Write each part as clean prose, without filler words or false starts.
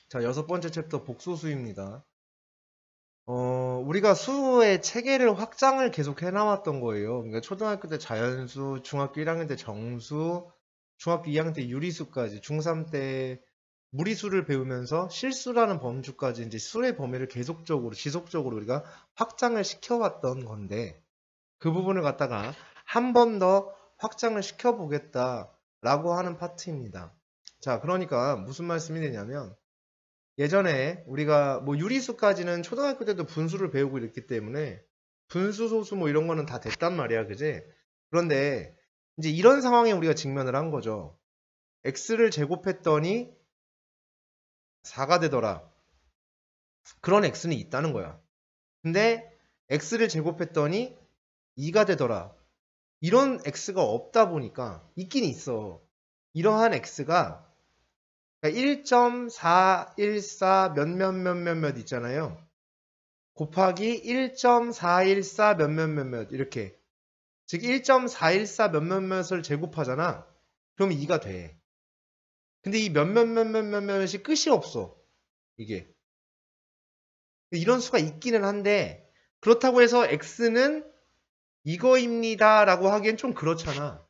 자, 6번째 챕터 복소수입니다. 우리가 수의 체계를 확장을 계속 해나왔던 거예요. 그러니까 초등학교 때 자연수, 중학교 1학년 때 정수, 중학교 2학년 때 유리수까지, 중3 때 무리수를 배우면서 실수라는 범주까지 이제 수의 범위를 계속적으로, 지속적으로 우리가 확장을 시켜왔던 건데, 그 부분을 갖다가 한 번 더 확장을 시켜보겠다라고 하는 파트입니다. 자, 그러니까 무슨 말씀이 되냐면, 예전에 우리가 뭐 유리수까지는 초등학교 때도 분수를 배우고 이랬기 때문에 분수, 소수 뭐 이런 거는 다 됐단 말이야, 그지? 그런데 이제 이런 상황에 우리가 직면을 한 거죠. x를 제곱했더니 4가 되더라. 그런 x는 있다는 거야. 근데 x를 제곱했더니 2가 되더라. 이런 x가 없다 보니까 있긴 있어. 이러한 x가 1.414 몇몇몇몇몇 있잖아요. 곱하기 1.414 몇몇몇몇 이렇게. 즉 1.414 몇몇몇을 제곱하잖아. 그럼 2가 돼. 근데 이 몇몇몇몇몇이 끝이 없어. 이게. 이런 수가 있기는 한데 그렇다고 해서 x는 이거입니다 라고 하기엔 좀 그렇잖아.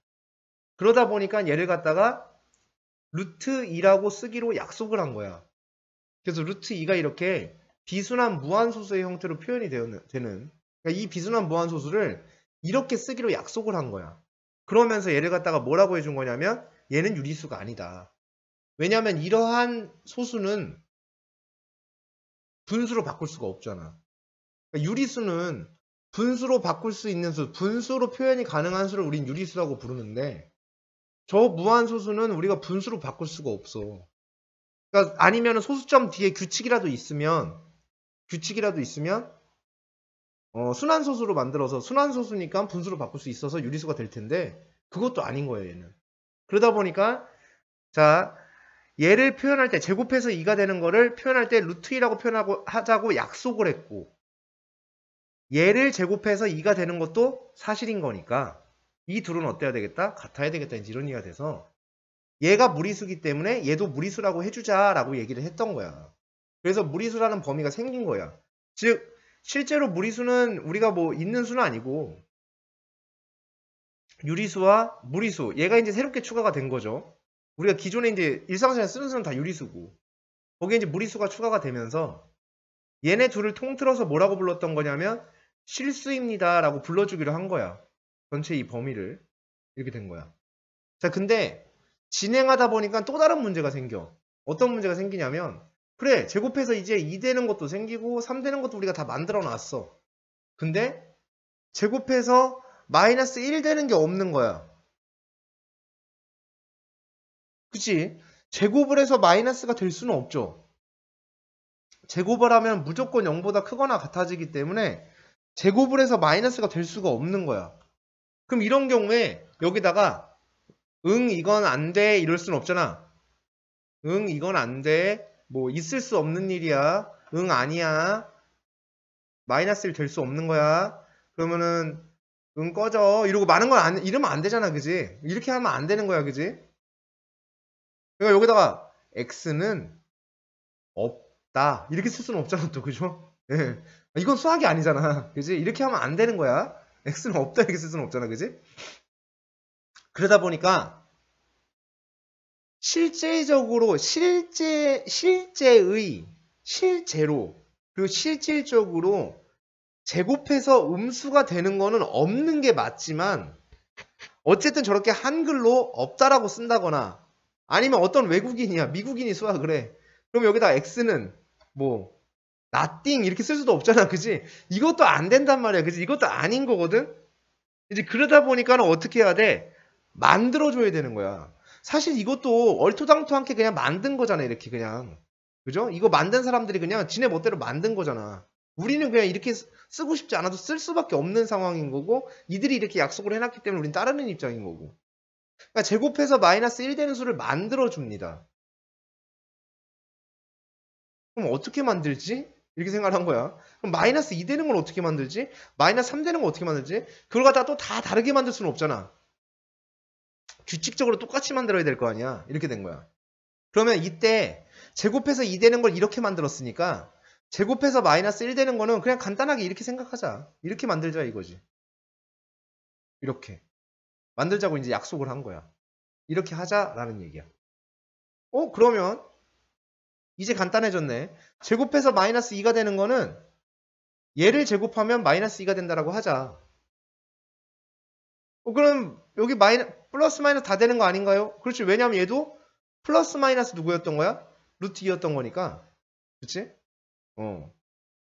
그러다 보니까 얘를 갖다가 루트 2라고 쓰기로 약속을 한 거야. 그래서 루트 2가 이렇게 비순환 무한소수의 형태로 표현이 되는, 그러니까 이 비순환 무한소수를 이렇게 쓰기로 약속을 한 거야. 그러면서 얘를 갖다가 뭐라고 해준 거냐면 얘는 유리수가 아니다. 왜냐하면 이러한 소수는 분수로 바꿀 수가 없잖아. 그러니까 유리수는 분수로 바꿀 수 있는 수, 분수로 표현이 가능한 수를 우린 유리수라고 부르는데 저 무한소수는 우리가 분수로 바꿀 수가 없어. 그러니까 아니면 소수점 뒤에 규칙이라도 있으면 순환소수로 만들어서 순환소수니까 분수로 바꿀 수 있어서 유리수가 될 텐데 그것도 아닌 거예요, 얘는. 그러다 보니까 자, 얘를 표현할 때 제곱해서 2가 되는 거를 표현할 때 루트 2라고 표현하고 하자고 약속을 했고 얘를 제곱해서 2가 되는 것도 사실인 거니까 이 둘은 어때야 되겠다? 같아야 되겠다. 이제 이런 얘기가 돼서 얘가 무리수기 때문에 얘도 무리수라고 해주자라고 얘기를 했던 거야. 그래서 무리수라는 범위가 생긴 거야. 즉 실제로 무리수는 우리가 뭐 있는 수는 아니고 유리수와 무리수 얘가 이제 새롭게 추가가 된 거죠. 우리가 기존에 이제 일상생활에 쓰는 수는 다 유리수고 거기에 이제 무리수가 추가가 되면서 얘네 둘을 통틀어서 뭐라고 불렀던 거냐면 실수입니다 라고 불러주기로 한 거야. 전체 이 범위를 이렇게 된 거야. 자, 근데 진행하다 보니까 또 다른 문제가 생겨. 어떤 문제가 생기냐면 그래, 제곱해서 이제 2 되는 것도 생기고 3 되는 것도 우리가 다 만들어 놨어. 근데 제곱해서 마이너스 1 되는 게 없는 거야. 그치? 제곱을 해서 마이너스가 될 수는 없죠. 제곱을 하면 무조건 0보다 크거나 같아지기 때문에 제곱을 해서 마이너스가 될 수가 없는 거야. 그럼 이런 경우에 여기다가 응 이건 안 돼 이럴 수는 없잖아. 응 이건 안 돼. 뭐 있을 수 없는 일이야. 응 아니야. 마이너스 1 될 수 없는 거야. 그러면은 응 꺼져 이러고 많은 걸 이러면 안 되잖아. 그지? 이렇게 하면 안 되는 거야. 그지? 그러니까 여기다가 x는 없다 이렇게 쓸 수는 없잖아. 또 그죠? 예. 이건 수학이 아니잖아. 그지? 이렇게 하면 안 되는 거야. x는 없다 이렇게 쓸 수는 없잖아. 그지? 그러다 보니까 실제적으로 실제로 그리고 실질적으로 제곱해서 음수가 되는 거는 없는 게 맞지만 어쨌든 저렇게 한글로 없다라고 쓴다거나 아니면 어떤 외국인이야 미국인이 수학을 해. 그럼 여기다 x는 뭐 nothing 이렇게 쓸 수도 없잖아. 그지? 이것도 안 된단 말이야. 그지? 이것도 아닌 거거든. 이제 그러다 보니까는 어떻게 해야 돼? 만들어줘야 되는 거야. 사실 이것도 얼토당토않게 그냥 만든 거잖아. 이렇게 그냥. 그죠? 이거 만든 사람들이 그냥 지네 멋대로 만든 거잖아. 우리는 그냥 이렇게 쓰고 싶지 않아도 쓸 수밖에 없는 상황인 거고 이들이 이렇게 약속을 해놨기 때문에 우린 따르는 입장인 거고. 그러니까 제곱해서 마이너스 1 되는 수를 만들어줍니다. 그럼 어떻게 만들지? 이렇게 생각을 한 거야. 그럼 마이너스 2 되는 건 어떻게 만들지? 마이너스 3 되는 건 어떻게 만들지? 그걸 갖다가 또 다 다르게 만들 수는 없잖아. 규칙적으로 똑같이 만들어야 될 거 아니야. 이렇게 된 거야. 그러면 이때 제곱해서 2 되는 걸 이렇게 만들었으니까 제곱해서 마이너스 1 되는 거는 그냥 간단하게 이렇게 생각하자. 이렇게 만들자 이거지. 이렇게. 만들자고 이제 약속을 한 거야. 이렇게 하자라는 얘기야. 그러면 이제 간단해졌네. 제곱해서 마이너스 2가 되는 거는 얘를 제곱하면 마이너스 2가 된다라고 하자. 그럼 여기 플러스 마이너스 다 되는 거 아닌가요? 그렇지. 왜냐하면 얘도 플러스 마이너스 누구였던 거야? 루트 2였던 거니까. 그치?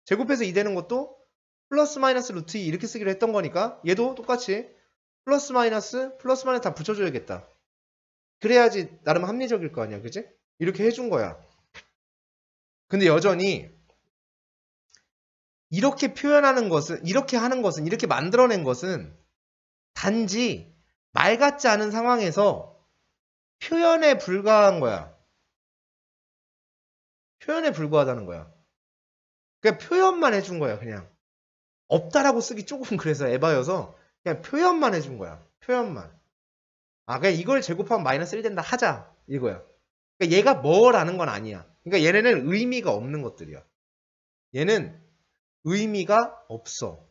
제곱해서 2 되는 것도 플러스 마이너스 루트 2 이렇게 쓰기로 했던 거니까 얘도 똑같이 플러스 마이너스 다 붙여줘야겠다. 그래야지 나름 합리적일 거 아니야. 그치? 이렇게 해준 거야. 근데 여전히 이렇게 표현하는 것은, 이렇게 하는 것은, 이렇게 만들어낸 것은 단지 말 같지 않은 상황에서 표현에 불과한 거야. 표현에 불과하다는 거야. 그냥 표현만 해준 거야. 그냥 없다라고 쓰기 조금 그래서 에바여서 그냥 표현만 해준 거야. 표현만. 그냥 이걸 제곱하면 마이너스 1 된다 하자 이거야. 그러니까 얘가 뭐라는 건 아니야. 그러니까 얘네는 의미가 없는 것들이야. 얘는 의미가 없어.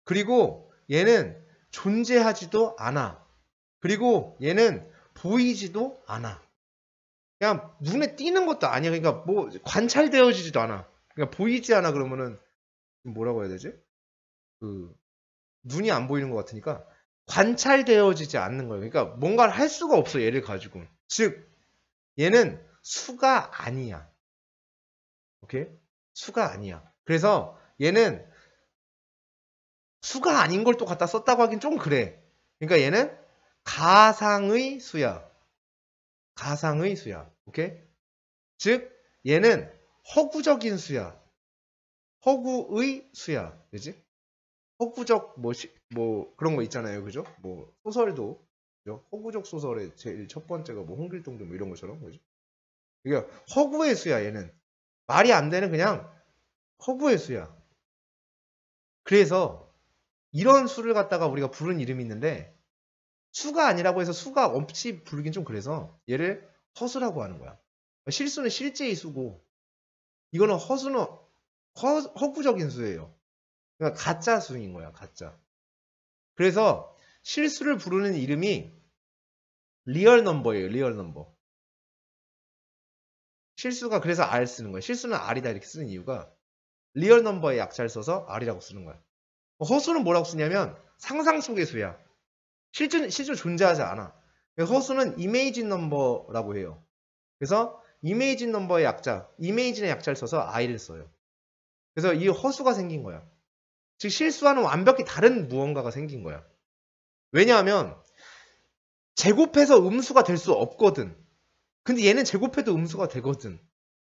그리고 얘는 존재하지도 않아. 그리고 얘는 보이지도 않아. 그냥 눈에 띄는 것도 아니야. 그러니까 뭐 관찰되어지지도 않아. 그러니까 보이지 않아 그러면은 뭐라고 해야 되지? 눈이 안 보이는 것 같으니까 관찰되어지지 않는 거예요. 그러니까 뭔가를 할 수가 없어 얘를 가지고. 즉 얘는 수가 아니야. 오케이? 수가 아니야. 그래서 얘는 수가 아닌 걸 또 갖다 썼다고 하긴 좀 그래. 그러니까 얘는 가상의 수야. 가상의 수야. 오케이? 즉 얘는 허구적인 수야. 허구의 수야. 그지? 허구적 뭐 그런 거 있잖아요. 그죠? 뭐 소설도 그죠? 허구적 소설의 제일 첫 번째가 뭐 홍길동전 뭐 이런 것처럼. 그죠? 그러니까 허구의 수야 얘는. 말이 안 되는 그냥 허구의 수야. 그래서 이런 수를 갖다가 우리가 부른 이름이 있는데 수가 아니라고 해서 수가 없이 부르긴 좀 그래서 얘를 허수라고 하는 거야. 실수는 실제의 수고 이거는 허수는 허구적인 수예요. 그러니까 가짜 수인 거야. 가짜. 그래서 실수를 부르는 이름이 리얼 넘버예요. 리얼 넘버. 실수가 그래서 R 쓰는 거야. 실수는 R이다 이렇게 쓰는 이유가 리얼 넘버의 약자를 써서 R이라고 쓰는 거야. 허수는 뭐라고 쓰냐면 상상 속의 수야. 실제 존재하지 않아. 허수는 이메이진 넘버라고 해요. 그래서 이메이진 넘버의 약자, 이메이진의 약자를 써서 I를 써요. 그래서 이 허수가 생긴 거야. 즉 실수와는 완벽히 다른 무언가가 생긴 거야. 왜냐하면 제곱해서 음수가 될 수 없거든. 근데 얘는 제곱해도 음수가 되거든.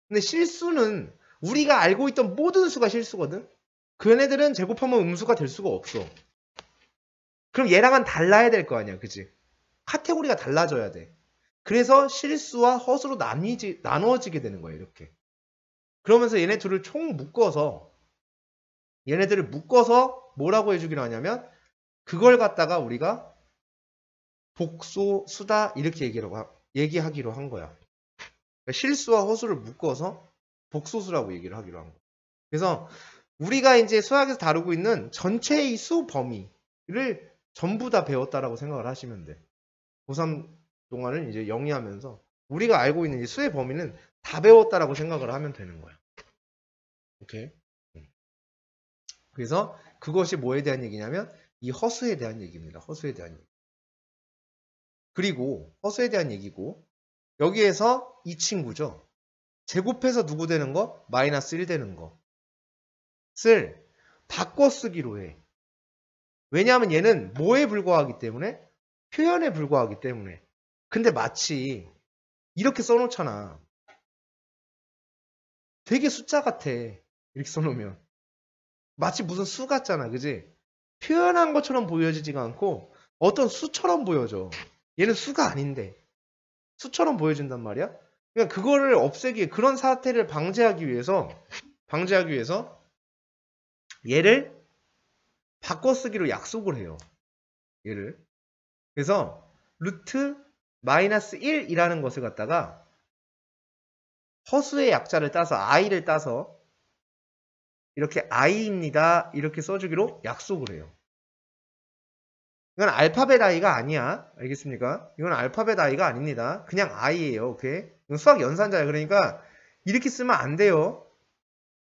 근데 실수는 우리가 알고 있던 모든 수가 실수거든. 그 얘네들은 제곱하면 음수가 될 수가 없어. 그럼 얘랑은 달라야 될 거 아니야. 그치? 카테고리가 달라져야 돼. 그래서 실수와 허수로 나누어지게 되는 거예요. 이렇게. 그러면서 얘네 둘을 총 묶어서 얘네들을 묶어서 뭐라고 해주기로 하냐면 그걸 갖다가 우리가 복소, 수다 이렇게 얘기하기로 한 거야. 그러니까 실수와 허수를 묶어서 복소수라고 얘기를 하기로 한 거야. 그래서 우리가 이제 수학에서 다루고 있는 전체의 수 범위를 전부 다 배웠다라고 생각을 하시면 돼. 고3 동안을 이제 영위하면서 우리가 알고 있는 이 수의 범위는 다 배웠다라고 생각을 하면 되는 거야. 오케이? 그래서 그것이 뭐에 대한 얘기냐면 이 허수에 대한 얘기입니다. 허수에 대한 얘기. 그리고 허수에 대한 얘기고 여기에서 이 친구죠. 제곱해서 누구 되는 거? 마이너스 1 되는 것을 바꿔 쓰기로 해. 왜냐하면 얘는 뭐에 불과하기 때문에? 표현에 불과하기 때문에. 근데 마치 이렇게 써놓잖아. 되게 숫자 같아. 이렇게 써놓으면. 마치 무슨 수 같잖아. 그지? 표현한 것처럼 보여지지가 않고 어떤 수처럼 보여져. 얘는 수가 아닌데. 수처럼 보여진단 말이야. 그러니까 그거를 없애기, 그런 사태를 방지하기 위해서 얘를 바꿔 쓰기로 약속을 해요. 얘를. 그래서 루트 마이너스 1이라는 것을 갖다가 허수의 약자를 따서 i를 따서 이렇게 i입니다. 이렇게 써주기로 약속을 해요. 이건 알파벳 i가 아니야. 알겠습니까? 이건 알파벳 i가 아닙니다. 그냥 i예요. 오케이? 이건 수학 연산자예요. 그러니까 이렇게 쓰면 안 돼요.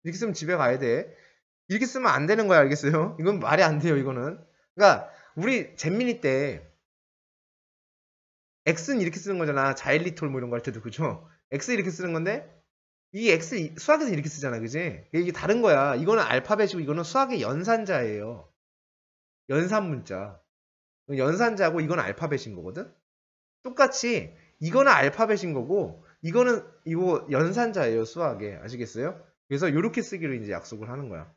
이렇게 쓰면 집에 가야 돼. 이렇게 쓰면 안 되는 거야. 알겠어요? 이건 말이 안 돼요. 이거는. 그러니까 우리 잼민이 때 x는 이렇게 쓰는 거잖아. 자일리톨 뭐 이런 거 할 때도 그죠? x 이렇게 쓰는 건데 이 x 수학에서 이렇게 쓰잖아. 그지? 이게 다른 거야. 이거는 알파벳이고 이거는 수학의 연산자예요. 연산 문자. 연산자고 이건 알파벳인 거거든. 똑같이 이거는 알파벳인 거고 이거는 이거 연산자예요. 수학에. 아시겠어요? 그래서 이렇게 쓰기로 이제 약속을 하는 거야.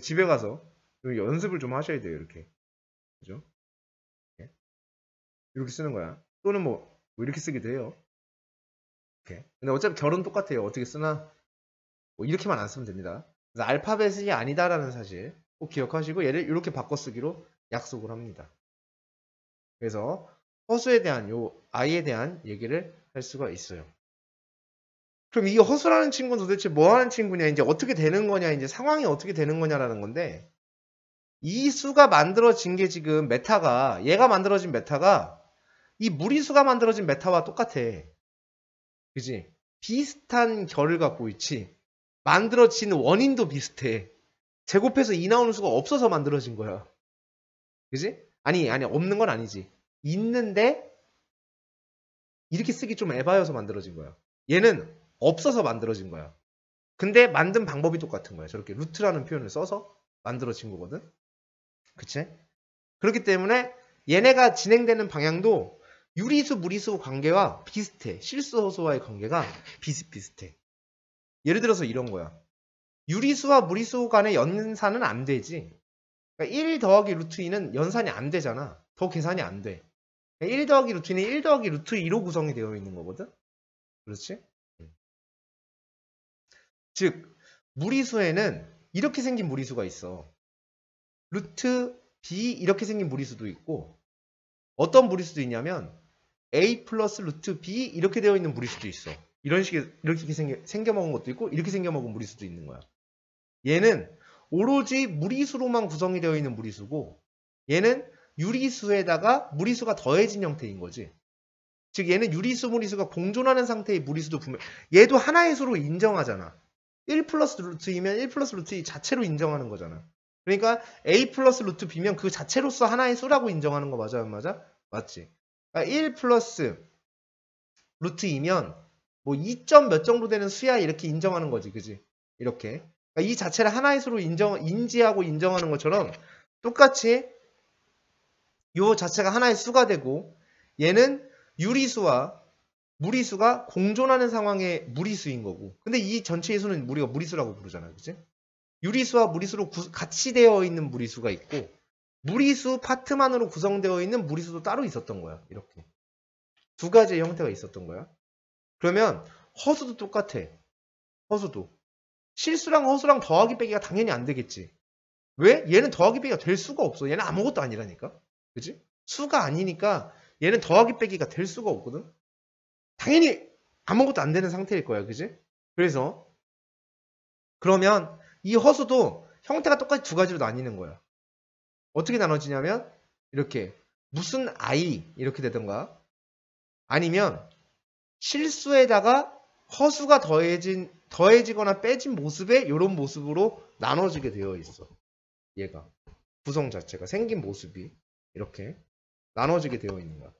집에 가서 연습을 좀 하셔야 돼요. 이렇게. 그죠? 이렇게 쓰는 거야. 또는 뭐 이렇게 쓰기도 해요. 이렇게. 근데 어차피 결은 똑같아요. 어떻게 쓰나 뭐 이렇게만 안 쓰면 됩니다. 그래서 알파벳이 아니다라는 사실 꼭 기억하시고 얘를 이렇게 바꿔 쓰기로 약속을 합니다. 그래서 허수에 대한 요 i에 대한 얘기를 할 수가 있어요. 그럼 이 허수라는 친구는 도대체 뭐 하는 친구냐, 이제 어떻게 되는 거냐, 이제 상황이 어떻게 되는 거냐라는 건데, 이 수가 만들어진 게 지금 메타가, 얘가 만들어진 메타가 이 무리수가 만들어진 메타와 똑같아. 그지? 비슷한 결을 갖고 있지. 만들어진 원인도 비슷해. 제곱해서 2 나오는 수가 없어서 만들어진 거야. 그지? 아니, 없는 건 아니지. 있는데, 이렇게 쓰기 좀 에바여서 만들어진 거야. 얘는 없어서 만들어진 거야. 근데 만든 방법이 똑같은 거야. 저렇게 루트라는 표현을 써서 만들어진 거거든. 그치? 그렇기 때문에 얘네가 진행되는 방향도 유리수, 무리수 관계와 비슷해. 실수, 허수와의 관계가 비슷비슷해. 예를 들어서 이런 거야. 유리수와 무리수 간의 연산은 안 되지. 그러니까 1 더하기 루트 2는 연산이 안 되잖아. 더 계산이 안 돼. 1 더하기 루트 2는 1 더하기 루트 2로 구성이 되어 있는 거거든. 그렇지? 즉 무리수에는 이렇게 생긴 무리수가 있어. 루트 b 이렇게 생긴 무리수도 있고, 어떤 무리수도 있냐면 a 플러스 루트 b 이렇게 되어 있는 무리수도 있어. 이런 식의 이렇게 생겨먹은 것도 있고 이렇게 생겨먹은 무리수도 있는 거야. 얘는 오로지 무리수로만 구성이 되어 있는 무리수고, 얘는 유리수에다가 무리수가 더해진 형태인 거지. 즉 얘는 유리수, 무리수가 공존하는 상태의 무리수도 분명. 얘도 하나의 수로 인정하잖아. 1 플러스 루트 2면 1 플러스 루트 2 자체로 인정하는 거잖아. 그러니까 a 플러스 루트 b면 그 자체로서 하나의 수라고 인정하는 거 맞아, 안 맞아? 맞지? 그러니까 1 플러스 루트 2면 뭐 2점 몇 정도 되는 수야 이렇게 인정하는 거지, 그지? 이렇게. 그러니까 이 자체를 하나의 수로 인지하고 인정하는 것처럼 똑같이 요 자체가 하나의 수가 되고, 얘는 유리수와 무리수가 공존하는 상황의 무리수인 거고, 근데 이 전체의 수는 우리가 무리수라고 부르잖아. 그치? 유리수와 무리수로 같이 되어 있는 무리수가 있고, 무리수 파트만으로 구성되어 있는 무리수도 따로 있었던 거야. 이렇게 두 가지의 형태가 있었던 거야. 그러면 허수도 똑같아. 허수도 실수랑 허수랑 더하기 빼기가 당연히 안 되겠지. 왜? 얘는 더하기 빼기가 될 수가 없어. 얘는 아무것도 아니라니까. 그치? 수가 아니니까 얘는 더하기 빼기가 될 수가 없거든. 당연히 아무것도 안 되는 상태일 거야. 그지? 그래서 그러면 이 허수도 형태가 똑같이 두 가지로 나뉘는 거야. 어떻게 나눠지냐면 이렇게 무슨 i 이렇게 되던가, 아니면 실수에다가 허수가 더해지거나 빼진 모습의 이런 모습으로 나눠지게 되어 있어. 얘가 구성 자체가 생긴 모습이 이렇게 나눠지게 되어 있는 거야.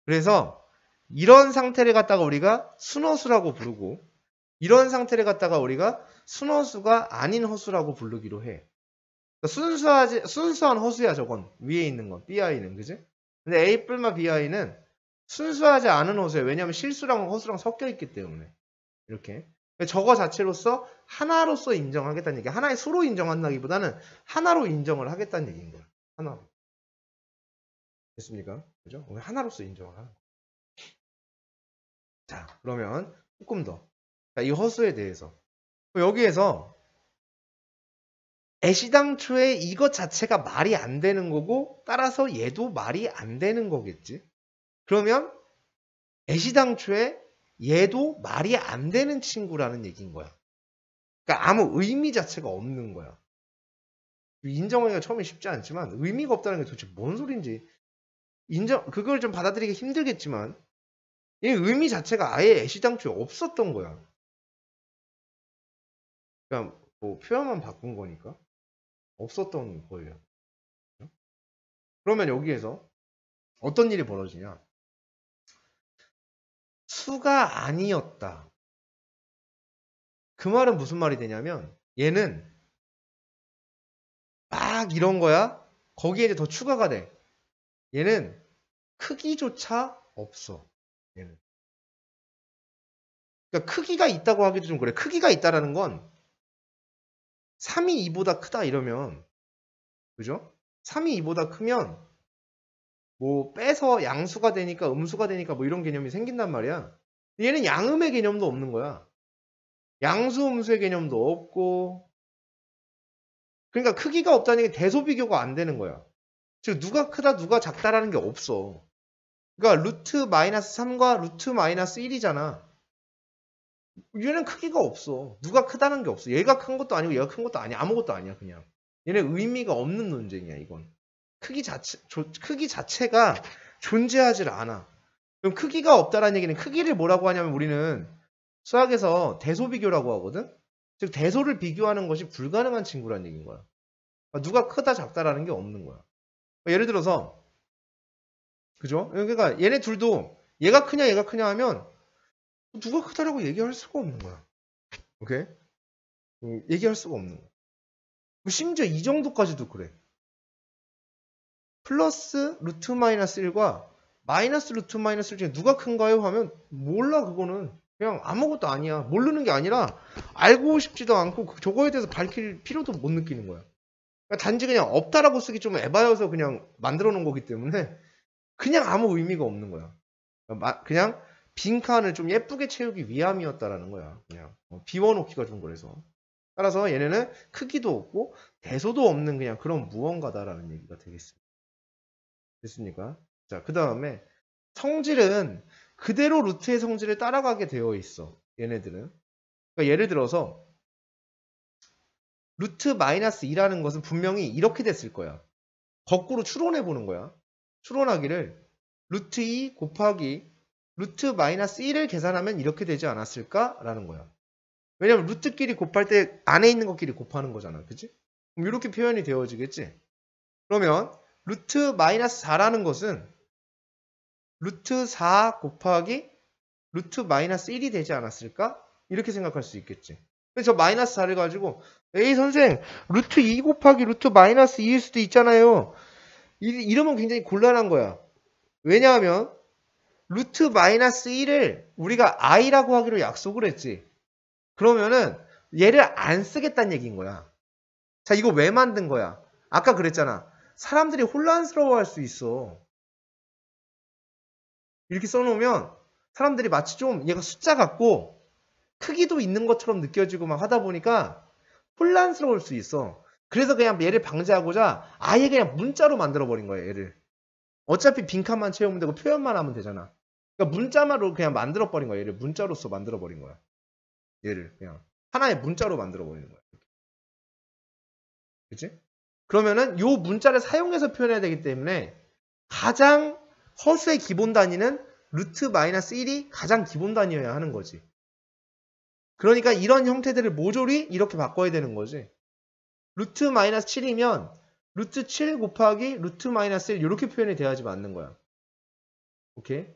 그래서 이런 상태를 갖다가 우리가 순허수라고 부르고, 이런 상태를 갖다가 우리가 순허수가 아닌 허수라고 부르기로 해. 그러니까 순수한 허수야, 저건. 위에 있는 건. bi는. 그지? 근데 a 뿔마 bi는 순수하지 않은 허수야. 왜냐하면 실수랑 허수랑 섞여 있기 때문에. 이렇게. 저거 자체로서 하나로서 인정하겠다는 얘기야. 하나의 수로 인정한다기보다는 하나로 인정을 하겠다는 얘기인 거야. 하나로. 됐습니까? 그죠? 하나로서 인정을 하는 거야. 자, 그러면 조금 더. 자, 이 허수에 대해서. 여기에서 애시당초에 이것 자체가 말이 안 되는 거고, 따라서 얘도 말이 안 되는 거겠지. 그러면 애시당초에 얘도 말이 안 되는 친구라는 얘기인 거야. 그러니까 아무 의미 자체가 없는 거야. 인정하기가 처음에 쉽지 않지만 의미가 없다는 게 도대체 뭔 소린지 그걸 좀 받아들이기 힘들겠지만 이 의미 자체가 아예 애시당초에 없었던 거야. 그러니까 뭐 표현만 바꾼 거니까 없었던 거예요. 그러면 여기에서 어떤 일이 벌어지냐? 수가 아니었다. 그 말은 무슨 말이 되냐면 얘는 막 이런 거야. 거기에 이제 더 추가가 돼. 얘는 크기조차 없어. 얘는. 그러니까 크기가 있다고 하기도 좀 그래. 크기가 있다라는 건 3이 2보다 크다 이러면 그죠? 3이 2보다 크면 뭐 빼서 양수가 되니까 음수가 되니까 뭐 이런 개념이 생긴단 말이야. 얘는 양음의 개념도 없는 거야. 양수 음수의 개념도 없고 그러니까 크기가 없다는 게 대소 비교가 안 되는 거야. 즉 누가 크다 누가 작다라는 게 없어. 그러니까 루트 마이너스 3과 루트 마이너스 1이잖아. 얘는 크기가 없어. 누가 크다는 게 없어. 얘가 큰 것도 아니고 얘가 큰 것도 아니야. 아무것도 아니야 그냥. 얘는 의미가 없는 논쟁이야 이건. 크기 자체가 존재하질 않아. 그럼 크기가 없다라는 얘기는 크기를 뭐라고 하냐면 우리는 수학에서 대소비교라고 하거든. 즉 대소를 비교하는 것이 불가능한 친구라는 얘기인 거야. 누가 크다 작다라는 게 없는 거야. 예를 들어서 그죠? 그러니까 얘네 둘도 얘가 크냐 얘가 크냐 하면 누가 크다라고 얘기할 수가 없는 거야. 오케이? 얘기할 수가 없는 거야. 심지어 이 정도까지도 그래. 플러스 루트 마이너스 1과 마이너스 루트 마이너스 1 중에 누가 큰가요? 하면 몰라 그거는. 그냥 아무것도 아니야. 모르는 게 아니라 알고 싶지도 않고 저거에 대해서 밝힐 필요도 못 느끼는 거야. 그러니까 단지 그냥 없다라고 쓰기 좀 에바여서 그냥 만들어 놓은 거기 때문에 그냥 아무 의미가 없는 거야. 그냥 빈칸을 좀 예쁘게 채우기 위함이었다라는 거야. 그냥 비워놓기가 좀 그래서. 따라서 얘네는 크기도 없고 대소도 없는 그냥 그런 무언가다라는 얘기가 되겠습니다. 됐습니까? 자, 그 다음에 성질은 그대로 루트의 성질을 따라가게 되어 있어. 얘네들은. 그러니까 예를 들어서 루트 마이너스 2라는 것은 분명히 이렇게 됐을 거야. 거꾸로 추론해 보는 거야. 추론하기를 루트 2 곱하기 루트 마이너스 1을 계산하면 이렇게 되지 않았을까라는 거야. 왜냐면 루트끼리 곱할 때 안에 있는 것끼리 곱하는 거잖아. 그치? 그럼 이렇게 표현이 되어지겠지? 그러면 루트 마이너스 4라는 것은 루트 4 곱하기 루트 마이너스 1이 되지 않았을까? 이렇게 생각할 수 있겠지. 그래서 저 마이너스 4를 가지고 에이 선생 루트 2 곱하기 루트 마이너스 2일 수도 있잖아요. 이러면 굉장히 곤란한 거야. 왜냐하면 루트 마이너스 1을 우리가 i라고 하기로 약속을 했지. 그러면은 얘를 안 쓰겠다는 얘기인 거야. 자, 이거 왜 만든 거야? 아까 그랬잖아. 사람들이 혼란스러워할 수 있어. 이렇게 써놓으면 사람들이 마치 좀 얘가 숫자 같고 크기도 있는 것처럼 느껴지고 막 하다 보니까 혼란스러울 수 있어. 그래서 그냥 얘를 방지하고자 아예 그냥 문자로 만들어버린 거야, 얘를. 어차피 빈칸만 채우면 되고 표현만 하면 되잖아. 그러니까 문자만으로 그냥 만들어버린 거야. 얘를 문자로서 만들어버린 거야. 얘를 그냥 하나의 문자로 만들어버리는 거야. 그치? 그러면은 요 문자를 사용해서 표현해야 되기 때문에 가장 허수의 기본 단위는 루트 마이너스 1이 가장 기본 단위여야 하는 거지. 그러니까 이런 형태들을 모조리 이렇게 바꿔야 되는 거지. 루트 마이너스 7이면 루트 7 곱하기 루트 마이너스 1 이렇게 표현이 돼야지 맞는 거야. 오케이?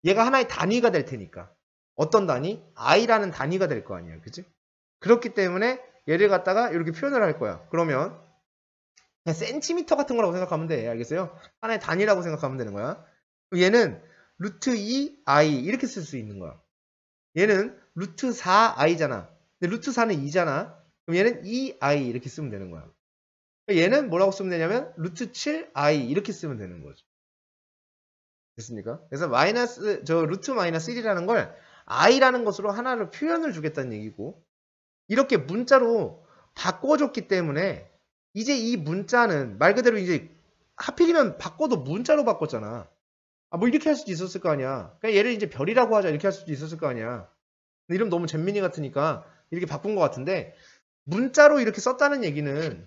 얘가 하나의 단위가 될 테니까. 어떤 단위? i라는 단위가 될 거 아니야. 그치? 그렇기 때문에 얘를 갖다가 이렇게 표현을 할 거야. 그러면 그냥 센티미터 같은 거라고 생각하면 돼. 알겠어요? 하나의 단위라고 생각하면 되는 거야. 얘는 루트 2i 이렇게 쓸 수 있는 거야. 얘는 루트 4i잖아. 근데 루트 4는 2잖아. 그럼 얘는 2i 이렇게 쓰면 되는 거야. 얘는 뭐라고 쓰면 되냐면 루트 7i 이렇게 쓰면 되는 거죠. 됐습니까? 그래서 루트 마이너스 1이라는 걸 i라는 것으로 하나를 표현을 주겠다는 얘기고 이렇게 문자로 바꿔줬기 때문에 이제 이 문자는 말 그대로 이제 하필이면 바꿔도 문자로 바꿨잖아. 뭐 이렇게 할 수도 있었을 거 아니야. 그냥 얘를 이제 별이라고 하자 이렇게 할 수도 있었을 거 아니야. 근데 이름 너무 잼민이 같으니까 이렇게 바꾼 것 같은데 문자로 이렇게 썼다는 얘기는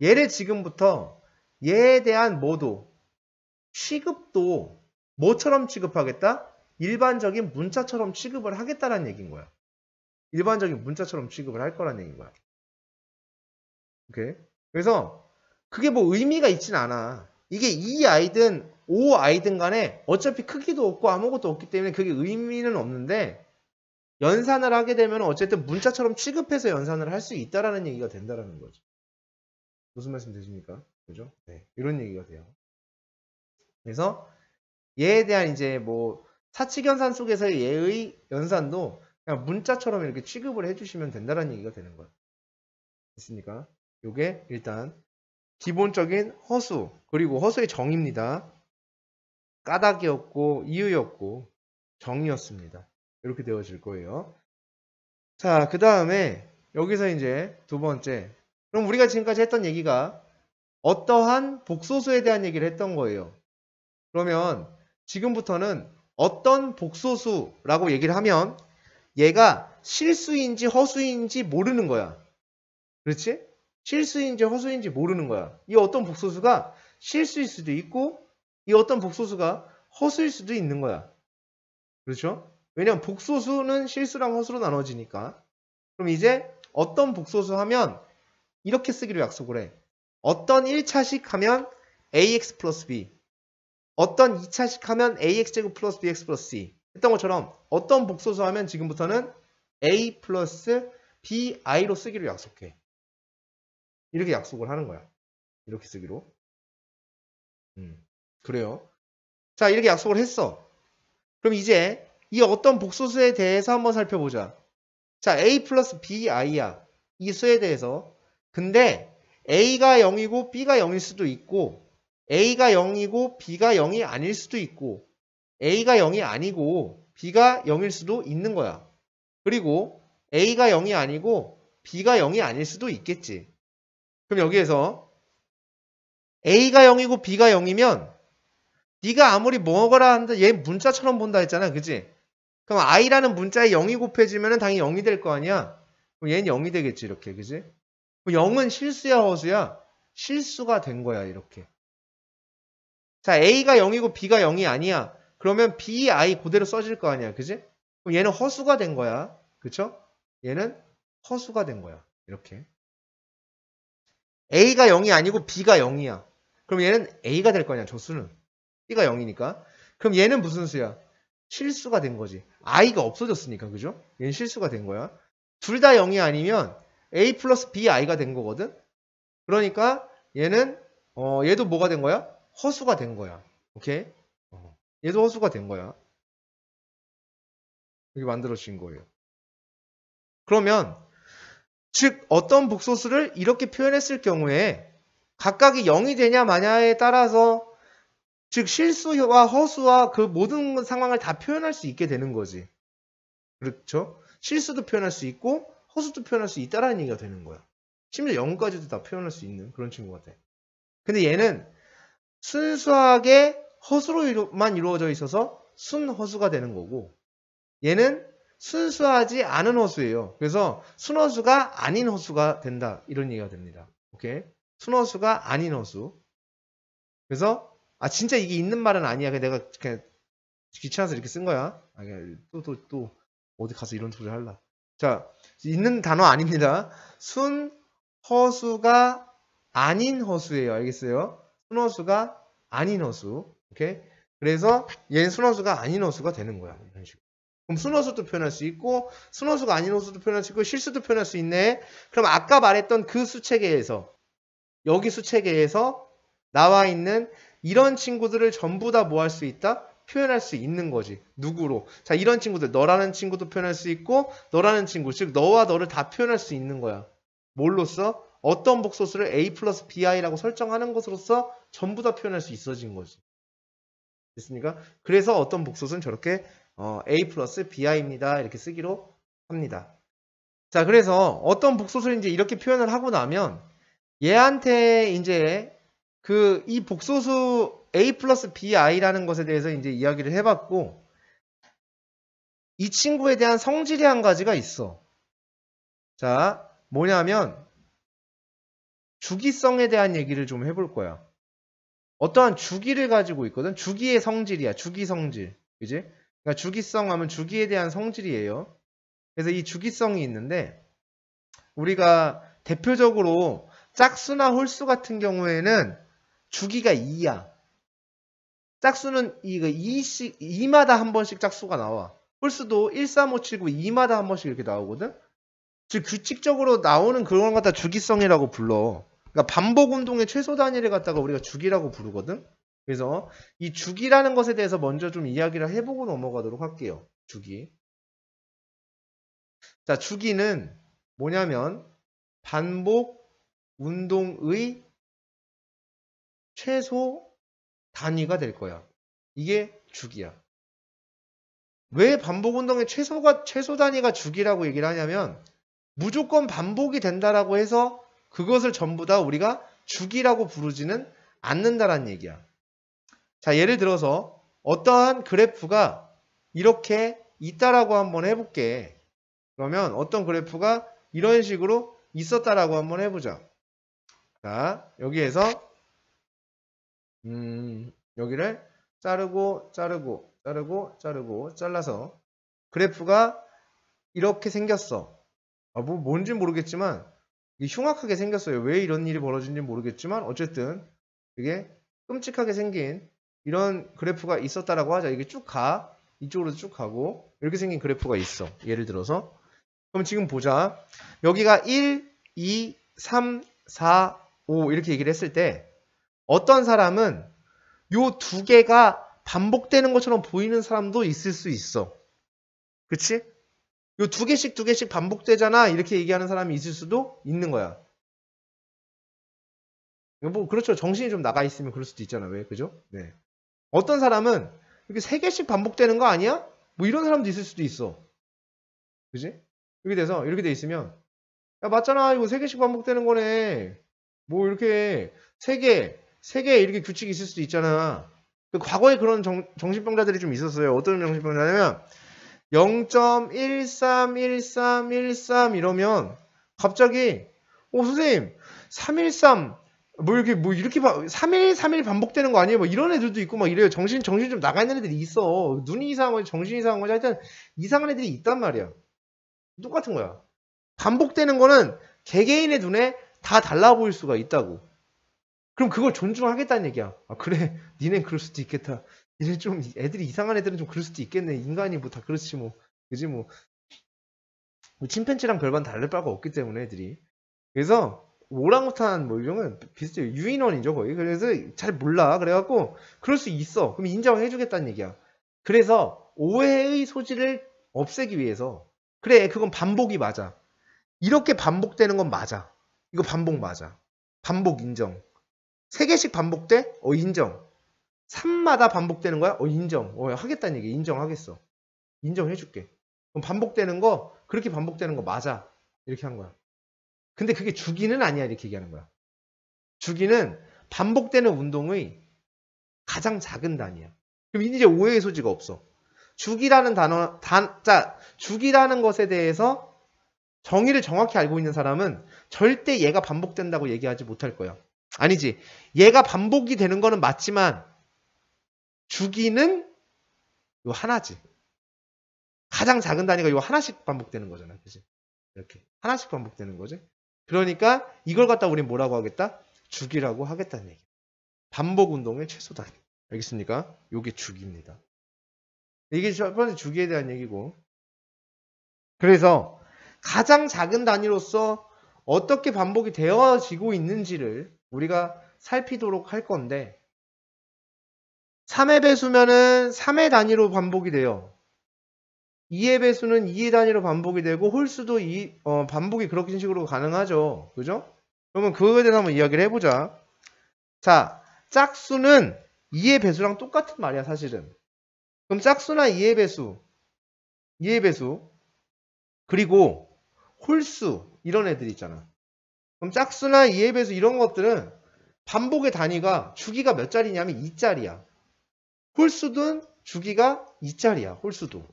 얘를 지금부터 얘에 대한 뭐도 취급도 뭐처럼 취급하겠다? 일반적인 문자처럼 취급을 하겠다라는 얘기인 거야. 일반적인 문자처럼 취급을 할 거란 얘기인 거야. 오케이? 그래서 그게 뭐 의미가 있진 않아. 이게 이 아이든 오 아이든 간에 어차피 크기도 없고 아무것도 없기 때문에 그게 의미는 없는데 연산을 하게 되면 어쨌든 문자처럼 취급해서 연산을 할 수 있다라는 얘기가 된다라는 거죠. 무슨 말씀 되십니까? 그죠? 네. 이런 얘기가 돼요. 그래서 얘에 대한 이제 뭐 사칙연산 속에서의 얘의 연산도 그냥 문자처럼 이렇게 취급을 해주시면 된다는 얘기가 되는 거예요. 됐습니까? 요게 일단 기본적인 허수 그리고 허수의 정의입니다. 까닭이었고 이유였고 정의였습니다. 이렇게 되어질 거예요. 자, 그 다음에 여기서 이제 두 번째. 그럼 우리가 지금까지 했던 얘기가 어떠한 복소수에 대한 얘기를 했던 거예요. 그러면 지금부터는 어떤 복소수라고 얘기를 하면 얘가 실수인지 허수인지 모르는 거야. 그렇지? 실수인지 허수인지 모르는 거야. 이 어떤 복소수가 실수일 수도 있고 이 어떤 복소수가 허수일 수도 있는 거야. 그렇죠? 왜냐면 복소수는 실수랑 허수로 나눠지니까. 그럼 이제 어떤 복소수 하면 이렇게 쓰기로 약속을 해. 어떤 1차식 하면 ax 플러스 b 어떤 2차식 하면 ax제곱 플러스 bx 플러스 c 했던 것처럼 어떤 복소수 하면 지금부터는 a 플러스 bi로 쓰기로 약속해. 이렇게 약속을 하는 거야. 이렇게 쓰기로. 그래요. 자, 이렇게 약속을 했어. 그럼 이제 이 어떤 복소수에 대해서 한번 살펴보자. 자, a 플러스 bi야. 이 수에 대해서. 근데 a가 0이고 b가 0일 수도 있고 a가 0이고 b가 0이 아닐 수도 있고 a가 0이 아니고 b가 0일 수도 있는 거야. 그리고 a가 0이 아니고 b가 0이 아닐 수도 있겠지. 그럼 여기에서 a가 0이고 b가 0이면 네가 아무리 뭐거라 한다 얘 문자처럼 본다 했잖아. 그치? 그럼 i라는 문자에 0이 곱해지면 당연히 0이 될 거 아니야. 그럼 얘는 0이 되겠지. 이렇게. 그치? 0은 실수야 허수야? 실수가 된 거야. 이렇게. 자, a가 0이고 b가 0이 아니야. 그러면 bi 그대로 써질 거 아니야. 그치? 그럼 얘는 허수가 된 거야. 그쵸? 얘는 허수가 된 거야. 이렇게. a가 0이 아니고 b가 0이야. 그럼 얘는 a가 될 거냐. 저 수는. b가 0이니까. 그럼 얘는 무슨 수야? 실수가 된 거지. i가 없어졌으니까. 그죠? 얘는 실수가 된 거야. 둘 다 0이 아니면 a 플러스 bi가 된 거거든. 그러니까 얘는 얘도 뭐가 된 거야? 허수가 된 거야. 오케이? 얘도 허수가 된 거야. 이렇게 만들어진 거예요. 그러면 즉 어떤 복소수를 이렇게 표현했을 경우에 각각이 0이 되냐 마냐에 따라서 즉 실수와 허수와 그 모든 상황을 다 표현할 수 있게 되는 거지. 그렇죠? 실수도 표현할 수 있고 허수도 표현할 수 있다라는 얘기가 되는 거야. 심지어 0까지도 다 표현할 수 있는 그런 친구 같아. 근데 얘는 순수하게 허수로만 이루어져 있어서 순허수가 되는 거고 얘는 순수하지 않은 허수예요. 그래서 순허수가 아닌 허수가 된다. 이런 얘기가 됩니다. 오케이? 순허수가 아닌 허수. 그래서 진짜 이게 있는 말은 아니야. 내가 그냥 귀찮아서 이렇게 쓴 거야. 또 어디 가서 이런 소리 할라. 자, 있는 단어 아닙니다. 순허수가 아닌 허수예요. 알겠어요? 순허수가 아닌 허수. 오케이? 그래서 얘는 순허수가 아닌 허수가 되는 거야. 이런 식으로. 그럼 순허수도 표현할 수 있고 순허수가 아닌 허수도 표현할 수 있고 실수도 표현할 수 있네. 그럼 아까 말했던 그 수체계에서 여기 수체계에서 나와 있는 이런 친구들을 전부 다 뭐 할 수 있다? 표현할 수 있는 거지. 누구로? 자, 이런 친구들 너라는 친구도 표현할 수 있고 너라는 친구 즉 너와 너를 다 표현할 수 있는 거야. 뭘로써? 어떤 복소수를 a 플러스 bi라고 설정하는 것으로서 전부 다 표현할 수 있어진 거지. 됐습니까? 그래서 어떤 복소수는 저렇게 a 플러스 bi입니다. 이렇게 쓰기로 합니다. 자, 그래서 어떤 복소수를 이제 이렇게 표현을 하고 나면 얘한테 이제 이 복소수 a 플러스 bi라는 것에 대해서 이제 이야기를 해봤고, 이 친구에 대한 성질이 한 가지가 있어. 자, 뭐냐면 주기성에 대한 얘기를 좀 해볼 거야. 어떠한 주기를 가지고 있거든. 주기의 성질이야. 주기 성질. 그지? 그러니까 주기성 하면 주기에 대한 성질이에요. 그래서 이 주기성이 있는데, 우리가 대표적으로 짝수나 홀수 같은 경우에는 주기가 2야. 짝수는 2마다 한 번씩 짝수가 나와. 홀수도 1, 3, 5, 7, 9, 2마다 한 번씩 이렇게 나오거든. 즉 규칙적으로 나오는 그런 걸 갖다 주기성이라고 불러. 그러니까 반복 운동의 최소 단위를 갖다가 우리가 주기라고 부르거든. 그래서 이 주기라는 것에 대해서 먼저 좀 이야기를 해보고 넘어가도록 할게요. 주기. 자, 주기는 뭐냐면 반복 운동의 최소 단위가 될 거야. 이게 주기야. 왜 반복 운동의 최소 단위가 주기라고 얘기를 하냐면, 무조건 반복이 된다라고 해서 그것을 전부 다 우리가 주기라고 부르지는 않는다라는 얘기야. 자, 예를 들어서 어떠한 그래프가 이렇게 있다라고 한번 해볼게. 그러면 어떤 그래프가 이런 식으로 있었다라고 한번 해보자. 자, 여기에서 여기를 자르고 잘라서 그래프가 이렇게 생겼어. 뭔지 모르겠지만 흉악하게 생겼어요. 왜 이런 일이 벌어진지 모르겠지만 어쨌든 되게 끔찍하게 생긴 이런 그래프가 있었다라고 하자. 이게 쭉 가. 이쪽으로 쭉 가고 이렇게 생긴 그래프가 있어. 예를 들어서. 그럼 지금 보자. 여기가 1, 2, 3, 4, 5 이렇게 얘기를 했을 때 어떤 사람은 요 두 개가 반복되는 것처럼 보이는 사람도 있을 수 있어. 그치? 요 두 개씩 반복되잖아. 이렇게 얘기하는 사람이 있을 수도 있는 거야. 뭐 그렇죠. 정신이 좀 나가 있으면 그럴 수도 있잖아. 왜? 그죠? 네. 어떤 사람은 이렇게 세 개씩 반복되는 거 아니야? 뭐 이런 사람도 있을 수도 있어. 그지? 이렇게 돼 있으면 야, 맞잖아. 이거 세 개씩 반복되는 거네. 뭐 이렇게 세 개 이렇게 규칙이 있을 수도 있잖아. 과거에 그런 정신병자들이 좀 있었어요. 어떤 정신병자냐면 0.131313 이러면 갑자기 선생님 313 이렇게 3일 반복되는 거 아니에요? 뭐 이런 애들도 있고 막 이래요. 정신 좀 나가 있는 애들이 있어. 눈이 이상한 거지, 정신이 이상한 거지. 하여튼 이상한 애들이 있단 말이야. 똑같은 거야. 반복되는 거는 개개인의 눈에 다 달라 보일 수가 있다고. 그럼 그걸 존중하겠다는 얘기야. 그래, 니넨 그럴 수도 있겠다. 니네 좀 애들이 이상한 애들은 좀 그럴 수도 있겠네. 인간이 뭐 다 그렇지 뭐. 그지 뭐. 침팬지랑 별반 다를 바가 없기 때문에 애들이. 그래서 오랑우탄 뭐 이런 건 비슷해요. 유인원이죠 거의. 그래서 잘 몰라. 그래갖고 그럴 수 있어. 그럼 인정해주겠다는 얘기야. 그래서 오해의 소지를 없애기 위해서 그래, 그건 반복이 맞아. 이렇게 반복되는 건 맞아. 이거 반복 맞아. 반복 인정. 3개씩 반복돼? 인정. 3마다 반복되는 거야? 인정. 하겠다는 얘기. 인정하겠어. 인정해줄게. 그럼 반복되는 거, 그렇게 반복되는 거 맞아. 이렇게 한 거야. 근데 그게 주기는 아니야. 이렇게 얘기하는 거야. 주기는 반복되는 운동의 가장 작은 단위야. 그럼 이제 오해의 소지가 없어. 주기라는 주기라는 것에 대해서 정의를 정확히 알고 있는 사람은 절대 얘가 반복된다고 얘기하지 못할 거야. 아니지. 얘가 반복이 되는 거는 맞지만 주기는 요 하나지. 가장 작은 단위가 요 하나씩 반복되는 거잖아. 그치? 이렇게 하나씩 반복되는 거지. 그러니까 이걸 갖다 우린 뭐라고 하겠다? 주기라고 하겠다는 얘기. 반복 운동의 최소 단위. 알겠습니까? 요게 주기입니다. 이게 첫 번째 주기에 대한 얘기고. 그래서 가장 작은 단위로서 어떻게 반복이 되어지고 있는지를 우리가 살피도록 할 건데, 3의 배수면은 3의 단위로 반복이 돼요. 2의 배수는 2의 단위로 반복이 되고, 홀수도 반복이 그런 식으로 가능하죠. 그죠? 그러면 그거에 대해서 한번 이야기를 해보자. 자, 짝수는 2의 배수랑 똑같은 말이야, 사실은. 그럼 짝수나 2의 배수, 그리고 홀수, 이런 애들 있잖아. 그럼 짝수나 2의 배수 이런 것들은 반복의 단위가 주기가 몇 자리냐면 2자리야. 홀수든 주기가 2자리야. 홀수도.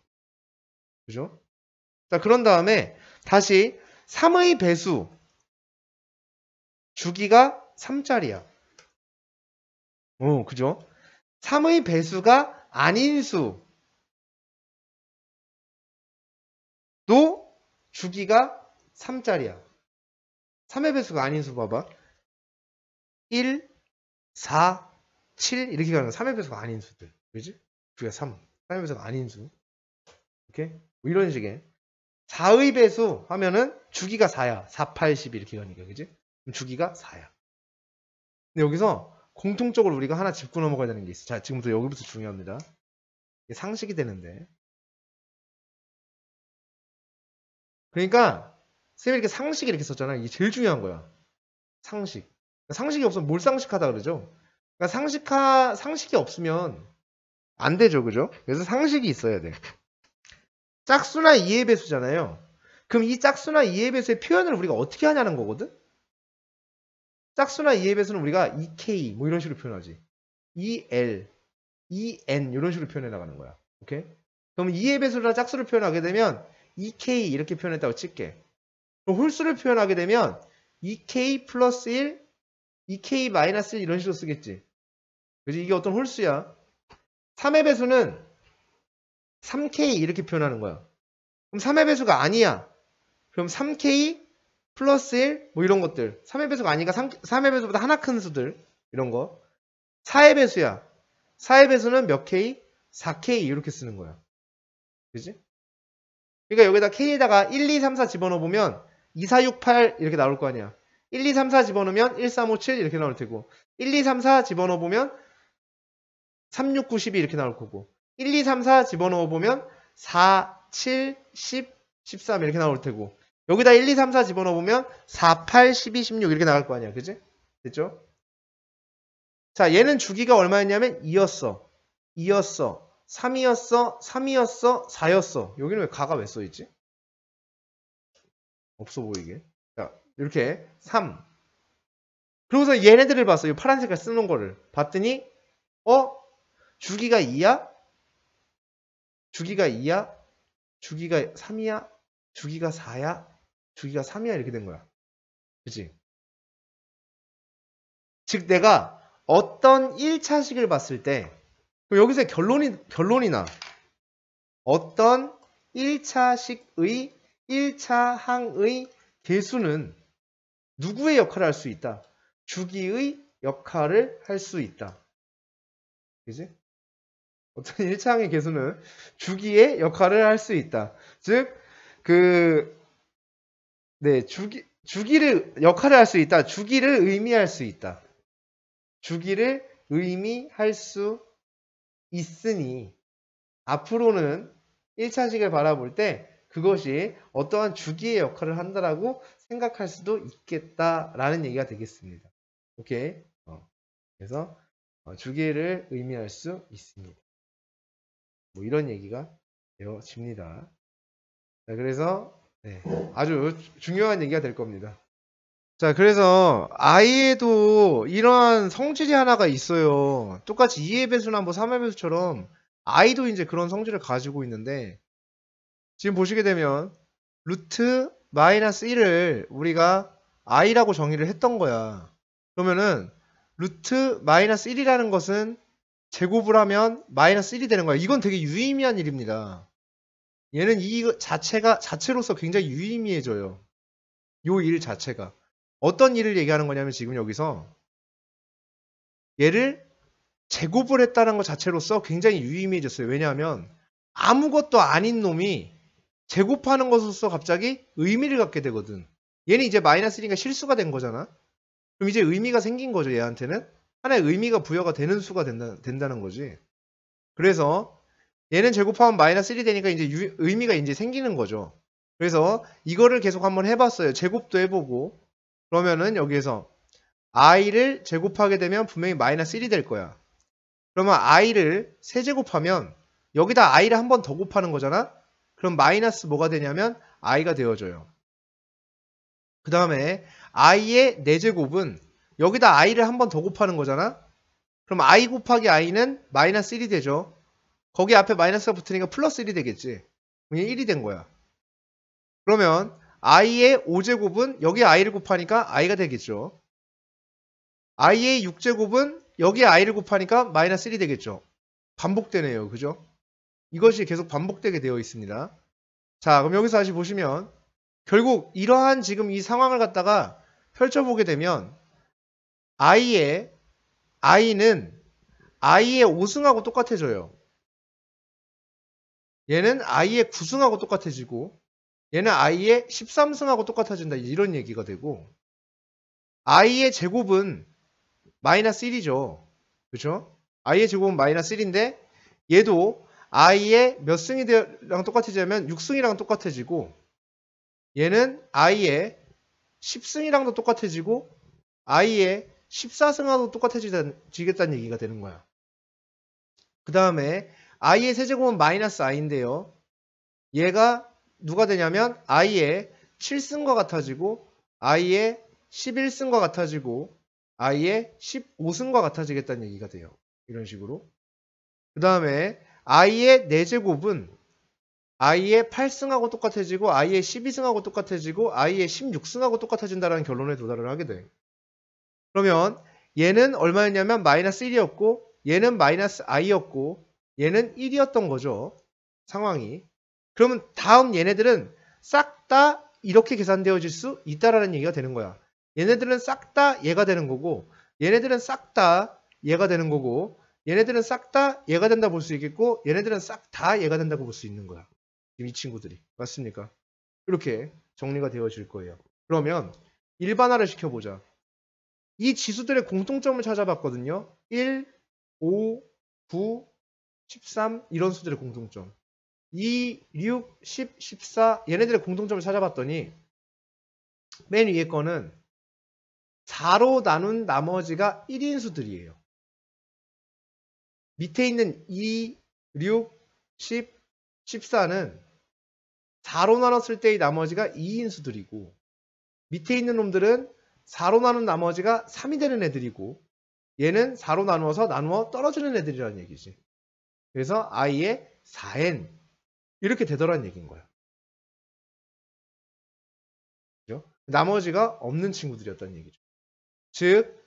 그죠? 자, 그런 다음에 다시 3의 배수 주기가 3자리야. 그죠? 3의 배수가 아닌 수도 주기가 3자리야. 3의 배수가 아닌 수 봐봐. 1, 4, 7 이렇게 가는 거 3의 배수가 아닌 수들. 그지? 주기가 3. 3의 배수가 아닌 수. 이렇게? 뭐 이런 식의. 4의 배수 하면은 주기가 4야. 4, 8, 10 이렇게 가니까. 그지? 그럼 주기가 4야. 근데 여기서 공통적으로 우리가 하나 짚고 넘어가야 되는 게 있어. 자, 지금부터 여기부터 중요합니다. 이게 상식이 되는데. 그러니까 쌤이 이렇게 상식 이렇게 썼잖아. 이게 제일 중요한 거야. 상식. 상식이 없으면 몰상식하다 그러죠. 그러니까 상식이 없으면 안 되죠. 그죠? 그래서 상식이 있어야 돼. 짝수나 이의 배수잖아요. 그럼 이 짝수나 이의 배수의 표현을 우리가 어떻게 하냐는 거거든? 짝수나 이의 배수는 우리가 2K 뭐 이런 식으로 표현하지. 2L, 2N 이런 식으로 표현해 나가는 거야. 오케이? 그럼 이의 배수나 짝수를 표현하게 되면 2K 이렇게 표현했다고 칠게. 그럼 홀수를 표현하게 되면 2K 플러스 1, 2K 마이너스 1 이런 식으로 쓰겠지. 그지? 이게 어떤 홀수야. 3의 배수는 3K 이렇게 표현하는 거야. 그럼 3의 배수가 아니야. 그럼 3K 플러스 1 뭐 이런 것들. 3의 배수가 아니니까 3의 배수보다 하나 큰 수들 이런 거. 4의 배수야. 4의 배수는 몇 K? 4K 이렇게 쓰는 거야. 그지? 그러니까 여기다 K에다가 1, 2, 3, 4 집어넣으면 2, 4, 6, 8 이렇게 나올 거 아니야. 1, 2, 3, 4 집어넣으면 1, 3, 5, 7 이렇게 나올 테고 1, 2, 3, 4 집어넣으면 3, 6, 9, 12 이렇게 나올 거고 1, 2, 3, 4 집어넣어보면 4, 7, 10, 13 이렇게 나올 테고 여기다 1, 2, 3, 4 집어넣어보면 4, 8, 12, 16 이렇게 나갈 거 아니야. 그치? 됐죠? 자, 얘는 주기가 얼마였냐면 2였어. 2였어. 3이었어. 3이었어. 4였어. 여기는 왜 가가 왜 써있지? 없어 보이게. 자, 이렇게 3. 그러고서 얘네들을 봤어. 이 파란 색깔 쓰는 거를. 봤더니 주기가 2야? 주기가 2야? 주기가 3이야? 주기가 4야? 주기가 3이야? 이렇게 된 거야. 그치? 즉 내가 어떤 1차식을 봤을 때 여기서 결론이 나. 어떤 1차식의 1차항의 개수는 누구의 역할을 할 수 있다? 주기의 역할을 할 수 있다. 그지? 어떤 1차항의 개수는 주기의 역할을 할 수 있다. 즉, 주기를 역할을 할 수 있다. 주기를 의미할 수 있다. 주기를 의미할 수 있으니 앞으로는 1차식을 바라볼 때 그것이 어떠한 주기의 역할을 한다라고 생각할 수도 있겠다라는 얘기가 되겠습니다. 오케이? 그래서 주기를 의미할 수 있습니다. 뭐 이런 얘기가 되어집니다. 자, 그래서 아주 중요한 얘기가 될 겁니다. 자, 그래서 i에도 이러한 성질이 하나가 있어요. 똑같이 2의 배수나 뭐 3의 배수처럼 i도 이제 그런 성질을 가지고 있는데 지금 보시게 되면 루트 마이너스 1을 우리가 i라고 정의를 했던 거야. 그러면은 루트 마이너스 1이라는 것은 제곱을 하면 마이너스 1이 되는 거야. 이건 되게 유의미한 일입니다. 얘는 이 자체로서 굉장히 유의미해져요. 요 일 자체가. 어떤 일을 얘기하는 거냐면 지금 여기서 얘를 제곱을 했다는 것 자체로서 굉장히 유의미해졌어요. 왜냐하면 아무것도 아닌 놈이 제곱하는 것으로서 갑자기 의미를 갖게 되거든. 얘는 이제 마이너스 1이니까 실수가 된 거잖아. 그럼 이제 의미가 생긴 거죠. 얘한테는. 하나의 의미가 부여가 되는 수가 된다는 거지. 그래서 얘는 제곱하면 마이너스 1이 되니까 이제 의미가 이제 생기는 거죠. 그래서 이거를 계속 한번 해봤어요. 제곱도 해보고. 그러면은 여기에서 i를 제곱하게 되면 분명히 마이너스 1이 될 거야. 그러면 i를 세제곱하면 여기다 i를 한 번 더 곱하는 거잖아. 그럼 마이너스 뭐가 되냐면 i가 되어져요. 그 다음에 i의 4제곱은 여기다 i를 한 번 더 곱하는 거잖아. 그럼 i 곱하기 i는 마이너스 1이 되죠. 거기 앞에 마이너스가 붙으니까 플러스 1이 되겠지. 그냥 1이 된 거야. 그러면 i의 5제곱은 여기 i를 곱하니까 i가 되겠죠. i의 6제곱은 여기에 i를 곱하니까 마이너스 1이 되겠죠. 반복되네요. 그죠? 이것이 계속 반복되게 되어 있습니다. 자, 그럼 여기서 다시 보시면 결국 이러한 지금 이 상황을 갖다가 펼쳐보게 되면 i는 i의 5승하고 똑같아져요. 얘는 i의 9승하고 똑같아지고 얘는 i의 13승하고 똑같아진다. 이런 얘기가 되고 i의 제곱은 마이너스 1이죠. 그렇죠? i의 제곱은 마이너스 1인데 얘도 i의 몇 승이랑 똑같아지면 6승이랑 똑같아지고 얘는 i의 10승이랑도 똑같아지고 i의 14승하고도 똑같아지겠다는 얘기가 되는 거야. 그 다음에 i의 세제곱은 마이너스 i인데요. 얘가 누가 되냐면 i의 7승과 같아지고 i의 11승과 같아지고 i의 15승과 같아지겠다는 얘기가 돼요. 이런 식으로. 그 다음에 i의 4제곱은 i의 8승하고 똑같아지고 i의 12승하고 똑같아지고 i의 16승하고 똑같아진다는 결론에 도달을 하게 돼. 그러면 얘는 얼마였냐면 마이너스 1이었고 얘는 마이너스 i였고 얘는 1이었던 거죠. 상황이. 그러면 다음 얘네들은 싹 다 이렇게 계산되어질 수 있다라는 얘기가 되는 거야. 얘네들은 싹 다 얘가 되는 거고 얘네들은 싹 다 얘가 되는 거고 얘네들은 싹 다 얘가 된다 볼 수 있겠고 얘네들은 싹 다 얘가 된다고 볼 수 있는 거야. 이 친구들이. 맞습니까? 이렇게 정리가 되어질 거예요. 그러면 일반화를 시켜보자. 이 지수들의 공통점을 찾아봤거든요. 1, 5, 9, 13 이런 수들의 공통점. 2, 6, 10, 14 얘네들의 공통점을 찾아봤더니 맨 위에 거는 4로 나눈 나머지가 1인 수들이에요. 밑에 있는 2, 6, 10, 14는 4로 나눴을 때의 나머지가 2인 수들이고 밑에 있는 놈들은 4로 나눈 나머지가 3이 되는 애들이고 얘는 4로 나누어 떨어지는 애들이라는 얘기지. 그래서 i의 4n 이렇게 되더라는 얘기인 거야. 그죠? 나머지가 없는 친구들이었다는 얘기죠. 즉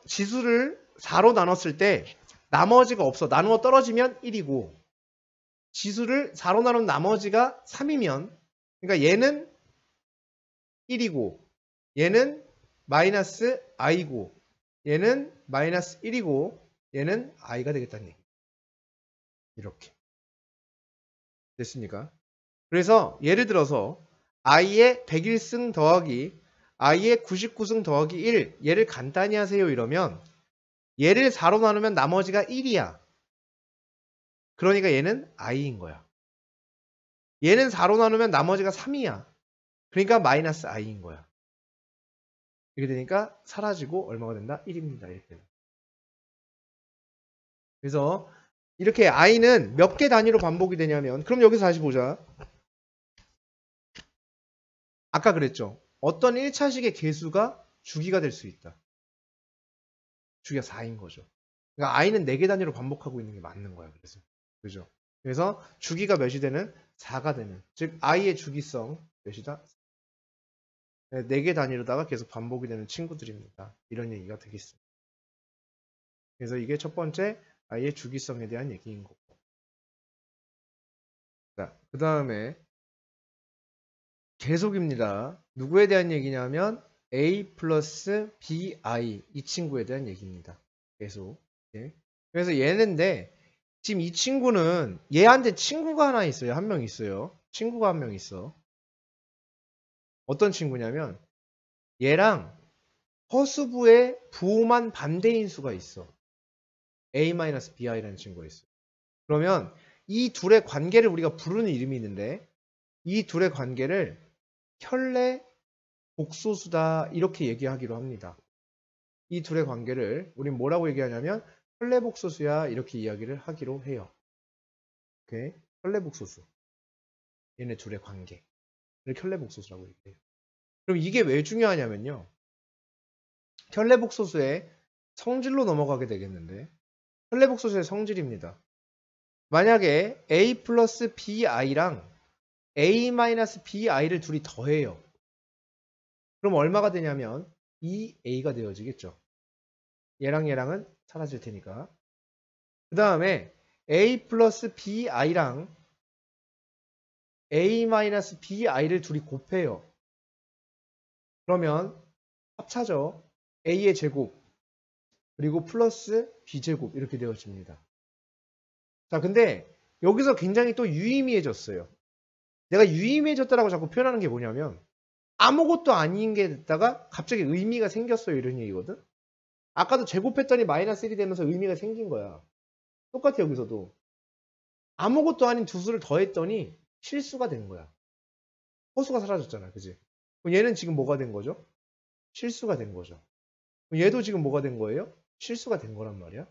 지수를 4로 나눴을 때 나머지가 없어. 나누어 떨어지면 1이고 지수를 4로 나눈 나머지가 3이면 그러니까 얘는 1이고 얘는 마이너스 i고 얘는 마이너스 1이고 얘는 i가 되겠다는 얘기. 이렇게 됐습니까? 그래서 예를 들어서 i의 101승 더하기 i의 99승 더하기 1 얘를 간단히 하세요 이러면 얘를 4로 나누면 나머지가 1이야. 그러니까 얘는 i인 거야. 얘는 4로 나누면 나머지가 3이야. 그러니까 마이너스 i인 거야. 이렇게 되니까 사라지고 얼마가 된다? 1입니다. 이렇게. 그래서 이렇게 i는 몇 개 단위로 반복이 되냐면 그럼 여기서 다시 보자. 아까 그랬죠. 어떤 1차식의 개수가 주기가 될 수 있다. 주기가 4인 거죠. 그러니까 i는 4개 단위로 반복하고 있는 게 맞는 거야. 그래서 그죠? 그래서 주기가 몇이 되는? 4가 되는. 즉 i의 주기성 몇이다? 4개 단위로다가 계속 반복이 되는 친구들입니다. 이런 얘기가 되겠습니다. 그래서 이게 첫 번째 i의 주기성에 대한 얘기인 거고. 자, 그 다음에 계속입니다. 누구에 대한 얘기냐면 a 플러스 bi 이 친구에 대한 얘기입니다. 계속. 예. 그래서 얘는데 지금 이 친구는 얘한테 친구가 하나 있어요. 한 명 있어요. 친구가 한 명 있어. 어떤 친구냐면 얘랑 허수부의 부호만 반대인 수가 있어. a-bi라는 친구가 있어. 그러면 이 둘의 관계를 우리가 부르는 이름이 있는데 이 둘의 관계를 혈내 복소수다 이렇게 얘기하기로 합니다. 이 둘의 관계를 우린 뭐라고 얘기하냐면 혈내 복소수야 이렇게 이야기를 하기로 해요. 오케이? 혈내 복소수. 얘네 둘의 관계를 혈내 복소수라고 얘기해요. 그럼 이게 왜 중요하냐면요. 켤레복소수의 성질로 넘어가게 되겠는데, 켤레복소수의 성질입니다. 만약에 a 플러스 bi랑 a 마이너스 bi를 둘이 더해요. 그럼 얼마가 되냐면 2a가 되어지겠죠. 얘랑 얘랑은 사라질 테니까. 그 다음에 a 플러스 bi랑 a 마이너스 bi를 둘이 곱해요. 그러면 합차죠. a의 제곱 그리고 플러스 b제곱 이렇게 되어집니다. 자, 근데 여기서 굉장히 또 유의미해졌어요. 내가 유의미해졌다라고 자꾸 표현하는 게 뭐냐면 아무것도 아닌 게 됐다가 갑자기 의미가 생겼어요, 이런 얘기거든. 아까도 제곱했더니 마이너스 1이 되면서 의미가 생긴 거야. 똑같아, 여기서도. 아무것도 아닌 두 수를 더했더니 실수가 된 거야. 허수가 사라졌잖아, 그지? 그럼 얘는 지금 뭐가 된 거죠? 실수가 된 거죠. 그럼 얘도 지금 뭐가 된 거예요? 실수가 된 거란 말이야.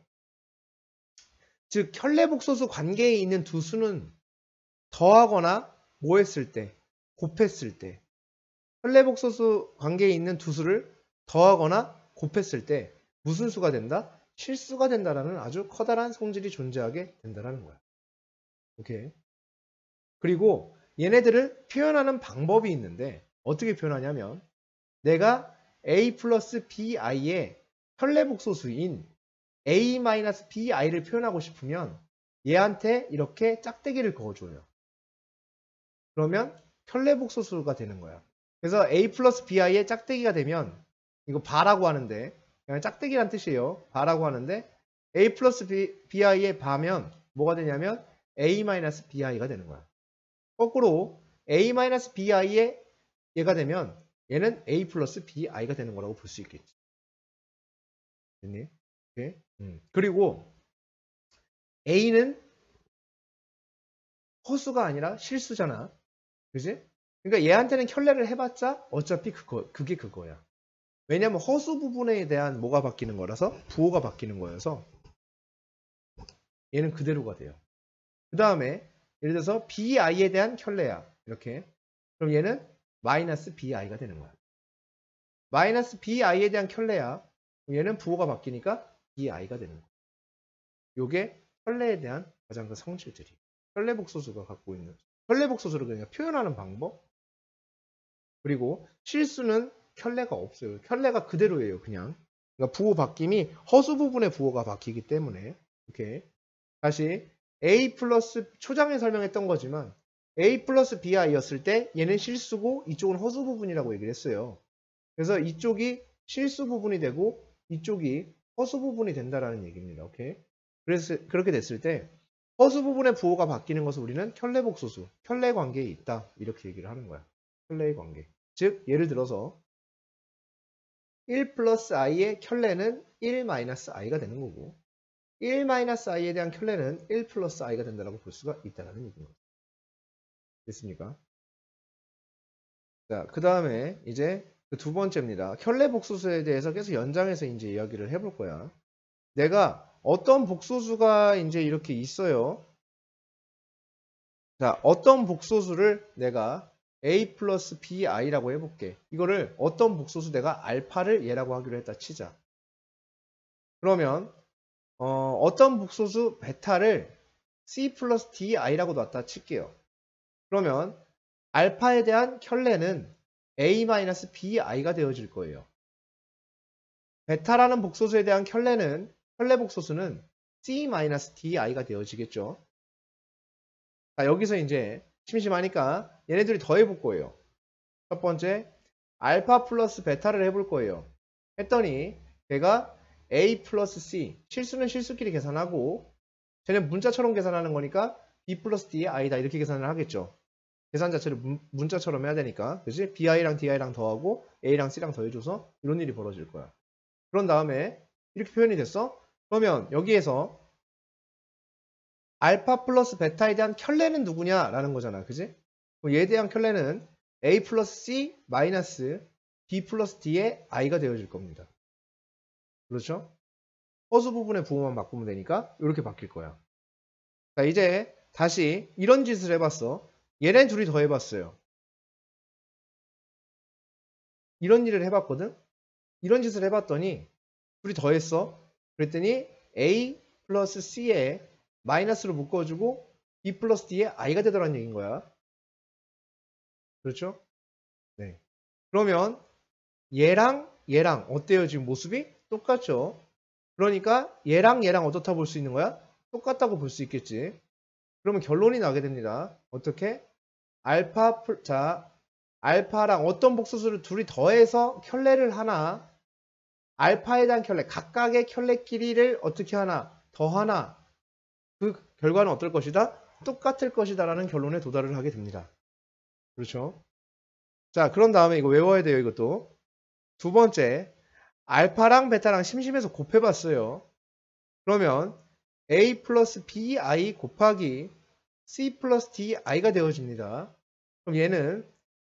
즉 켤레복소수 관계에 있는 두 수는 더하거나 뭐 했을 때? 곱했을 때. 켤레복소수 관계에 있는 두 수를 더하거나 곱했을 때 무슨 수가 된다? 실수가 된다라는 아주 커다란 성질이 존재하게 된다라는 거야. 오케이. 그리고 얘네들을 표현하는 방법이 있는데 어떻게 표현하냐면 내가 a 플러스 bi의 켤레복소수인 a 마이너스 bi를 표현하고 싶으면 얘한테 이렇게 짝대기를 그어줘요. 그러면 켤레복소수가 되는 거야. 그래서 a 플러스 bi의 짝대기가 되면 이거 바라고 하는데 그냥 짝대기란 뜻이에요. 바라고 하는데 a 플러스 bi의 바면 뭐가 되냐면 a 마이너스 bi가 되는 거야. 거꾸로 a 마이너스 bi의 얘가 되면 얘는 a 플러스 bi가 되는 거라고 볼 수 있겠지. 됐니? 오케이? 그리고 a는 허수가 아니라 실수잖아. 그지? 그러니까 얘한테는 켤레를 해봤자 어차피 그게 그거야. 왜냐면 허수 부분에 대한 뭐가 바뀌는 거라서 부호가 바뀌는 거여서 얘는 그대로가 돼요. 그 다음에 예를 들어서 bi에 대한 켤레야. 이렇게. 그럼 얘는 마이너스 bi가 되는 거야. 마이너스 bi에 대한 켤레야. 얘는 부호가 바뀌니까 bi가 되는 거야. 요게 켤레에 대한 가장 큰 성질들이. 켤레복소수가 갖고 있는 켤레복소수를 그냥 표현하는 방법. 그리고 실수는 켤레가 없어요. 켤레가 그대로예요. 그냥. 그러니까 부호 바뀜이 허수 부분의 부호가 바뀌기 때문에. 이렇게. 다시 a 플러스 초장에 설명했던 거지만 a 플러스 bi였을 때 얘는 실수고 이쪽은 허수 부분이라고 얘기를 했어요. 그래서 이쪽이 실수 부분이 되고 이쪽이 허수 부분이 된다라는 얘기입니다. 오케이? 그래서 그렇게 됐을 때 허수 부분의 부호가 바뀌는 것을 우리는 켤레복소수, 켤레 관계에 있다 이렇게 얘기를 하는 거야. 켤레의 관계. 즉 예를 들어서 1 플러스 i의 켤레는 1 마이너스 i가 되는 거고 1 마이너스 i에 대한 켤레는 1 플러스 i가 된다고 볼 수가 있다는 얘기입니다. 됐습니까? 자, 그 다음에 이제 그 두 번째입니다. 켤레 복소수에 대해서 계속 연장해서 이제 이야기를 해볼 거야. 내가 어떤 복소수가 이제 이렇게 있어요. 자, 어떤 복소수를 내가 a 플러스 bi라고 해볼게. 이거를 어떤 복소수 내가 알파를 얘라고 하기로 했다 치자. 그러면 어떤 복소수 베타를 c 플러스 di라고 놨다 칠게요. 그러면 알파에 대한 켤레는 a 마이너스 bi가 되어질 거예요. 베타라는 복소수에 대한 켤레 복소수는 c 마이너스 di가 되어지겠죠. 자, 여기서 이제 심심하니까 얘네들이 더해볼 거예요. 첫 번째 알파 플러스 베타를 해볼 거예요. 했더니 걔가 a 플러스 c 실수는 실수끼리 계산하고 쟤는 문자처럼 계산하는 거니까 b 플러스 d의 i다 이렇게 계산을 하겠죠. 계산 자체를 문자처럼 해야 되니까 그치? bi랑 di랑 더하고 a랑 c랑 더해줘서 이런 일이 벌어질 거야. 그런 다음에 이렇게 표현이 됐어? 그러면 여기에서 알파 플러스 베타에 대한 켤레는 누구냐 라는 거잖아. 그지? 얘에 대한 켤레는 a 플러스 c 마이너스 b 플러스 d의 i가 되어질 겁니다. 그렇죠? 허수 부분의 부호만 바꾸면 되니까 이렇게 바뀔 거야. 자, 이제 다시 이런 짓을 해봤어. 얘네 둘이 더 해봤어요. 이런 일을 해봤거든? 이런 짓을 해봤더니 둘이 더했어. 그랬더니 A 플러스 C에 마이너스로 묶어주고 B 플러스 D에 I가 되더라는 얘기인 거야. 그렇죠? 네. 그러면 얘랑 얘랑 어때요? 지금 모습이? 똑같죠? 그러니까 얘랑 얘랑 어떻다 볼 수 있는 거야? 똑같다고 볼 수 있겠지. 그러면 결론이 나게 됩니다. 어떻게? 알파랑 어떤 복소수를 둘이 더해서 켤레를 하나, 알파에 대한 켤레, 각각의 켤레 길이를 어떻게 하나, 더하나, 그 결과는 어떨 것이다? 똑같을 것이다 라는 결론에 도달을 하게 됩니다. 그렇죠? 자, 그런 다음에 이거 외워야 돼요, 이것도. 두 번째, 알파랑 베타랑 심심해서 곱해봤어요. 그러면 A 플러스 BI 곱하기 C 플러스 DI가 되어집니다. 그럼 얘는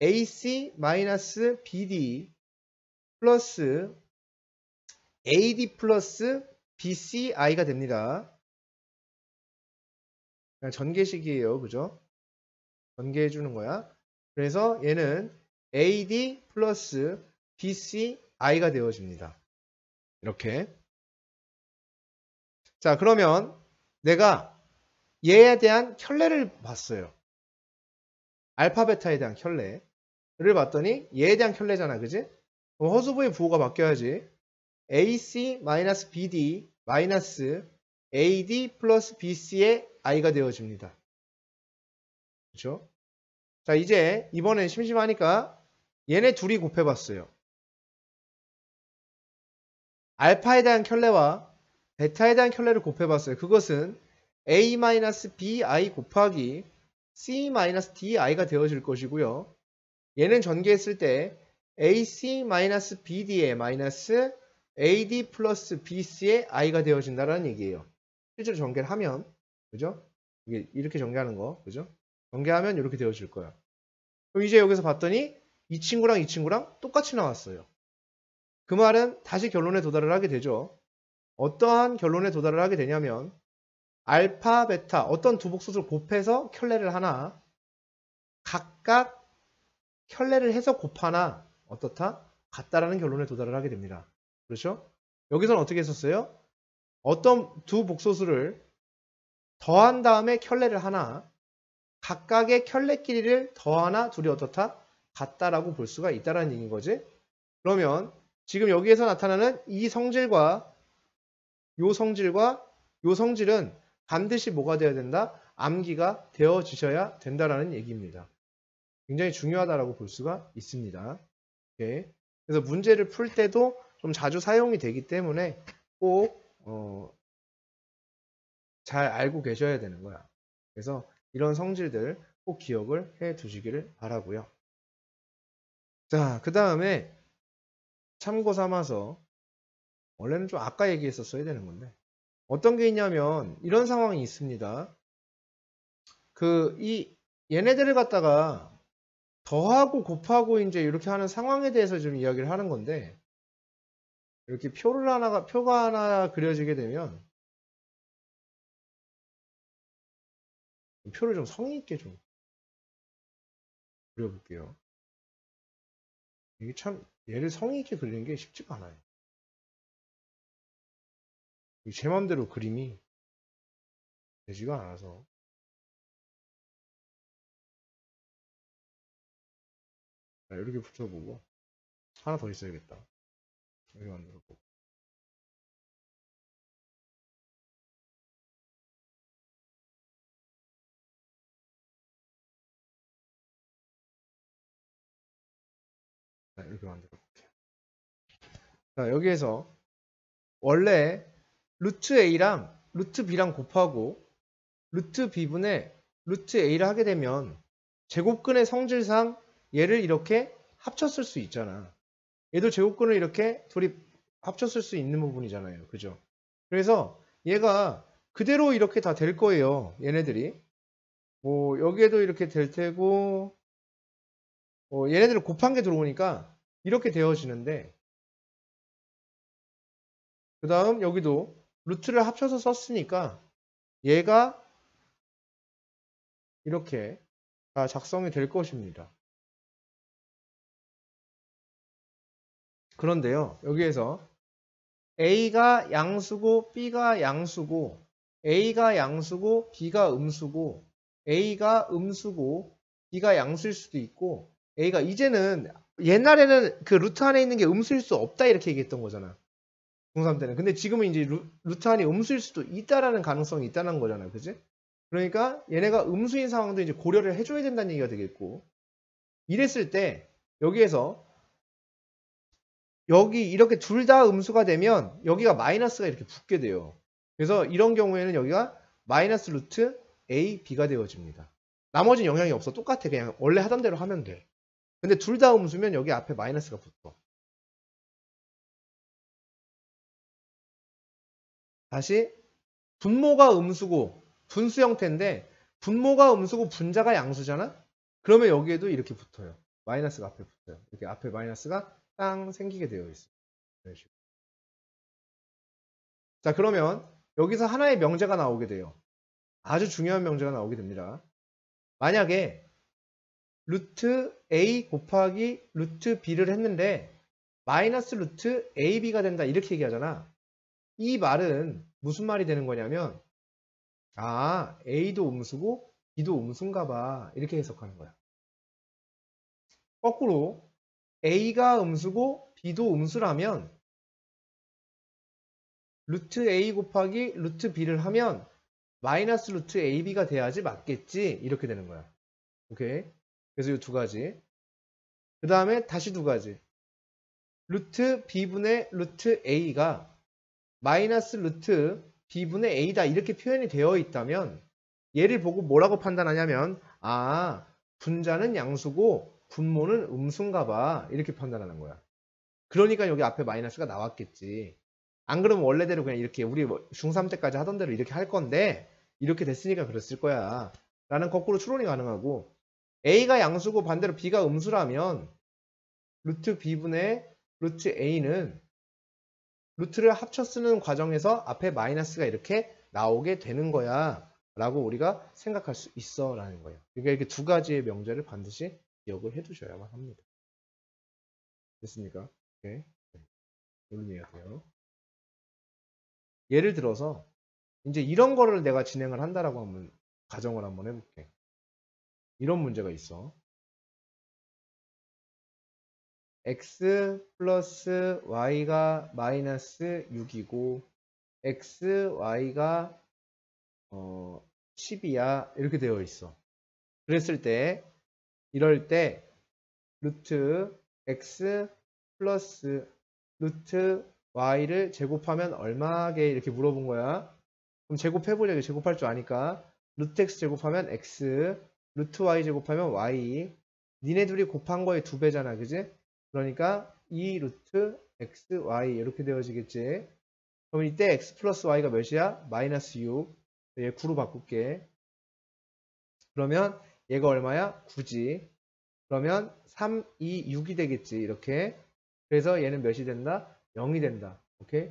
AC 마이너스 BD 플러스 AD 플러스 BCI가 됩니다. 그냥 전개식이에요. 그죠? 전개해주는 거야. 그래서 얘는 AD 플러스 BCI가 되어집니다. 이렇게. 자, 그러면 내가 얘에 대한 켤레를 봤어요. 알파, 베타에 대한 켤레를 봤더니 얘에 대한 켤레잖아. 그지? 그럼 허수부의 부호가 바뀌어야지. AC-BD 마이너스 AD 플러스 BC의 I가 되어집니다. 그렇죠? 자, 이제 이번엔 심심하니까 얘네 둘이 곱해봤어요. 알파에 대한 켤레와 베타에 대한 켤레를 곱해봤어요. 그것은 A-BI 곱하기 C-DI가 되어질 것이고요. 얘는 전개했을 때 AC-BD의 마이너스 AD 플러스 BC의 I가 되어진다는 얘기예요. 실제로 전개를 하면, 그죠? 이게 이렇게 전개하는 거, 그죠? 전개하면 이렇게 되어질 거야. 그럼 이제 여기서 봤더니 이 친구랑 이 친구랑 똑같이 나왔어요. 그 말은 다시 결론에 도달을 하게 되죠. 어떠한 결론에 도달을 하게 되냐면 알파, 베타 어떤 두 복소수를 곱해서 켤레를 하나 각각 켤레를 해서 곱하나 어떻다? 같다라는 결론에 도달을 하게 됩니다. 그렇죠? 여기서는 어떻게 했었어요? 어떤 두 복소수를 더한 다음에 켤레를 하나 각각의 켤레 길이를 더하나 둘이 어떻다? 같다라고 볼 수가 있다라는 얘기인 거지. 그러면 지금 여기에서 나타나는 이 성질과 요 성질과 요 성질은 반드시 뭐가 되어야 된다? 암기가 되어지셔야 된다라는 얘기입니다. 굉장히 중요하다라고 볼 수가 있습니다. 오케이. 그래서 문제를 풀 때도 좀 자주 사용이 되기 때문에 꼭 잘 알고 계셔야 되는 거야. 그래서 이런 성질들 꼭 기억을 해 두시기를 바라고요. 자, 그 다음에 참고 삼아서 원래는 좀 아까 얘기했었어야 되는 건데 어떤 게 있냐면 이런 상황이 있습니다. 얘네들을 갖다가 더하고 곱하고 이제 이렇게 하는 상황에 대해서 좀 이야기를 하는 건데 이렇게 표가 하나 그려지게 되면 표를 좀 성의 있게 좀 그려볼게요. 이게 참 얘를 성의 있게 그리는 게 쉽지가 않아요. 제 맘대로 그림이 되지가 않아서 이렇게 붙여보고 하나 더 있어야겠다. 이렇게 만들어보고 이렇게 만들어볼게요. 자, 여기에서 원래 루트 A랑 루트 B랑 곱하고 루트 B분의 루트 A를 하게 되면 제곱근의 성질상 얘를 이렇게 합쳤을 수 있잖아. 얘도 제곱근을 이렇게 둘이 합쳤을 수 있는 부분이잖아요. 그죠? 그래서 얘가 그대로 이렇게 다 될 거예요. 얘네들이. 뭐 여기에도 이렇게 될 테고 얘네들을 곱한 게 들어오니까 이렇게 되어지는데 그 다음 여기도 루트를 합쳐서 썼으니까 얘가 이렇게 다 작성이 될 것입니다. 그런데요, 여기에서 A가 양수고 B가 양수고 A가 양수고 B가 음수고 A가 음수고 B가 양수일 수도 있고 A가 이제는 옛날에는 그 루트 안에 있는 게 음수일 수 없다 이렇게 얘기했던 거잖아. 중3 때는. 근데 지금은 이제 루트 안이 음수일 수도 있다라는 가능성이 있다는 거잖아. 그지? 그러니까 얘네가 음수인 상황도 이제 고려를 해줘야 된다는 얘기가 되겠고 이랬을 때 여기에서 여기 이렇게 둘 다 음수가 되면 여기가 마이너스가 이렇게 붙게 돼요. 그래서 이런 경우에는 여기가 마이너스 루트 A, B가 되어집니다. 나머지는 영향이 없어. 똑같아. 그냥 원래 하던 대로 하면 돼. 근데 둘 다 음수면 여기 앞에 마이너스가 붙어. 다시 분모가 음수고 분수 형태인데 분모가 음수고 분자가 양수잖아? 그러면 여기에도 이렇게 붙어요. 마이너스가 앞에 붙어요. 이렇게 앞에 마이너스가 땅 생기게 되어 있어요. 이런 식으로. 자, 그러면 여기서 하나의 명제가 나오게 돼요. 아주 중요한 명제가 나오게 됩니다. 만약에 루트 A 곱하기 루트 B를 했는데 마이너스 루트 AB가 된다 이렇게 얘기하잖아. 이 말은 무슨 말이 되는 거냐면 아, A도 음수고 B도 음수인가 봐 이렇게 해석하는 거야. 거꾸로 A가 음수고 B도 음수라면 루트 A 곱하기 루트 B를 하면 마이너스 루트 AB가 돼야지 맞겠지 이렇게 되는 거야. 오케이. 그래서 이 두 가지. 그 다음에 다시 두 가지. 루트 B분의 루트 A가 마이너스 루트 B분의 A다 이렇게 표현이 되어 있다면 얘를 보고 뭐라고 판단하냐면 아, 분자는 양수고 분모는 음수인가 봐 이렇게 판단하는 거야. 그러니까 여기 앞에 마이너스가 나왔겠지. 안 그러면 원래대로 그냥 이렇게 우리 중3 때까지 하던 대로 이렇게 할 건데 이렇게 됐으니까 그랬을 거야. 라는 거꾸로 추론이 가능하고 A가 양수고 반대로 B가 음수라면 루트 B분의 루트 A는 루트를 합쳐 쓰는 과정에서 앞에 마이너스가 이렇게 나오게 되는 거야. 라고 우리가 생각할 수 있어. 라는 거예요. 그러니까 이렇게 두 가지의 명제를 반드시 기억을 해 두셔야만 합니다. 됐습니까? 오케이. 이런 이해가 돼요. 예를 들어서 이제 이런 거를 내가 진행을 한다라고 하면 가정을 한번 해볼게. 이런 문제가 있어. x 플러스 y가 마이너스 6이고 x, y가 10이야 이렇게 되어 있어. 그랬을 때 이럴 때 루트 x 플러스 루트 y를 제곱하면 얼마게 이렇게 물어본 거야. 그럼 제곱해보자. 제곱할 줄 아니까 루트 x 제곱하면 x 루트 y 제곱하면 y 니네 둘이 곱한 거의 2배잖아. 그지? 그러니까 2 루트 x, y 이렇게 되어지겠지. 그럼 이때 x 플러스 y가 몇이야? 마이너스 6. 얘 9로 바꿀게. 그러면 얘가 얼마야? 9지. 그러면 3, 2, 6이 되겠지. 이렇게. 그래서 얘는 몇이 된다? 0이 된다. 오케이?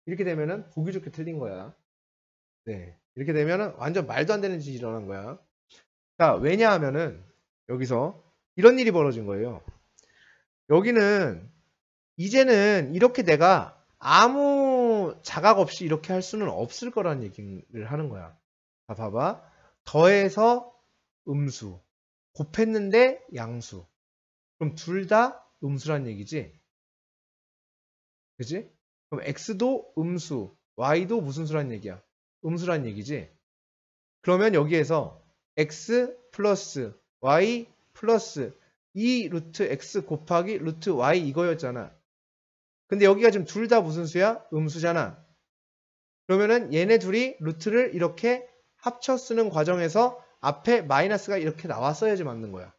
이렇게 되면은 보기 좋게 틀린 거야. 네. 이렇게 되면은 완전 말도 안 되는 짓이 일어난 거야. 자, 왜냐하면은 여기서 이런 일이 벌어진 거예요. 여기는 이제는 이렇게 내가 아무 자각 없이 이렇게 할 수는 없을 거라는 얘기를 하는 거야. 자, 봐봐. 더해서 음수. 곱했는데 양수. 그럼 둘 다 음수란 얘기지? 그지? 그럼 x도 음수, y도 무슨 수란 얘기야? 음수란 얘기지? 그러면 여기에서 x 플러스 y 플러스 2 루트 x 곱하기 루트 y 이거였잖아. 근데 여기가 지금 둘 다 무슨 수야? 음수잖아. 그러면은 얘네 둘이 루트를 이렇게 합쳐 쓰는 과정에서 앞에 마이너스가 이렇게 나왔어야지 맞는 거야.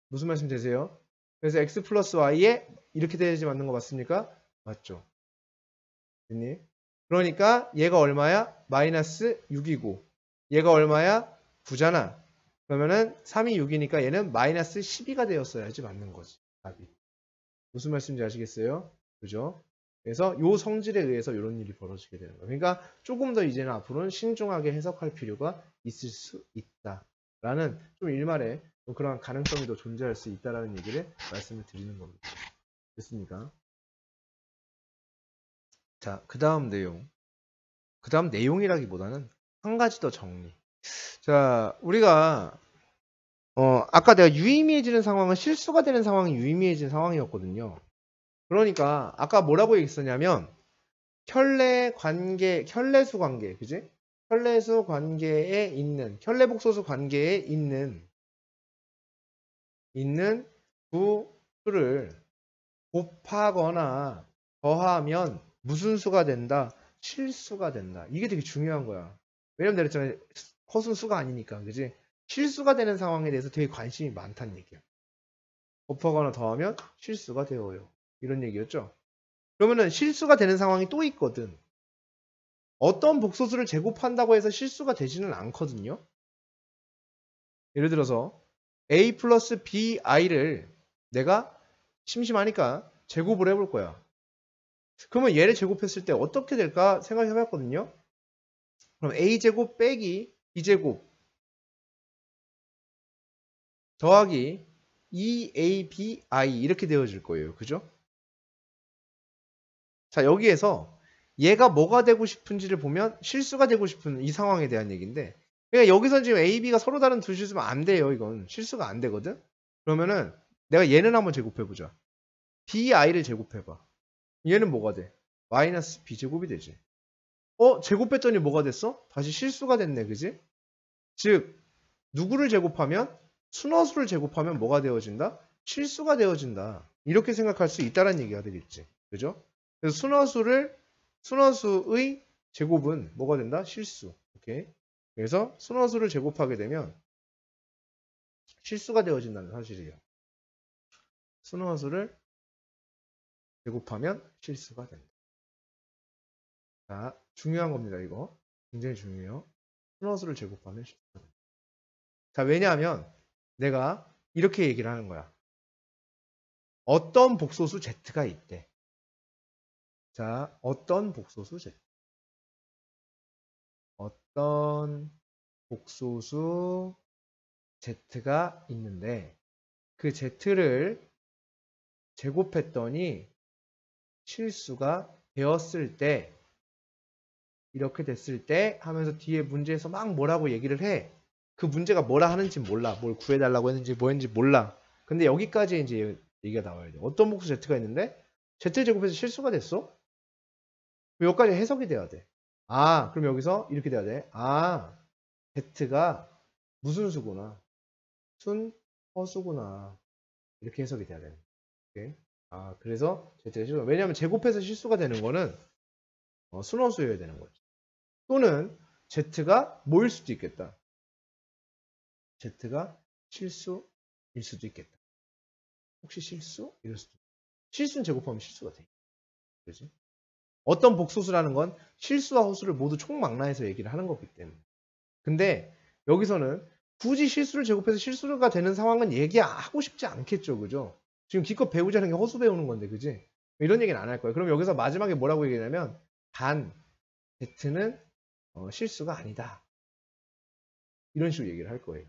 무슨 말씀 되세요? 그래서 x 플러스 y에 이렇게 돼야지 맞는 거 맞습니까? 맞죠? 됐니? 그러니까 얘가 얼마야? 마이너스 6이고 얘가 얼마야? 9잖아. 그러면은 3이 6이니까 얘는 마이너스 12가 되었어야지 맞는 거지. 답이. 무슨 말씀인지 아시겠어요? 그죠? 그래서 요 성질에 의해서 이런 일이 벌어지게 되는 거예요. 그러니까 조금 더 이제는 앞으로는 신중하게 해석할 필요가 있을 수 있다라는 좀 일말의 그런 가능성이 더 존재할 수 있다라는 얘기를 말씀을 드리는 겁니다. 됐습니까? 자, 그 다음 내용. 그 다음 내용이라기보다는 한 가지 더 정리. 자, 우리가 아까 내가 유의미해지는 상황은 실수가 되는 상황이 유의미해진 상황이었거든요. 그러니까 아까 뭐라고 얘기했었냐면 켤레 관계, 켤레수 관계, 그지? 켤레수 관계에 있는, 켤레복소수 관계에 있는 두 수를 곱하거나 더하면 무슨 수가 된다? 실수가 된다. 이게 되게 중요한 거야. 왜냐면 내가 그랬잖아요. 허수는 수가 아니니까, 그지? 실수가 되는 상황에 대해서 되게 관심이 많다는 얘기야. 곱하거나 더하면 실수가 되어요. 이런 얘기였죠. 그러면은 실수가 되는 상황이 또 있거든. 어떤 복소수를 제곱한다고 해서 실수가 되지는 않거든요. 예를 들어서 a 플러스 bi를 내가 심심하니까 제곱을 해볼 거야. 그러면 얘를 제곱했을 때 어떻게 될까 생각해 봤거든요. 그럼 a제곱 빼기 b제곱 더하기 2abi 이렇게 되어질 거예요. 그죠? 자, 여기에서 얘가 뭐가 되고 싶은지를 보면 실수가 되고 싶은 이 상황에 대한 얘기인데, 그러니까 여기서 지금 A, B가 서로 다른 두 실수면 안 돼요. 이건 실수가 안 되거든. 그러면은 내가 얘는 한번 제곱해보자. BI를 제곱해봐. 얘는 뭐가 돼? 마이너스 B제곱이 되지. 제곱했더니 뭐가 됐어? 다시 실수가 됐네. 그지? 즉 누구를 제곱하면 순허수를 제곱하면 뭐가 되어진다? 실수가 되어진다. 이렇게 생각할 수 있다는 얘기가 되겠지. 그죠? 그래서 순허수의 제곱은 뭐가 된다? 실수. 오케이. 그래서 순허수를 제곱하게 되면 실수가 되어진다는 사실이에요. 순허수를 제곱하면 실수가 된다. 자, 중요한 겁니다. 이거 굉장히 중요해요. 순허수를 제곱하면 실수가 된다. 자, 왜냐하면 내가 이렇게 얘기를 하는 거야. 어떤 복소수 Z가 있대. 자, 어떤 복소수 Z. 어떤 복소수 Z가 있는데 그 Z를 제곱했더니 실수가 되었을 때 이렇게 됐을 때 하면서 뒤에 문제에서 막 뭐라고 얘기를 해. 그 문제가 뭐라 하는지 몰라. 뭘 구해달라고 했는지 뭐 했는지 몰라. 근데 여기까지 이제 얘기가 나와야 돼. 어떤 복수 Z가 있는데 Z 제곱해서 실수가 됐어? 여기까지 해석이 돼야 돼. 아, 그럼 여기서 이렇게 돼야 돼. 아, Z가 무슨 수구나. 순, 허수구나. 이렇게 해석이 돼야 돼. 오케이? 아, 그래서 Z가 실수. 왜냐하면 제곱해서 실수가 되는 거는 순허수여야 되는 거지. 또는 Z가 뭐일 수도 있겠다. Z가 실수일 수도 있겠다. 혹시 실수? 이럴 수도 있겠다. 실수는 제곱하면 실수가 돼. 그렇지? 어떤 복소수라는 건 실수와 허수를 모두 총망라해서 얘기를 하는 거기 때문에. 근데 여기서는 굳이 실수를 제곱해서 실수가 되는 상황은 얘기하고 싶지 않겠죠. 그죠? 지금 기껏 배우자는 게 허수 배우는 건데, 그지? 이런 얘기는 안 할 거예요. 그럼 여기서 마지막에 뭐라고 얘기하냐면, 단, Z는 실수가 아니다. 이런 식으로 얘기를 할 거예요.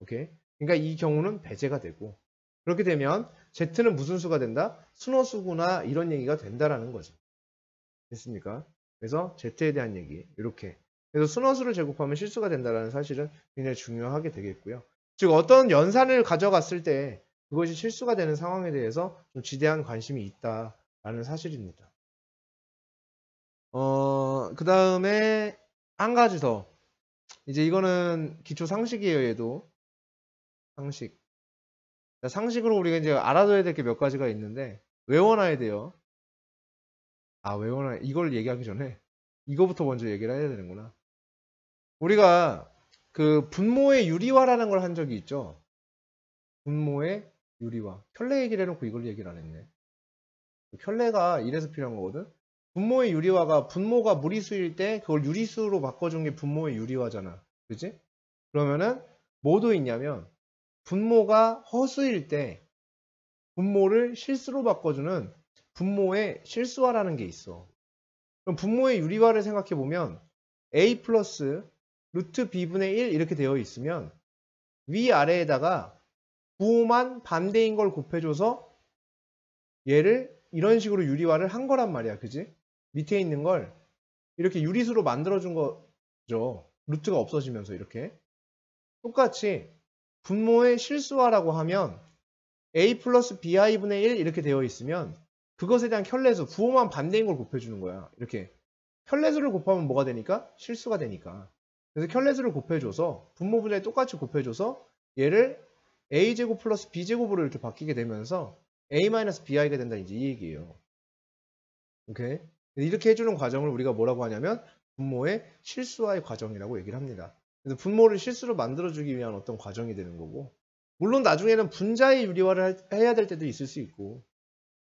오케이? 그러니까 이 경우는 배제가 되고, 그렇게 되면 Z는 무슨 수가 된다? 순허수구나, 이런 얘기가 된다라는 거죠. 됐습니까? 그래서 Z에 대한 얘기, 이렇게. 그래서 순허수를 제곱하면 실수가 된다는 사실은 굉장히 중요하게 되겠고요. 즉 어떤 연산을 가져갔을 때 그것이 실수가 되는 상황에 대해서 좀 지대한 관심이 있다라는 사실입니다. 그 다음에 한 가지 더. 이제 이거는 기초 상식이에요, 얘도. 상식. 상식으로 우리가 이제 알아둬야 될 게 몇 가지가 있는데 외워놔야 돼요. 아, 외워놔야, 이걸 얘기하기 전에 이거부터 먼저 얘기를 해야 되는구나. 우리가 그 분모의 유리화라는 걸 한 적이 있죠. 분모의 유리화. 켤레 얘기를 해놓고 이걸 얘기를 안 했네. 켤레가 이래서 필요한 거거든. 분모의 유리화가 분모가 무리수일 때 그걸 유리수로 바꿔준 게 분모의 유리화잖아. 그치? 그러면은 뭐도 있냐면 분모가 허수일 때 분모를 실수로 바꿔주는 분모의 실수화라는 게 있어. 그럼 분모의 유리화를 생각해 보면 a 플러스 루트 b분의 1 이렇게 되어 있으면 위아래에다가 부호만 반대인 걸 곱해줘서 얘를 이런 식으로 유리화를 한 거란 말이야. 그지? 밑에 있는 걸 이렇게 유리수로 만들어준 거죠. 루트가 없어지면서 이렇게. 똑같이 분모의 실수화라고 하면 a 플러스 bi분의 1 이렇게 되어 있으면 그것에 대한 켤레수, 부호만 반대인 걸 곱해주는 거야. 이렇게. 켤레수를 곱하면 뭐가 되니까? 실수가 되니까. 그래서 켤레수를 곱해줘서 분모분에 똑같이 곱해줘서 얘를 a제곱 플러스 b제곱으로 이렇게 바뀌게 되면서 a-bi가 된다 이제 이 얘기예요. 오케이? 이렇게 해주는 과정을 우리가 뭐라고 하냐면 분모의 실수화의 과정이라고 얘기를 합니다. 그래서 분모를 실수로 만들어주기 위한 어떤 과정이 되는 거고, 물론 나중에는 분자의 유리화를 해야 될 때도 있을 수 있고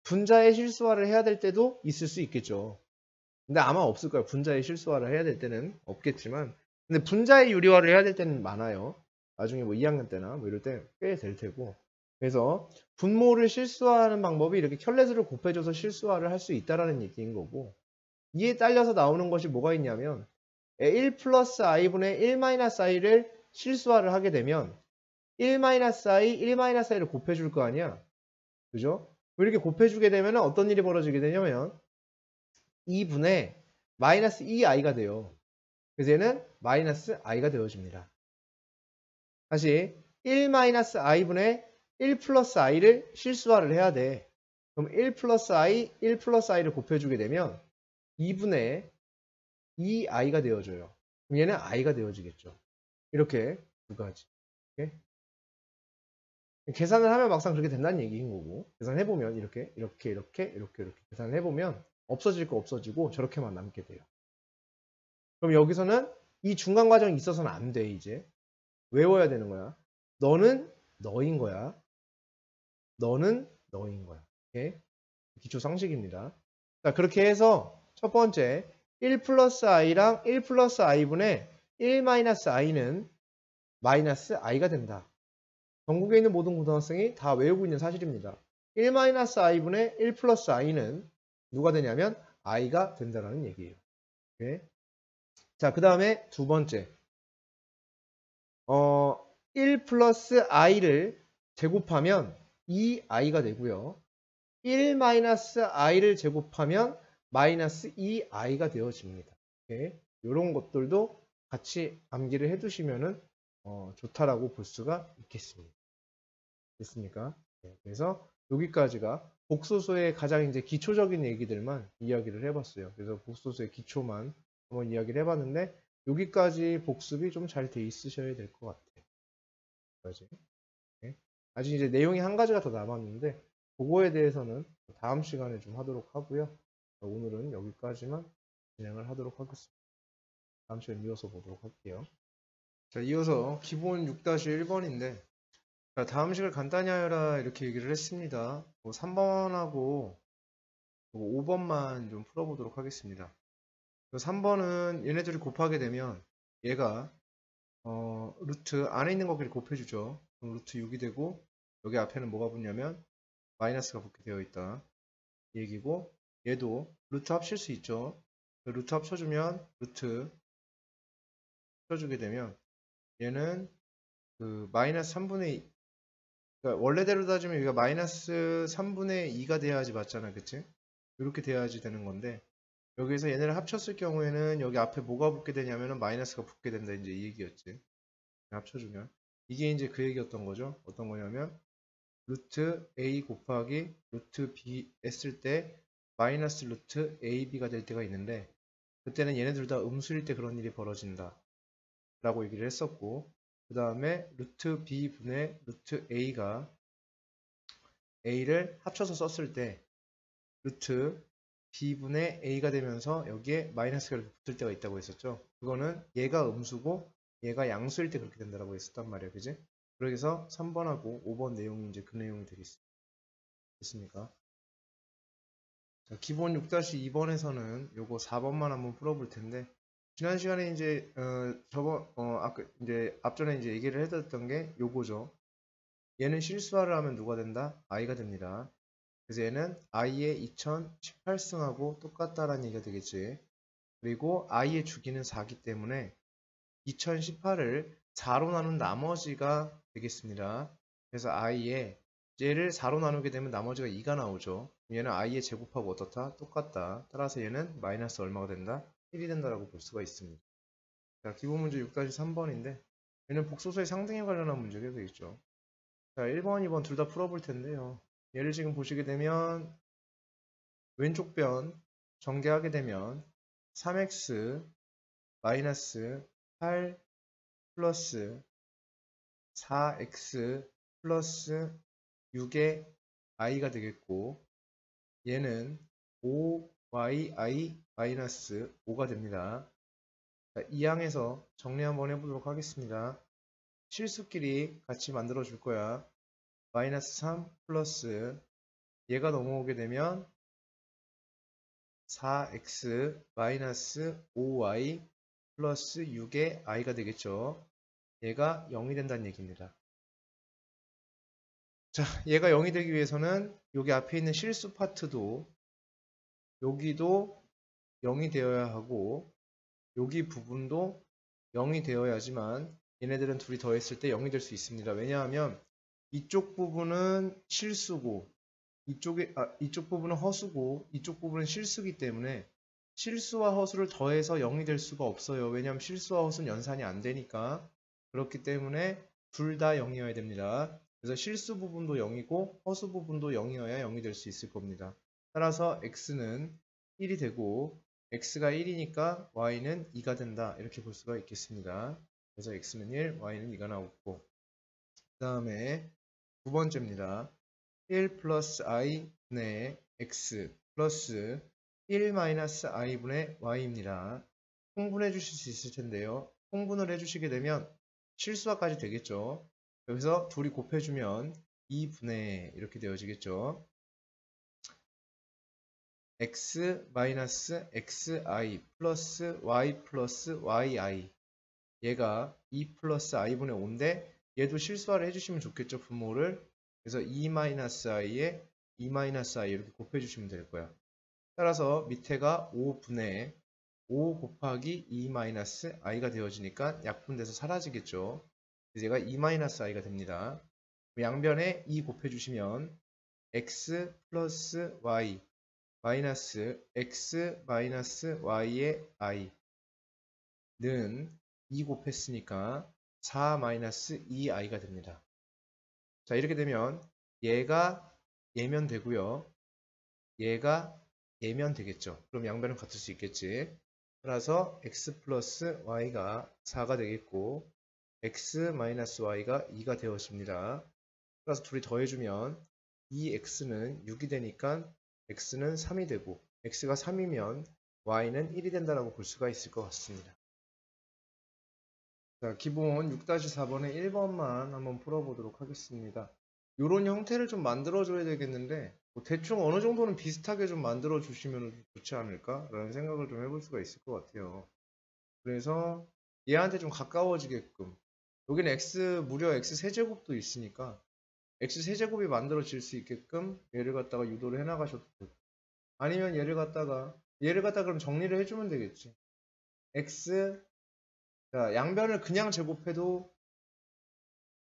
분자의 실수화를 해야 될 때도 있을 수 있겠죠. 근데 아마 없을 거예요. 분자의 실수화를 해야 될 때는 없겠지만, 근데 분자의 유리화를 해야 될 때는 많아요. 나중에 뭐 2학년 때나 뭐 이럴 때 꽤 될 테고. 그래서 분모를 실수화하는 방법이 이렇게 켤레수를 곱해줘서 실수화를 할 수 있다라는 얘기인 거고, 이에 딸려서 나오는 것이 뭐가 있냐면 1 플러스 i분의 1 마이너스 i를 실수화를 하게 되면 1 마이너스 i, 1 마이너스 i를 곱해줄 거 아니야. 그죠? 이렇게 곱해주게 되면 어떤 일이 벌어지게 되냐면 2분의 마이너스 2i가 돼요. 그래서 얘는 마이너스 i가 되어집니다. 다시 1 마이너스 i분의 1 플러스 i를 실수화를 해야 돼. 그럼 1 플러스 i, 1 플러스 i를 곱해주게 되면 2분의 2i가 되어져요. 그럼 얘는 i가 되어지겠죠. 이렇게 두 가지. 오케이? 계산을 하면 막상 그렇게 된다는 얘기인 거고, 계산해보면 이렇게 계산을 해보면 없어질 거 없어지고 저렇게만 남게 돼요. 그럼 여기서는 이 중간 과정이 있어서는 안 돼. 이제 외워야 되는 거야. 너는 너인 거야. 너는 너인 거야. 오케이? 기초 상식입니다. 자, 그렇게 해서 첫 번째 1 플러스 i랑 1 플러스 i분의 1 마이너스 i는 마이너스 i가 된다. 전국에 있는 모든 고등학생이 다 외우고 있는 사실입니다. 1 마이너스 i분의 1 플러스 i는 누가 되냐면 i가 된다는 얘기예요. 오케이? 자, 그 다음에 두 번째 1 플러스 i를 제곱하면 2i가 되고요. 1 마이너스 i를 제곱하면 마이너스 2i가 되어집니다. 이런 것들도 같이 암기를 해두시면 좋다라고 볼 수가 있겠습니다. 됐습니까? 네, 그래서 여기까지가 복소수의 가장 이제 기초적인 얘기들만 이야기를 해봤어요. 그래서 복소수의 기초만 한번 이야기를 해봤는데 여기까지 복습이 좀 잘 돼 있으셔야 될 것 같아요. 네. 아직 이제 내용이 한 가지가 더 남았는데 그거에 대해서는 다음 시간에 좀 하도록 하고요. 오늘은 여기까지만 진행을 하도록 하겠습니다. 다음 시간에 이어서 보도록 할게요. 자, 이어서 기본 6-1번인데 자, 다음 식을 간단히 하여라 이렇게 얘기를 했습니다. 3번하고 5번만 좀 풀어보도록 하겠습니다. 3번은 얘네들이 곱하게 되면 얘가 루트 안에 있는 거끼리 곱해주죠. 그럼 루트 6이 되고 여기 앞에는 뭐가 붙냐면 마이너스가 붙게 되어 있다 얘기고, 얘도 루트 합칠 수 있죠. 루트 합쳐주면 루트 합쳐주게 되면 얘는 그 마이너스 3분의 2, 그러니까 원래대로 따지면 여기가 마이너스 3분의 2가 돼야지 맞잖아. 그치? 이렇게 돼야지 되는 건데 여기서 얘네를 합쳤을 경우에는 여기 앞에 뭐가 붙게 되냐면은 마이너스가 붙게 된다 이제 이 얘기였지. 합쳐주면 이게 이제 그 얘기였던 거죠. 어떤 거냐면 루트 a 곱하기 루트 b 했을 때 마이너스 루트 ab가 될 때가 있는데 그때는 얘네 둘 다 음수일 때 그런 일이 벌어진다 라고 얘기를 했었고, 그 다음에 루트 b분의 루트 a가 a를 합쳐서 썼을 때 루트 b분의 a가 되면서 여기에 마이너스가 이렇게 붙을 때가 있다고 했었죠. 그거는 얘가 음수고 얘가 양수일 때 그렇게 된다고 했었단 말이에요. 그지? 그래서 3번하고 5번 내용이 이제 그 내용이 되겠습니다. 됐습니까? 자, 기본 6-2번에서는 요거 4번만 한번 풀어볼 텐데, 지난 시간에 이제 아까 이제 앞전에 이제 얘기를 해드렸던 게 요거죠. 얘는 실수화를 하면 누가 된다? i가 됩니다. 그래서 얘는 i의 2018승하고 똑같다라는 얘기가 되겠지. 그리고 i의 주기는 4기 때문에 2018을 4로 나눈 나머지가 되겠습니다. 그래서 i의 얘를 4로 나누게 되면 나머지가 2가 나오죠. 얘는 i의 제곱하고 어떻다? 똑같다. 따라서 얘는 마이너스 얼마가 된다? 1이 된다라고 볼 수가 있습니다. 자, 기본 문제 6-3번인데 얘는 복소수의 상등에 관련한 문제가 되겠죠. 자, 1번, 2번 둘 다 풀어볼 텐데요. 얘를 지금 보시게 되면 왼쪽 변 전개하게 되면 3x 마이너스 8 플러스 4x 플러스 6의 i가 되겠고 얘는 5yi 마이너스 5가 됩니다. 자, 이 항에서 정리 한번 해보도록 하겠습니다. 실수끼리 같이 만들어 줄 거야. 마이너스 3 플러스 얘가 넘어오게 되면 4x 마이너스 5y 플러스 6의 i가 되겠죠. 얘가 0이 된다는 얘기입니다. 자, 얘가 0이 되기 위해서는 여기 앞에 있는 실수 파트도 여기도 0이 되어야 하고 여기 부분도 0이 되어야지만 얘네들은 둘이 더했을 때 0이 될 수 있습니다. 왜냐하면 이쪽 부분은 실수고 이쪽 부분은 허수고 이쪽 부분은 실수기 때문에 실수와 허수를 더해서 0이 될 수가 없어요. 왜냐하면 실수와 허수는 연산이 안 되니까. 그렇기 때문에 둘 다 0이어야 됩니다. 그래서 실수 부분도 0이고 허수 부분도 0이어야 0이 될 수 있을 겁니다. 따라서 x는 1이 되고 x가 1이니까 y는 2가 된다. 이렇게 볼 수가 있겠습니다. 그래서 x는 1, y는 2가 나오고 그 다음에 두 번째입니다. 1 플러스 i분의 x 플러스 1 마이너스 i분의 y입니다. 통분해 주실 수 있을 텐데요. 통분을 해주시게 되면 실수화까지 되겠죠. 여기서 둘이 곱해주면 2분의 이렇게 되어지겠죠. x 마이너스 xi 플러스 y 플러스 yi 얘가 2 플러스 i분의 5인데 얘도 실수화를 해주시면 좋겠죠. 분모를. 그래서 2 마이너스 i에 2 마이너스 i 이렇게 곱해주시면 될 거야. 따라서 밑에가 5분의 5 곱하기 2 마이너스 i가 되어지니까 약분돼서 사라지겠죠. 그래서 얘가 2 마이너스 i가 됩니다. 양변에 2 곱해주시면 x 플러스 y 마이너스 x 마이너스 y의 i는 2 곱했으니까 4 마이너스 2i가 됩니다. 자, 이렇게 되면 얘가 얘면 되고요. 얘가 얘면 되겠죠. 그럼 양변은 같을 수 있겠지. 따라서 x 플러스 y가 4가 되겠고 x 마이너스 y가 2가 되어집니다. 따라서 둘이 더해주면 2x는 6이 되니까 x는 3이 되고 x가 3이면 y는 1이 된다고 볼 수가 있을 것 같습니다. 자, 기본 6-4번의 1번만 한번 풀어보도록 하겠습니다. 이런 형태를 좀 만들어줘야 되겠는데 뭐 대충 어느 정도는 비슷하게 좀 만들어 주시면 좋지 않을까 라는 생각을 좀 해볼 수가 있을 것 같아요. 그래서 얘한테 좀 가까워지게끔 여기는 무려 x 세제곱도 있으니까 x 세제곱이 만들어질 수 있게끔 얘를 갖다가 유도를 해나가셔도 되고 아니면 얘를 갖다가 그럼 정리를 해주면 되겠지. x 자, 양변을 그냥 제곱해도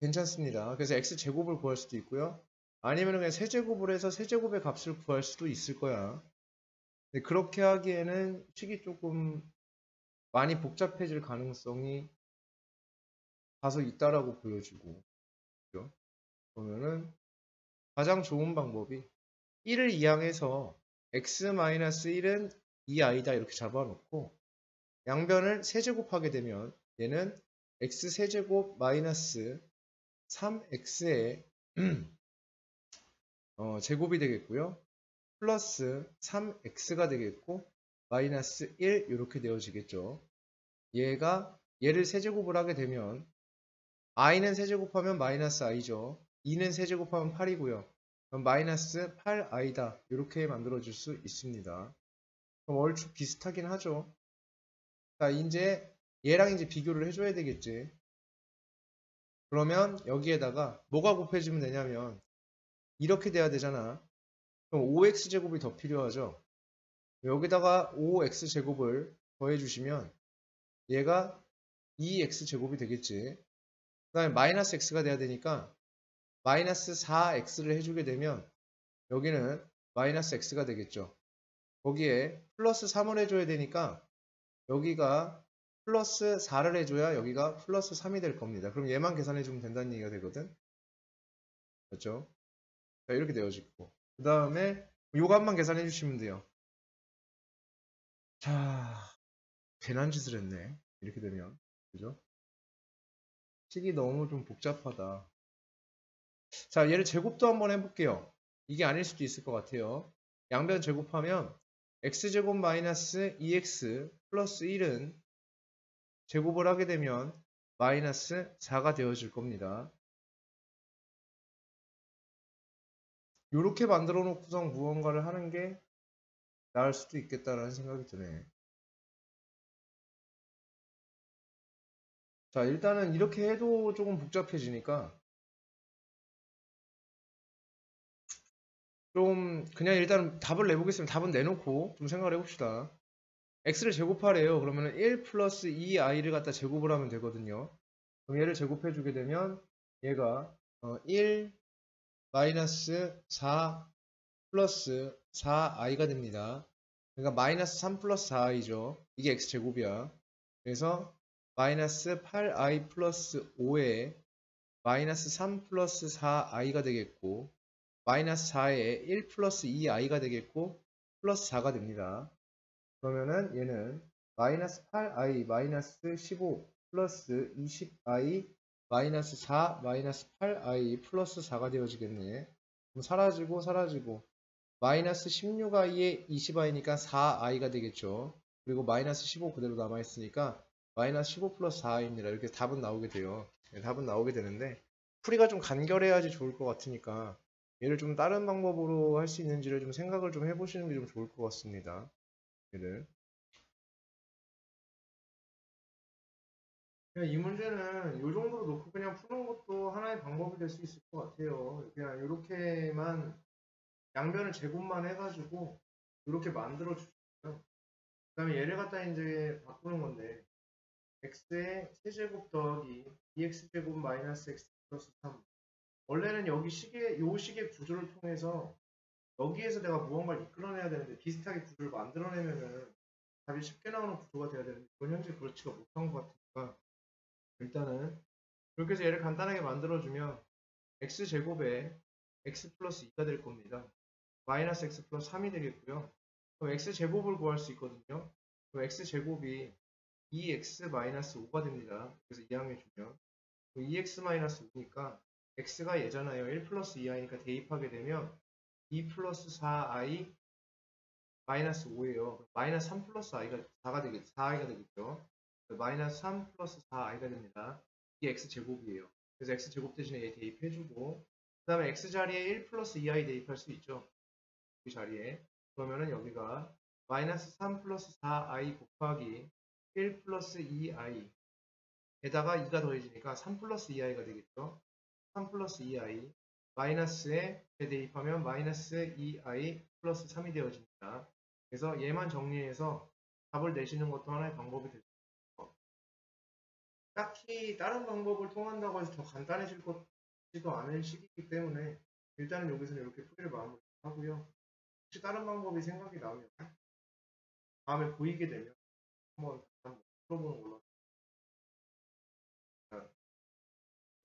괜찮습니다. 그래서 x 제곱을 구할 수도 있고요. 아니면 그냥 세제곱을 해서 세제곱의 값을 구할 수도 있을 거야. 근데 그렇게 하기에는 식이 조금 많이 복잡해질 가능성이 다소 있다라고 보여지고 그죠? 그러면은 가장 좋은 방법이 1을 이항해서 x-1은 2i다 이렇게 잡아놓고 양변을 세제곱하게 되면 얘는 x세제곱 마이너스 3x의 제곱이 되겠고요. 플러스 3x가 되겠고 마이너스 1 이렇게 되어지겠죠. 얘를 세제곱을 하게 되면 i는 세제곱하면 마이너스 i죠. 2는 세제곱하면 8이고요. 그럼 마이너스 8i다 이렇게 만들어질 수 있습니다. 그럼 얼추 비슷하긴 하죠. 자, 이제 얘랑 이제 비교를 해줘야 되겠지. 그러면 여기에다가 뭐가 곱해지면 되냐면 이렇게 돼야 되잖아. 그럼 5x제곱이 더 필요하죠. 여기다가 5x제곱을 더해주시면 얘가 2x제곱이 되겠지. 그 다음에 마이너스 x가 돼야 되니까 마이너스 4x를 해주게 되면 여기는 마이너스 x가 되겠죠. 거기에 플러스 3을 해줘야 되니까 여기가 플러스 4를 해줘야 여기가 플러스 3이 될 겁니다. 그럼 얘만 계산해주면 된다는 얘기가 되거든. 그렇죠? 자, 이렇게 되어지고 그 다음에 요 값만 계산해 주시면 돼요. 자, 괜한 짓을 했네. 이렇게 되면 그죠? 식이 너무 좀 복잡하다. 자, 얘를 제곱도 한번 해볼게요. 이게 아닐 수도 있을 것 같아요. 양변 제곱하면 x제곱 마이너스 2x 플러스 1은 제곱을 하게 되면 마이너스 4가 되어질 겁니다. 이렇게 만들어 놓고선 무언가를 하는 게 나을 수도 있겠다라는 생각이 드네. 자, 일단은 이렇게 해도 조금 복잡해지니까 좀 그냥 일단 답을 내보겠습니다. 답은 내놓고 좀 생각을 해봅시다. x를 제곱하래요. 그러면 1 플러스 2i를 갖다 제곱을 하면 되거든요. 그럼 얘를 제곱해주게 되면 얘가 1 마이너스 4 플러스 4i가 됩니다. 그러니까 마이너스 3 플러스 4i죠. 이게 x제곱이야. 그래서 마이너스 8i 플러스 5에 마이너스 3 플러스 4i가 되겠고 마이너스 4에 1 플러스 2i가 되겠고 플러스 4가 됩니다. 그러면은 얘는 마이너스 8i 마이너스 15 플러스 20i 마이너스 4 마이너스 8i 플러스 4가 되어지겠네. 그럼 사라지고 마이너스 16i에 20i니까 4i가 되겠죠. 그리고 마이너스 15 그대로 남아있으니까 마이너스 15 플러스 4i입니다. 이렇게 답은 나오게 돼요. 네, 답은 나오게 되는데 풀이가 좀 간결해야지 좋을 것 같으니까 얘를 좀 다른 방법으로 할 수 있는지를 좀 생각을 좀 해보시는 게 좀 좋을 것 같습니다. 얘를. 그냥 이 문제는 이 정도로 놓고 그냥 푸는 것도 하나의 방법이 될 수 있을 것 같아요. 그냥 이렇게만 양변을 제곱만 해가지고 이렇게 만들어 주시면 그 다음에 얘를 갖다 이제 바꾸는 건데 x의 세제곱 더하기 2x제곱 마이너스 x 플러스 3 원래는 여기 요 식의 구조를 통해서 여기에서 내가 무언가를 이끌어내야 되는데 비슷하게 구조를 만들어내면은 답이 쉽게 나오는 구조가 돼야 되는데 이건 현재 그렇지가 못한 것 같으니까 일단은 그렇게 해서 얘를 간단하게 만들어주면 x제곱에 x 플러스 2가 될 겁니다. 마이너스 x 플러스 3이 되겠고요. 그럼 x제곱을 구할 수 있거든요. 그럼 x제곱이 2x 마이너스 5가 됩니다. 그래서 이항해주면 2x 마이너스 5니까 x가 얘잖아요. 1 플러스 2i니까 대입하게 되면 2 플러스 4i 마이너스 5예요. 마이너스 3 플러스 i가 4i가 되겠죠. 마이너스 3 플러스 4i가 됩니다. 이게 x제곱이에요. 그래서 x제곱 대신에 얘 대입해주고 그 다음에 x자리에 1 플러스 2i 대입할 수 있죠. 이 자리에 그러면은 여기가 마이너스 3 플러스 4i 곱하기 1 플러스 2i 에다가 2가 더해지니까 3 플러스 2i가 되겠죠. 3 플러스 2i 마이너스에 대입하면 마이너스 2i 플러스 3이 되어집니다. 그래서 얘만 정리해서 답을 내시는 것도 하나의 방법이 될 수 있고 딱히 다른 방법을 통한다고 해서 더 간단해질 것지도 않을 시기이기 때문에 일단은 여기서는 이렇게 풀이를 마무리하고요. 혹시 다른 방법이 생각이 나면 다음에 보이게 되면 한번 풀어보는 걸로.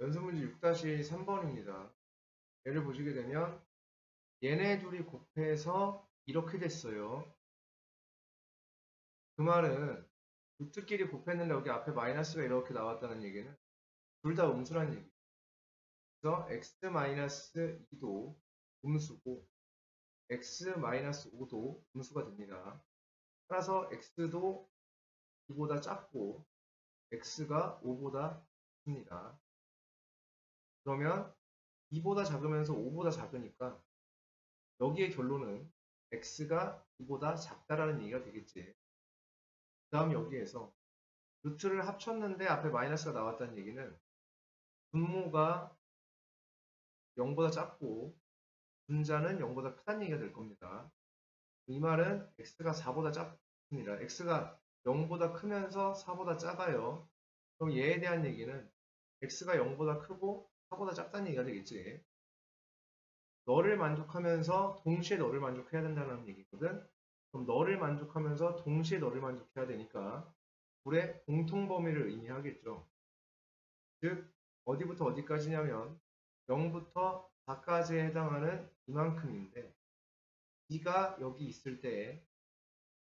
연습 문제 6-3번입니다. 얘를 보시게 되면 얘네 둘이 곱해서 이렇게 됐어요. 그 말은 루트끼리 곱했는데 여기 앞에 마이너스가 이렇게 나왔다는 얘기는 둘 다 음수란 얘기예요. 그래서 x-2도 음수고 x-5도 음수가 됩니다. 따라서 x도 2보다 작고 x가 5보다 작습니다. 그러면 2보다 작으면서 5보다 작으니까 여기의 결론은 x가 2보다 작다라는 얘기가 되겠지. 그 다음 여기에서 루트를 합쳤는데 앞에 마이너스가 나왔다는 얘기는 분모가 0보다 작고 분자는 0보다 크다는 얘기가 될 겁니다. 이 말은 x가 4보다 작습니다. x가 0보다 크면서 4보다 작아요. 그럼 얘에 대한 얘기는 x가 0보다 크고 4보다 작다는 얘기가 되겠지. 너를 만족하면서 동시에 너를 만족해야 된다는 얘기거든. 그럼 너를 만족하면서 동시에 너를 만족해야 되니까 둘의 공통 범위를 의미하겠죠. 즉 어디부터 어디까지냐면 0부터 4까지에 해당하는 이만큼인데 이가 여기 있을 때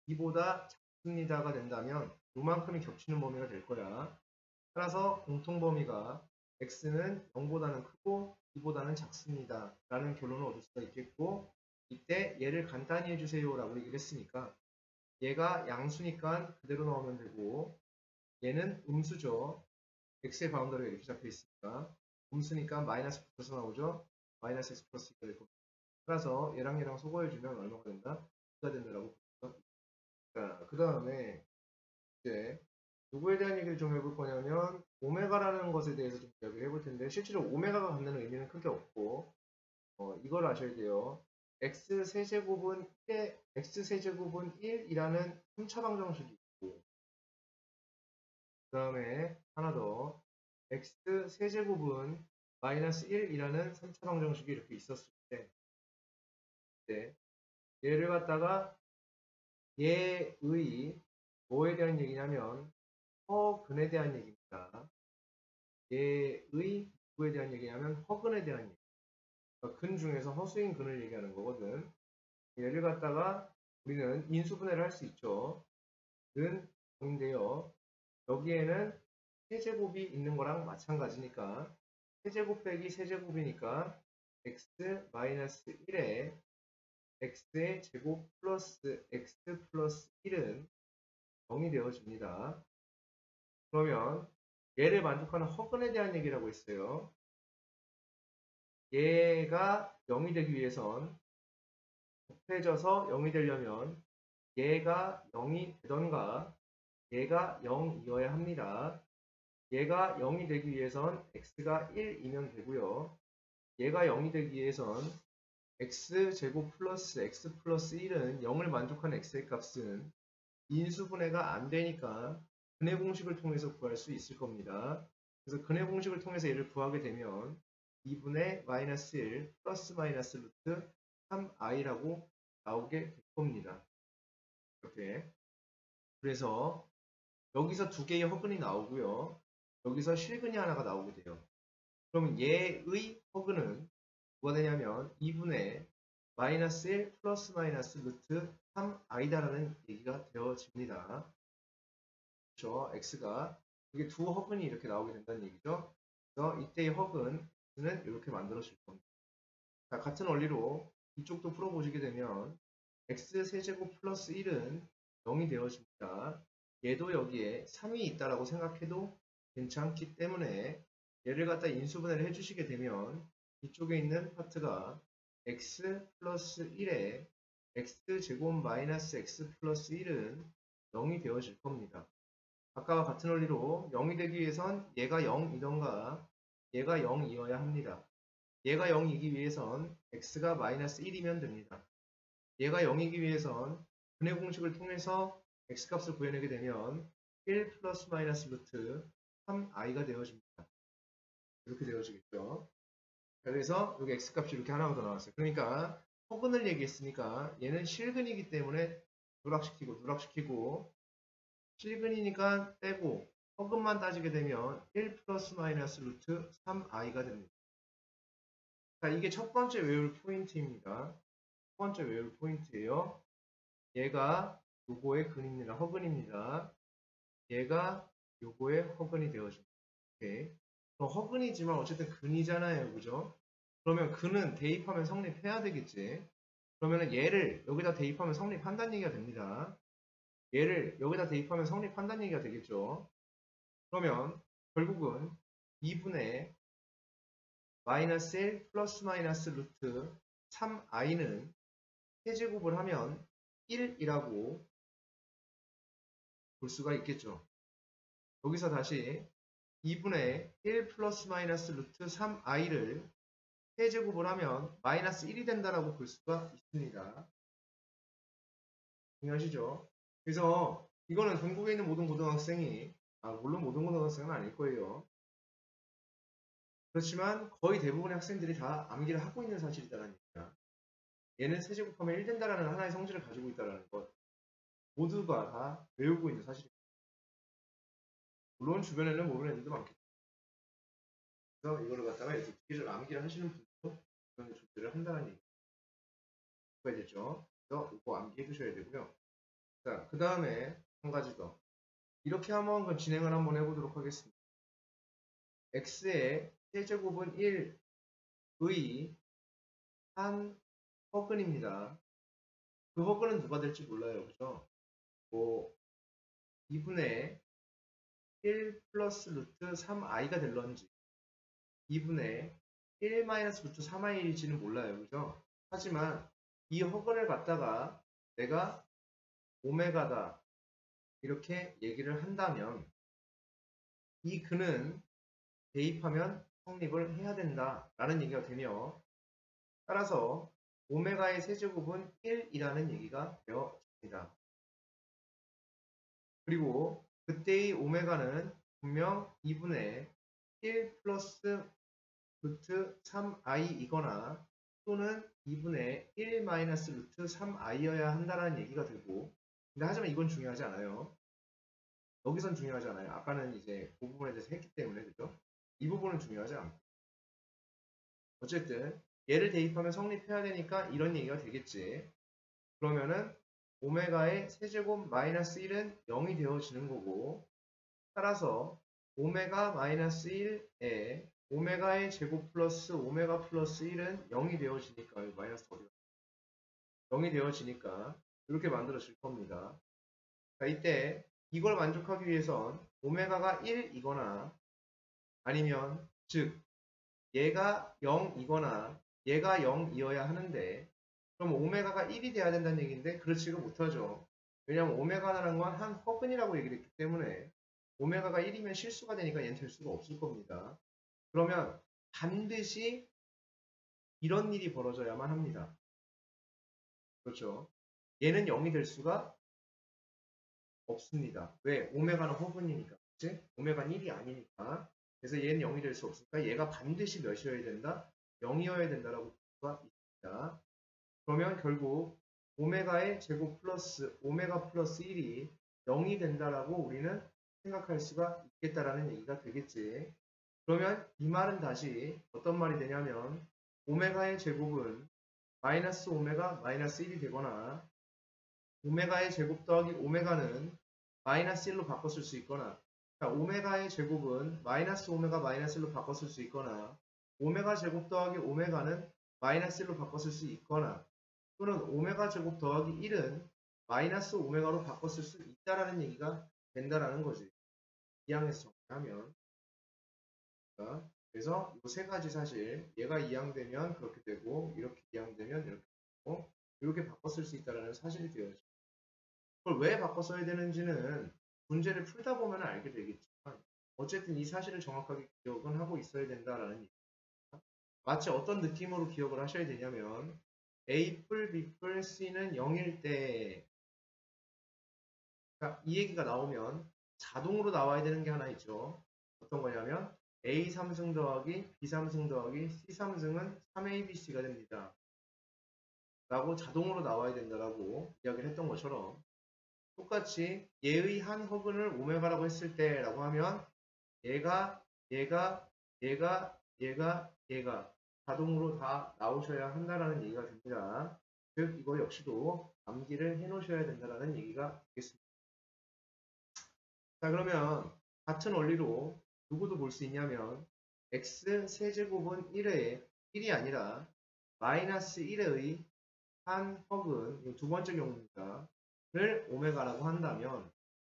이보다 작습니다가 된다면 요만큼이 겹치는 범위가 될 거야. 따라서 공통 범위가 x는 0보다는 크고 2보다는 작습니다 라는 결론을 얻을 수가 있겠고, 이때 얘를 간단히 해주세요 라고 얘기를 했으니까 얘가 양수니까 그대로 넣으면 되고, 얘는 음수죠. x의 바운더리가 이렇게 잡혀 있으니까 음수니까 마이너스 붙어서 나오죠. 마이너스 x 플러스 2가 될 겁니다. 따라서 얘랑 소거해주면 얼마가 된다? 2가 된다라고 볼수 있다. 그 다음에 이제 누구에 대한 얘기를 좀 해볼 거냐면 오메가라는 것에 대해서 좀 이야기를 해볼 텐데, 실제로 오메가가 갖는 의미는 크게 없고 이걸 아셔야 돼요. x세제곱은 1이라는 3차 방정식이 있고, 그 다음에 하나 더 x세제곱은 마이너스 1이라는 3차 방정식이 이렇게 있었을 때, 네, 얘를 갖다가 얘의 뭐에 대한 얘기냐면 허근에 대한 얘기입니다. 얘의 누구에 대한 얘기냐면 허근에 대한 얘기. 그러니까 근 중에서 허수인 근을 얘기하는 거거든. 얘를 갖다가 우리는 인수분해를 할 수 있죠. 는 0인데요. 여기에는 세제곱이 있는 거랑 마찬가지니까 세제곱 빼기 세제곱이니까 x-1에 x의 제곱 플러스 x 플러스 1은 0이 되어집니다. 그러면 얘를 만족하는 허근에 대한 얘기라고 했어요. 얘가 0이 되기 위해선 곱해져서 0이 되려면 얘가 0이 되던가 얘가 0이어야 합니다. 얘가 0이 되기 위해선 x가 1이면 되고요. 얘가 0이 되기 위해선 x제곱 플러스 x 플러스 1은 0을 만족하는 x의 값은 인수분해가 안 되니까 근해 공식을 통해서 구할 수 있을 겁니다. 그래서 근해 공식을 통해서 얘를 구하게 되면 2분의 마이너스 1 플러스 마이너스 루트 3i라고 나오게 될 겁니다. 이렇게. 그래서 여기서 두 개의 허근이 나오고요. 여기서 실근이 하나가 나오게 돼요. 그러면 얘의 허근은 뭐가 되냐면 2분의 마이너스 1 플러스 마이너스 루트 3i다라는 얘기가 되어집니다. 그렇죠. x가 이게 두 허근이 이렇게 나오게 된다는 얘기죠. 그래서 이때의 허근은 이렇게 만들어질 겁니다. 자, 같은 원리로 이쪽도 풀어보시게 되면 x 세제곱 플러스 1은 0이 되어집니다. 얘도 여기에 3이 있다라고 생각해도 괜찮기 때문에 얘를 갖다 인수분해를 해주시게 되면 이쪽에 있는 파트가 x 플러스 1에 x제곱 마이너스 x 플러스 1은 0이 되어질 겁니다. 아까와 같은 원리로 0이 되기 위해선 얘가 0이던가 얘가 0이어야 합니다. 얘가 0이기 위해선 x가 마이너스 1이면 됩니다. 얘가 0이기 위해선 분해 공식을 통해서 x값을 구해내게 되면 1 플러스 마이너스 루트 3i가 되어집니다. 이렇게 되어지겠죠. 그래서 여기 x값이 이렇게 하나가 더 나왔어요. 그러니까 허근을 얘기했으니까 얘는 실근이기 때문에 누락시키고 실근이니까 떼고 허근만 따지게 되면 1 플러스 마이너스 루트 3i가 됩니다. 자, 이게 첫 번째 외울 포인트입니다. 첫 번째 외울 포인트예요. 얘가 요거의 근입니다. 허근입니다. 얘가 요거의 허근이 되어집니다. 오케이. 허근이지만 어쨌든 근이잖아요. 그죠? 그러면 근은 대입하면 성립해야 되겠지. 그러면 얘를 여기다 대입하면 성립한다는 얘기가 됩니다. 얘를 여기다 대입하면 성립한다는 얘기가 되겠죠. 그러면 결국은 2분의 마이너스 1 플러스 마이너스 루트 3i는 세제곱을 하면 1이라고 볼 수가 있겠죠. 여기서 다시 2분의 1 플러스 마이너스 루트 3i를 세제곱을 하면 마이너스 1이 된다라고 볼 수가 있습니다. 동의하시죠? 그래서 이거는 전국에 있는 모든 고등학생이, 물론 모든 고등학생은 아닐 거예요. 그렇지만 거의 대부분의 학생들이 다 암기를 하고 있는 사실이다라는 얘기야. 얘는 세제곱하면 1 된다라는 하나의 성질을 가지고 있다라는 것. 모두가 다 외우고 있는 사실입니다. 물론 주변에는 모르는 애들도 많겠죠. 그래서 이거를 갖다가 이렇게 두 개를 암기를 하시는 분들도 그런 존재를 한다는 얘기가 되죠. 그래서 이거 암기해 두셔야 되고요. 자, 그 다음에 한 가지 더. 이렇게 한번 진행을 한번 해보도록 하겠습니다. x의 세제곱은 1의 한 허근입니다. 그 허근은 누가 될지 몰라요. 그죠? 뭐 2분의 1 플러스 루트 3i가 될런지 2분의 1 마이너스 루트 3i일지는 몰라요. 그죠? 하지만 이 허근을 갖다가 내가 오메가다 이렇게 얘기를 한다면 이 근은 대입하면 성립을 해야 된다 라는 얘기가 되며 따라서 오메가의 세제곱은 1이라는 얘기가 되어집니다. 그리고 그때의 오메가는 분명 2분의 1 플러스 루트 3i이거나 또는 2분의 1 마이너스 루트 3i여야 한다는 얘기가 되고 근데 하지만 이건 중요하지 않아요. 여기선 중요하지 않아요. 아까는 이제 그 부분에 대해서 했기 때문에 그죠? 이 부분은 중요하지 않고 어쨌든 얘를 대입하면 성립해야 되니까 이런 얘기가 되겠지. 그러면은 오메가의 세제곱 마이너스 1은 0이 되어지는 거고 따라서 오메가 마이너스 1에 오메가의 제곱 플러스 오메가 플러스 1은 0이 되어지니까 마이너스 0이 되어지니까 이렇게 만들어질 겁니다. 자, 이때 이걸 만족하기 위해선 오메가가 1이거나 아니면 즉 얘가 0이거나 얘가 0이어야 하는데 그럼 오메가가 1이 돼야 된다는 얘기인데 그렇지가 못하죠. 왜냐하면 오메가라는 건 한 허근이라고 얘기를 했기 때문에 오메가가 1이면 실수가 되니까 얘는 될 수가 없을 겁니다. 그러면 반드시 이런 일이 벌어져야만 합니다. 그렇죠. 얘는 0이 될 수가 없습니다. 왜? 오메가는 허근이니까. 그치? 오메가는 1이 아니니까. 그래서 얘는 0이 될 수 없으니까 얘가 반드시 몇이어야 된다? 0이어야 된다라고 볼 수가 있습니다. 그러면 결국 오메가의 제곱 플러스 오메가 플러스 1이 0이 된다라고 우리는 생각할 수가 있겠다라는 얘기가 되겠지. 그러면 이 말은 다시 어떤 말이 되냐면 오메가의 제곱은 마이너스 오메가 마이너스 1이 되거나 오메가의 제곱 더하기 오메가는 마이너스 1로 바꿨을 수 있거나 자, 오메가의 제곱은 마이너스 오메가 마이너스 1로 바꿨을 수 있거나 오메가 제곱 더하기 오메가는 마이너스 1로 바꿨을 수 있거나 또는 오메가 제곱 더하기 1은 마이너스 오메가로 바꿨을 수 있다라는 얘기가 된다라는 거지. 이항에서 정리하면. 그래서 이 세 가지 사실 얘가 이항되면 그렇게 되고 이렇게 이항되면 이렇게 되고 이렇게 바꿨을 수 있다라는 사실이 되어져. 그걸 왜 바꿔 써야 되는지는 문제를 풀다 보면 알게 되겠지만 어쨌든 이 사실을 정확하게 기억은 하고 있어야 된다라는 얘기입니다. 마치 어떤 느낌으로 기억을 하셔야 되냐면 A뿔, B뿔, C는 0일 때 이 얘기가 나오면 자동으로 나와야 되는 게 하나 있죠. 어떤 거냐면 A 3승 더하기 B 3승 더하기 C 3승은 3ABC가 됩니다. 라고 자동으로 나와야 된다라고 이야기를 했던 것처럼 똑같이 얘의 한 허근을 오메가라고 했을 때라고 하면 얘가 자동으로 다 나오셔야 한다라는 얘기가 됩니다. 즉 이거 역시도 암기를 해 놓으셔야 된다라는 얘기가 되겠습니다. 자 그러면 같은 원리로 누구도 볼 수 있냐면 x 세제곱은 1이 아니라 마이너스 1의 한 허근 이 두 번째 경우입니다. 를 오메가라고 한다면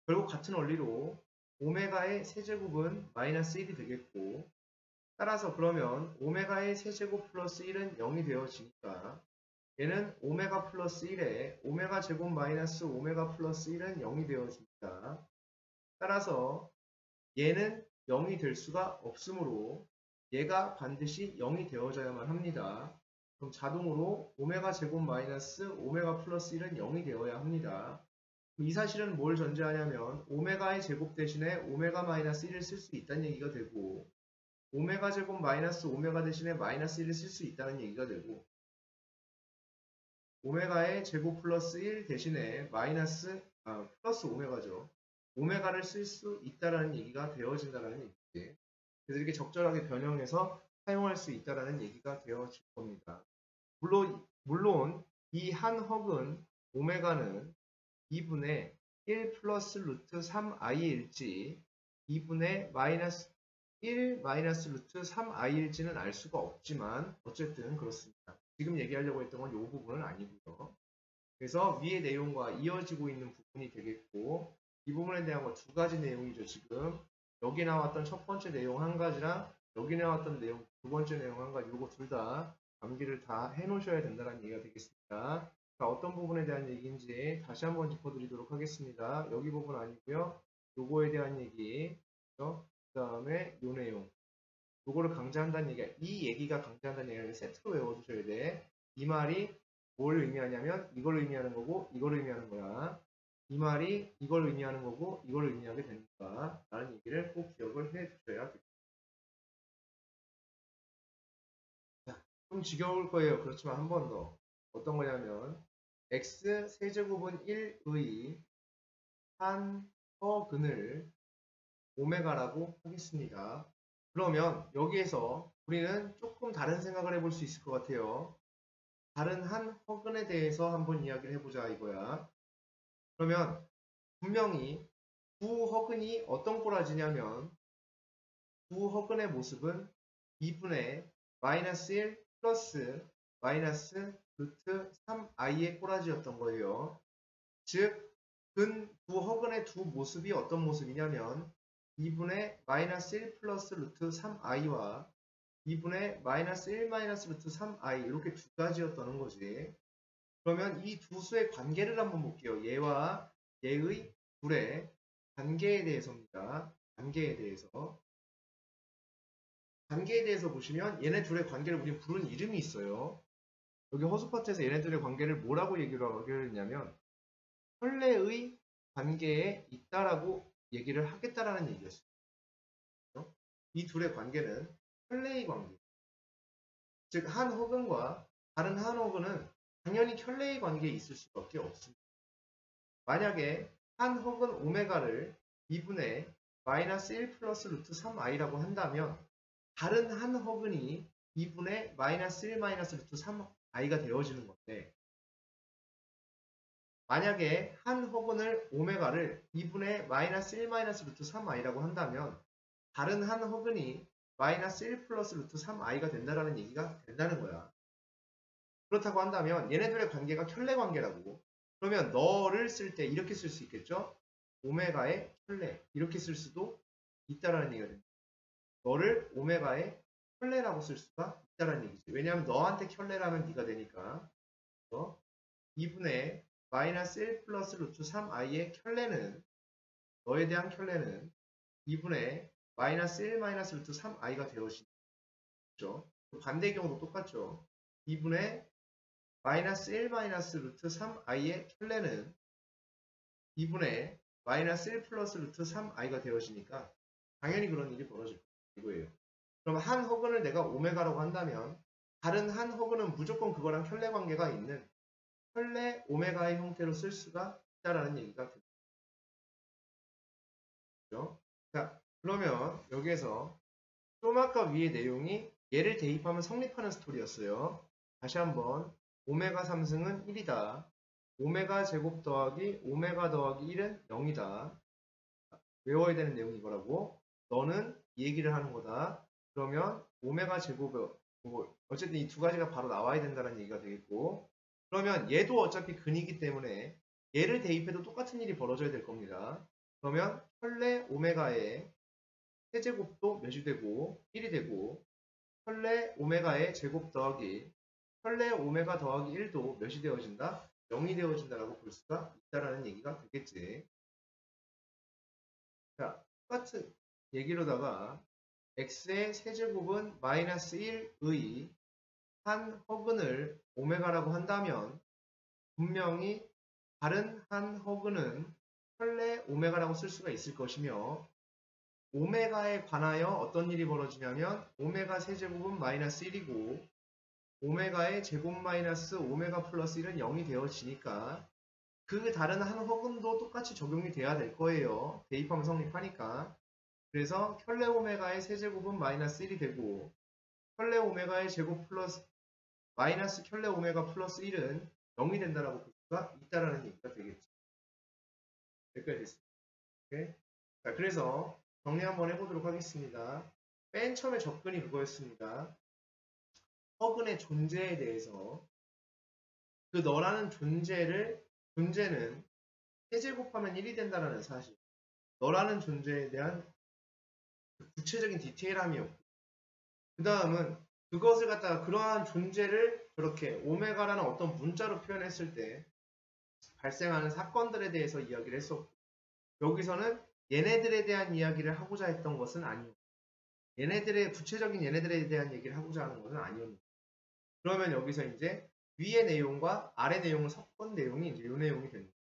결국 같은 원리로 오메가의 세제곱은 마이너스 1이 되겠고 따라서 그러면 오메가의 세제곱 플러스 1은 0이 되어지니까 얘는 오메가 플러스 1에 오메가 제곱 마이너스 오메가 플러스 1은 0이 되어집니다. 따라서 얘는 0이 될 수가 없으므로 얘가 반드시 0이 되어져야만 합니다. 그럼 자동으로 오메가 제곱 마이너스 오메가 플러스 1은 0이 되어야 합니다. 이 사실은 뭘 전제하냐면 오메가의 제곱 대신에 오메가 마이너스 1을 쓸 수 있다는 얘기가 되고 오메가 제곱 마이너스 오메가 대신에 마이너스 1을 쓸 수 있다는 얘기가 되고, 오메가의 제곱 플러스 1 대신에 플러스 오메가죠. 오메가를 쓸 수 있다는 얘기가 되어진다는 얘기지. 그래서 이렇게 적절하게 변형해서 사용할 수 있다는 얘기가 되어질 겁니다. 물론 이 한 헉은 오메가는 2분의 1 플러스 루트 3i일지 2분의 마이너스 1 마이너스 루트 3i일지는 알 수가 없지만 어쨌든 그렇습니다. 지금 얘기하려고 했던 건 이 부분은 아니고요. 그래서 위의 내용과 이어지고 있는 부분이 되겠고, 이 부분에 대한 거 두 가지 내용이죠. 지금 여기 나왔던 첫 번째 내용 한 가지랑 여기 나왔던 내용 두 번째 내용 한 가지, 요거 둘 다 암기를 다 해놓으셔야 된다는 얘기가 되겠습니다. 자, 어떤 부분에 대한 얘기인지 다시 한번 짚어드리도록 하겠습니다. 여기 부분 아니고요. 요거에 대한 얘기, 그 다음에 요 내용, 요거를 강조한다는 얘기야. 이 얘기가 강조한다는 얘기를 세트로 외워두셔야 돼. 이 말이 뭘 의미하냐면 이걸 의미하는 거고 이걸 의미하는 거야. 이 말이 이걸 의미하는 거고 이걸 의미하게 된다 라는 얘기를 꼭 기억을 해 두셔야 됩니다. 좀 지겨울 거예요. 그렇지만 한 번 더. 어떤 거냐면 x 세제곱은 1의 한 허근을 오메가라고 하겠습니다. 그러면 여기에서 우리는 조금 다른 생각을 해볼 수 있을 것 같아요. 다른 한 허근에 대해서 한번 이야기를 해보자 이거야. 그러면 분명히 두 허근이 어떤 꼬라지냐면 두 허근의 모습은 2분의 마이너스 1 플러스 마이너스 루트 3i의 꼬라지였던 거예요. 즉, 두 허근의 두 모습이 어떤 모습이냐면 2분의 마이너스 1 플러스 루트 3i와 2분의 마이너스 1 마이너스 루트 3i 이렇게 두 가지였다는 거지. 그러면 이 두 수의 관계를 한번 볼게요. 얘와 얘의 둘의 관계에 대해서입니다. 관계에 대해서 보시면 얘네 둘의 관계를 우리 부른 이름이 있어요. 여기 허수 파트에서 얘네들의 관계를 뭐라고 얘기를 하기로 했냐면 혈례의 관계에 있다라고 얘기를 하겠다라는 얘기였어요. 이 둘의 관계는 혈례의 관계. 즉, 한 허근과 다른 한 허근은 당연히 혈례의 관계에 있을 수밖에 없습니다. 만약에 한 허근 오메가를 2분의 마이너스 1 플러스 루트 3i라고 한다면 다른 한 허근이 2분의 마이너스 1 마이너스 루트 3i가 되어지는 건데, 만약에 한 허근을 오메가를 2분의 마이너스 1 마이너스 루트 3i라고 한다면 다른 한 허근이 마이너스 1 플러스 루트 3i가 된다라는 얘기가 된다는 거야. 그렇다고 한다면 얘네들의 관계가 켤레 관계라고. 그러면 너를 쓸 때 이렇게 쓸 수 있겠죠? 오메가의 켤레 이렇게 쓸 수도 있다라는 얘기가 됩니다. 너를 오메가의 켤레라고 쓸 수가 있다라는 얘기지. 왜냐하면 너한테 켤레라면 네가 되니까. 2분의 마이너스 1 플러스 루트 3i의 켤레는, 너에 대한 켤레는 2분의 마이너스 1 마이너스 루트 3i가 되어지죠. 반대의 경우도 똑같죠. 2분의 마이너스 1 마이너스 루트 3i의 켤레는 2분의 마이너스 1 플러스 루트 3i가 되어지니까 당연히 그런 일이 벌어질 거예요. 그럼 한 허근을 내가 오메가라고 한다면 다른 한 허근은 무조건 그거랑 켤레 관계가 있는 켤레 오메가의 형태로 쓸 수가 있다라는 얘기가 됩니다. 그렇죠? 자, 그러면 여기에서 좀 아까 위의 내용이 얘를 대입하면 성립하는 스토리였어요. 다시 한번 오메가 3승은 1이다. 오메가 제곱 더하기 오메가 더하기 1은 0이다. 외워야 되는 내용이 이거라고. 너는 이 얘기를 하는 거다. 그러면 오메가 제곱을 어쨌든 이 두 가지가 바로 나와야 된다는 얘기가 되겠고, 그러면 얘도 어차피 근이기 때문에 얘를 대입해도 똑같은 일이 벌어져야 될 겁니다. 그러면 혈례 오메가의 세제곱도 몇이 되고 1이 되고 혈례 오메가의 제곱 더하기 혈례 오메가 더하기 1도 몇이 되어진다? 0이 되어진다라고 볼 수가 있다라는 얘기가 되겠지. 자, 똑같은 얘기로다가 x의 세제곱은 마이너스 1의 한 허근을 오메가라고 한다면 분명히 다른 한 허근은 혈례 오메가라고 쓸 수가 있을 것이며 오메가에 관하여 어떤 일이 벌어지냐면 오메가 세제곱은 마이너스 1이고 오메가의 제곱 마이너스 오메가 플러스 1은 0이 되어지니까 그 다른 한 허근도 똑같이 적용이 돼야 될 거예요. 대입하면 성립하니까. 그래서 켤레 오메가의 세제곱은 마이너스 1이 되고 켤레 오메가의 제곱 플러스 마이너스 켤레 오메가 플러스 1은 0이 된다라고 볼 수가 있다라는 얘기가 되겠죠. 여기까지 됐습니다. 오케이? 자, 그래서 정리 한번 해보도록 하겠습니다. 맨 처음에 접근이 그거였습니다. 허근의 존재에 대해서 그 너라는 존재는 세제곱하면 1이 된다는 사실. 너라는 존재에 대한 구체적인 디테일함이었고 그 다음은 그것을 갖다가 그러한 존재를 저렇게 오메가라는 어떤 문자로 표현했을 때 발생하는 사건들에 대해서 이야기를 했었고 여기서는 얘네들에 대한 이야기를 하고자 했던 것은 아니었고 구체적인 얘네들에 대한 얘기를 하고자 하는 것은 아니었는데 그러면 여기서 이제 위의 내용과 아래 내용을 섞은 내용이 이제 이 내용이 됩니다.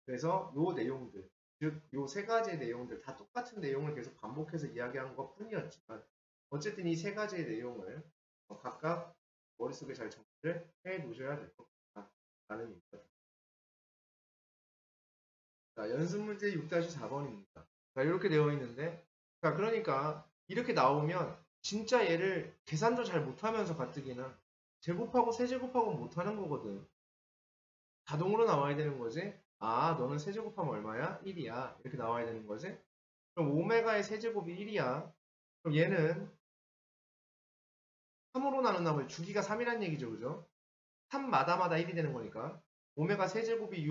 그래서 이 내용들 즉 이 세 가지의 내용들 다 똑같은 내용을 계속 반복해서 이야기한 것 뿐이었지만 어쨌든 이 세 가지의 내용을 각각 머릿속에 잘 정리를 해 놓으셔야 될 것 같다라는 얘기입니다. 자, 연습 문제 6-4번입니다. 자, 이렇게 되어 있는데 자, 그러니까 이렇게 나오면 진짜 얘를 계산도 잘 못하면서 가뜩이나 제곱하고 세제곱하고 못하는 거거든. 자동으로 나와야 되는 거지. 아, 너는 세제곱하면 얼마야? 1이야. 이렇게 나와야 되는 거지. 그럼 오메가의 세제곱이 1이야. 그럼 얘는 3으로 나눈 나머지 주기가 3이란 얘기죠. 그죠? 3마다마다 1이 되는 거니까. 오메가 세제곱이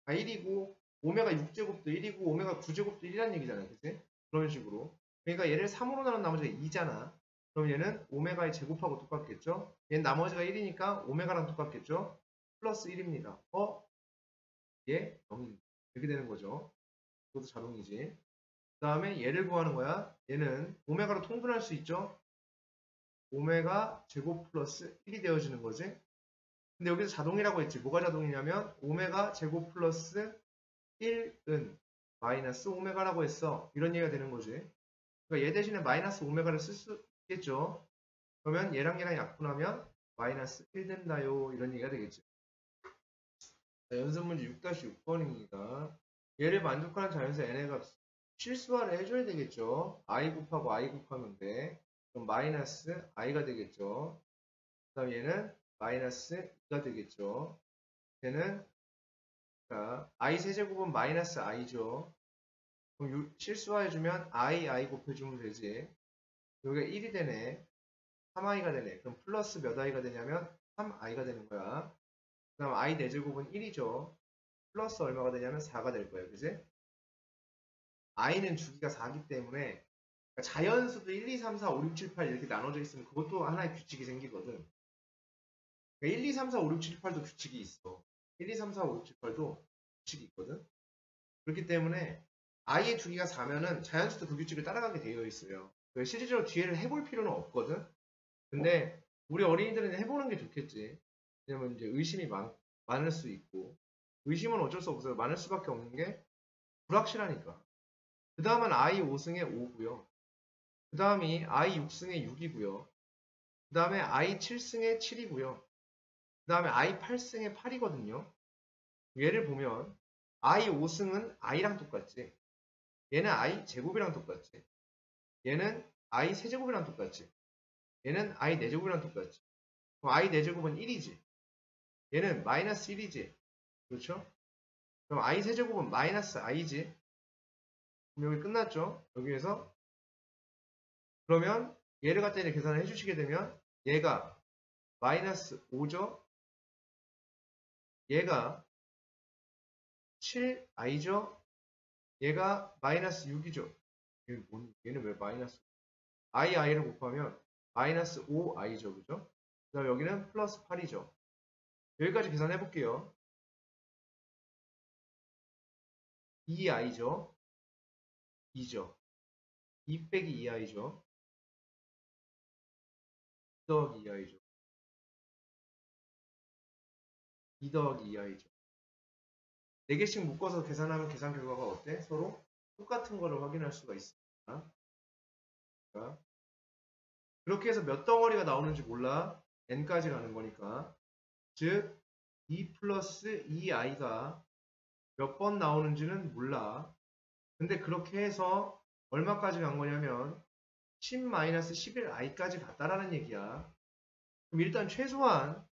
1이고 오메가 6제곱도 1이고 오메가 9제곱도 1이란 얘기잖아요. 그치? 그런 식으로. 그러니까 얘를 3으로 나눈 나머지가 2잖아. 그럼 얘는 오메가의 제곱하고 똑같겠죠? 얘는 나머지가 1이니까 오메가랑 똑같겠죠? 플러스 1입니다. 얘 0입니다. 이렇게 되는 거죠. 이것도 자동이지. 그 다음에 얘를 구하는 거야. 얘는 오메가로 통분할 수 있죠? 오메가 제곱 플러스 1이 되어지는 거지. 근데 여기서 자동이라고 했지. 뭐가 자동이냐면 오메가 제곱 플러스 1은 마이너스 오메가라고 했어. 이런 얘기가 되는 거지. 그러니까 얘 대신에 마이너스 오메가를 쓸 수 있겠죠. 그러면 얘랑 약분하면 마이너스 1 된다요. 이런 얘기가 되겠죠. 자, 연습 문제 6-6번입니다. 얘를 만족하는 자연수 n의 값 실수화를 해줘야 되겠죠. i 곱하고 i 곱하면 돼. 그럼 마이너스 i가 되겠죠. 그 다음 얘는 마이너스 2가 되겠죠. 얘는 자, i 세제곱은 마이너스 i죠. 그럼 실수화해주면 i 곱해주면 되지. 여기가 1이 되네. 3i가 되네. 그럼 플러스 몇 i가 되냐면 3i가 되는 거야. 그 다음 i 4제곱은 1이죠. 플러스 얼마가 되냐면 4가 될 거예요. 그지? i는 주기가 4기 때문에 그러니까 자연수도 1, 2, 3, 4, 5, 6, 7, 8 이렇게 나눠져 있으면 그것도 하나의 규칙이 생기거든. 그러니까 1, 2, 3, 4, 5, 6, 7, 8도 규칙이 있어. 1, 2, 3, 4, 5, 6, 7, 8도 규칙이 있거든. 그렇기 때문에 i의 주기가 4면은 자연수도 그 규칙을 따라가게 되어 있어요. 실질적으로 뒤에를 해볼 필요는 없거든. 근데 우리 어린이들은 해보는 게 좋겠지. 왜냐면 이제 의심이 많을 수 있고 의심은 어쩔 수 없어요. 많을 수밖에 없는 게 불확실하니까. 그 다음은 i 5승에 5고요. 그 다음이 i 6승에 6이고요. 그 다음에 i 7승에 7이고요. 그 다음에 i 8승에 8이거든요. 얘를 보면 i 5승은 i랑 똑같지. 얘는 i 제곱이랑 똑같지. 얘는 i 세제곱이랑 똑같지. 얘는 i 4제곱이랑 똑같지. 그럼 i 4제곱은 1이지. 얘는 마이너스 1이지. 그렇죠? 그럼 i 세제곱은 마이너스 i지. 그럼 여기 끝났죠? 여기에서 그러면 얘를 갖다 이제 계산을 해주시게 되면 얘가 마이너스 5죠? 얘가 7i죠? 얘가 마이너스 6이죠? 얘는 왜 마이너스 i를 곱하면 마이너스 5i죠. 그죠? 그 다음 여기는 플러스 8이죠. 여기까지 계산해 볼게요. 2i죠? 2죠. 2 빼기 2i죠. 2 더하기 2i죠. 2 더하기 2i죠. 4개씩 묶어서 계산하면 계산 결과가 어때? 서로 똑같은 거를 확인할 수가 있습니다. 자, 그렇게 해서 몇 덩어리가 나오는지 몰라. n까지 가는 거니까. 즉 2 플러스 2i가 몇 번 나오는지는 몰라. 근데 그렇게 해서 얼마까지 간 거냐면 10-11i까지 갔다라는 얘기야. 그럼 일단 최소한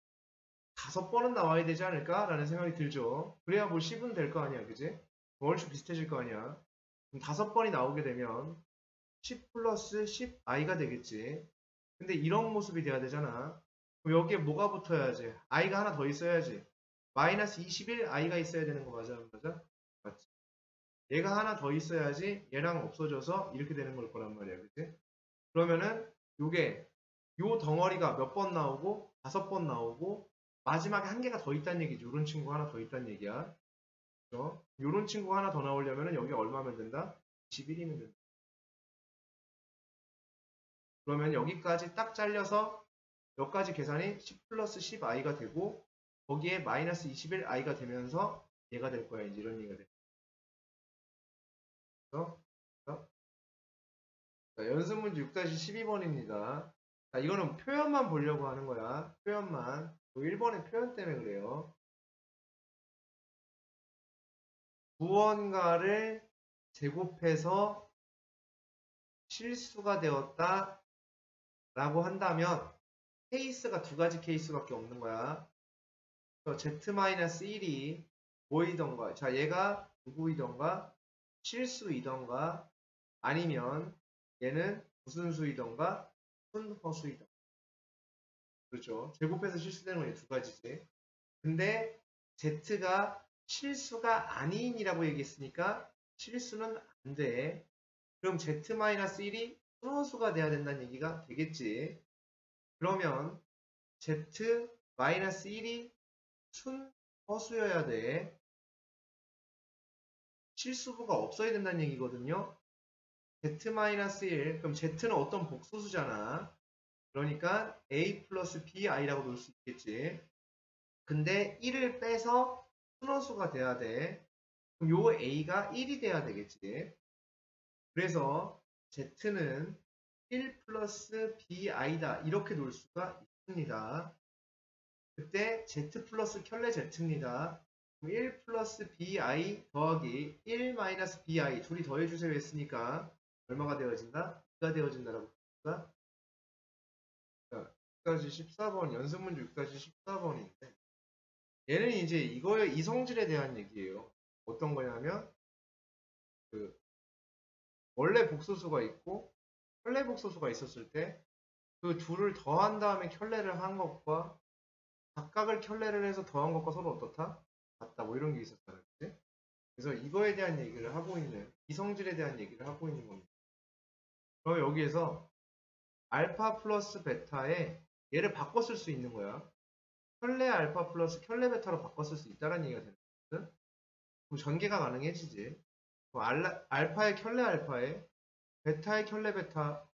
5번은 나와야 되지 않을까? 라는 생각이 들죠. 그래야 뭐 10은 될 거 아니야. 그지? 얼추 비슷해질 거 아니야. 그럼 5번이 나오게 되면 10 플러스 10i가 되겠지. 근데 이런 모습이 돼야 되잖아. 그럼 여기에 뭐가 붙어야지? i가 하나 더 있어야지. 마이너스 21i가 있어야 되는 거 맞아? 맞아? 맞지? 얘가 하나 더 있어야지 얘랑 없어져서 이렇게 되는 걸 거란 말이야. 그치? 그러면은 요게 요 덩어리가 몇 번 나오고 5번 나오고 마지막에 한 개가 더 있다는 얘기죠. 요런 친구 하나 더 있다는 얘기야. 그렇죠? 요런 친구가 하나 더 나오려면은 여기 얼마면 된다? 21이면 된다. 그러면 여기까지 딱 잘려서 여기까지 계산이 10 플러스 10i가 되고 거기에 마이너스 21i가 되면서 얘가 될 거야. 이제 이런 얘기가 돼. 그래서 자, 연습 문제 6-12번입니다. 자, 이거는 표현만 보려고 하는 거야. 표현만. 1번의 표현 때문에 그래요. 무언가를 제곱해서 실수가 되었다 라고 한다면 케이스가 두 가지 케이스밖에 없는 거야. z-1이 뭐이던가, 자 얘가 누구이던가 실수이던가 아니면 얘는 무슨 수이던가 순허수이던가. 그렇죠. 제곱해서 실수되는 건 이 두 가지지. 근데 z가 실수가 아닌이라고 얘기했으니까 실수는 안 돼. 그럼 z-1이 순호수가 돼야 된다는 얘기가 되겠지. 그러면 z-1이 순허수여야 돼. 실수부가 없어야 된다는 얘기거든요. z-1 그럼 z는 어떤 복소수잖아. 그러니까 a 플러스 bi라고 놓을 수 있겠지. 근데 1을 빼서 순호수가 돼야 돼. 그럼 요 a가 1이 돼야 되겠지. 그래서 z는 1 플러스 bi다 이렇게 놓을 수가 있습니다. 그때 z 플러스 켤레 z입니다. 1 플러스 bi 더하기 1 마이너스 bi 둘이 더해주세요 했으니까 얼마가 되어진다? 2가 되어진다라고 볼까? 자, 6-14번 연습문제 6-14번인데 얘는 이제 이거의 이성질에 대한 얘기예요. 어떤 거냐면 그 원래 복소수가 있고 켤레 복소수가 있었을 때 그 둘을 더한 다음에 켤레를 한 것과 각각을 켤레를 해서 더한 것과 서로 어떻다? 같다. 뭐 이런 게 있었다는 거지. 그래서 이거에 대한 얘기를 하고 있는 이성질에 대한 얘기를 하고 있는 겁니다. 그럼 여기에서 알파 플러스 베타에 얘를 바꿔 쓸 수 있는 거야. 켤레 알파 플러스 켤레 베타로 바꿔 쓸 수 있다는 얘기가 되는 거거든. 그럼 전개가 가능해지지. 그럼 알파의 켤레 알파에 베타의 켤레 베타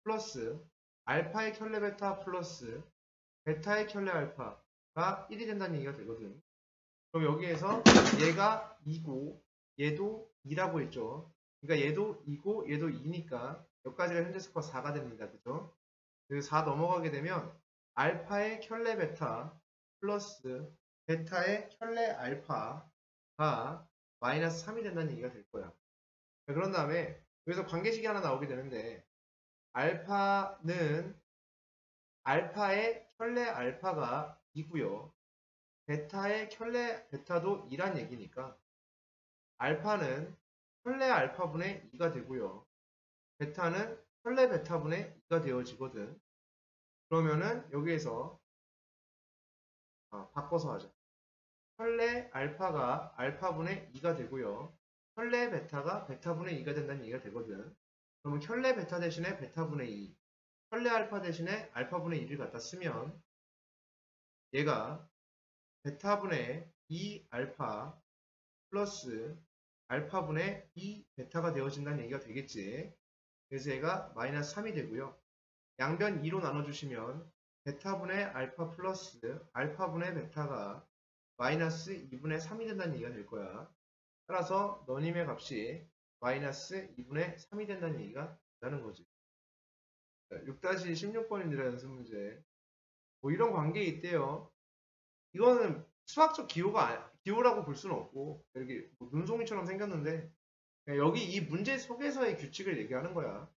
플러스 알파의 켤레 베타 플러스 베타의 켤레 알파가 1이 된다는 얘기가 되거든. 그럼 여기에서 얘가 2고 얘도 2라고 했죠. 그러니까 얘도 2고 얘도 2니까 여기까지가 현재 스코어 4가 됩니다. 그죠? 그래서 4 넘어가게 되면 알파의 켤레 베타 플러스 베타의 켤레 알파가 마이너스 3이 된다는 얘기가 될 거야. 그런 다음에 여기서 관계식이 하나 나오게 되는데 알파는 알파의 켤레 알파가 2고요. 베타의 켤레 베타도 2란 얘기니까 알파는 켤레 알파분의 2가 되고요. 베타는 켤레 베타분의 2가 되어지거든. 그러면은 여기에서 바꿔서 하자. 켤레 알파가 알파분의 2가 되고요. 켤레 베타가 베타분의 2가 된다는 얘기가 되거든. 그러면 켤레 베타 대신에 베타분의 2, 켤레 알파 대신에 알파분의 2를 갖다 쓰면 얘가 베타분의 2 알파 플러스 알파분의 2 베타가 되어진다는 얘기가 되겠지. 그래서 얘가 마이너스 3이 되고요. 양변 2로 나눠주시면 베타분의 알파 플러스 알파분의 베타가 마이너스 2분의 3이 된다는 얘기가 될 거야. 따라서 너님의 값이 마이너스 2분의 3이 된다는 얘기가 된다는 거지. 6-16번입니다. 연습 문제. 뭐 이런 관계 있대요. 이거는 수학적 기호라고 볼 수는 없고 이렇게 뭐 눈송이처럼 생겼는데 여기 이 문제 속에서의 규칙을 얘기하는 거야.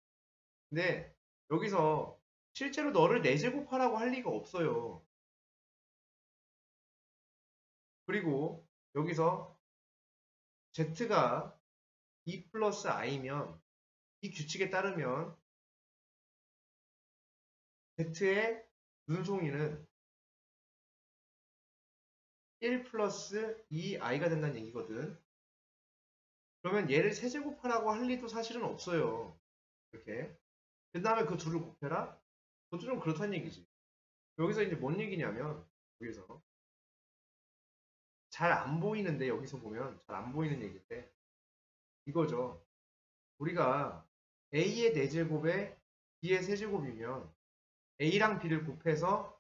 근데 여기서 실제로 너를 4제곱하라고 할 리가 없어요. 그리고 여기서 z가 2 플러스 i면 이 규칙에 따르면 z의 눈송이는 1 플러스 2i가 된다는 얘기거든. 그러면 얘를 세제곱하라고 할 리도 사실은 없어요. 이렇게. 그 다음에 그 둘을 곱해라? 그것도 좀 그렇다는 얘기지. 여기서 이제 뭔 얘기냐면, 여기서. 잘 안 보이는데, 여기서 보면 잘 안 보이는 얘기인데, 이거죠. 우리가 A의 4제곱에 B의 세제곱이면 A랑 B를 곱해서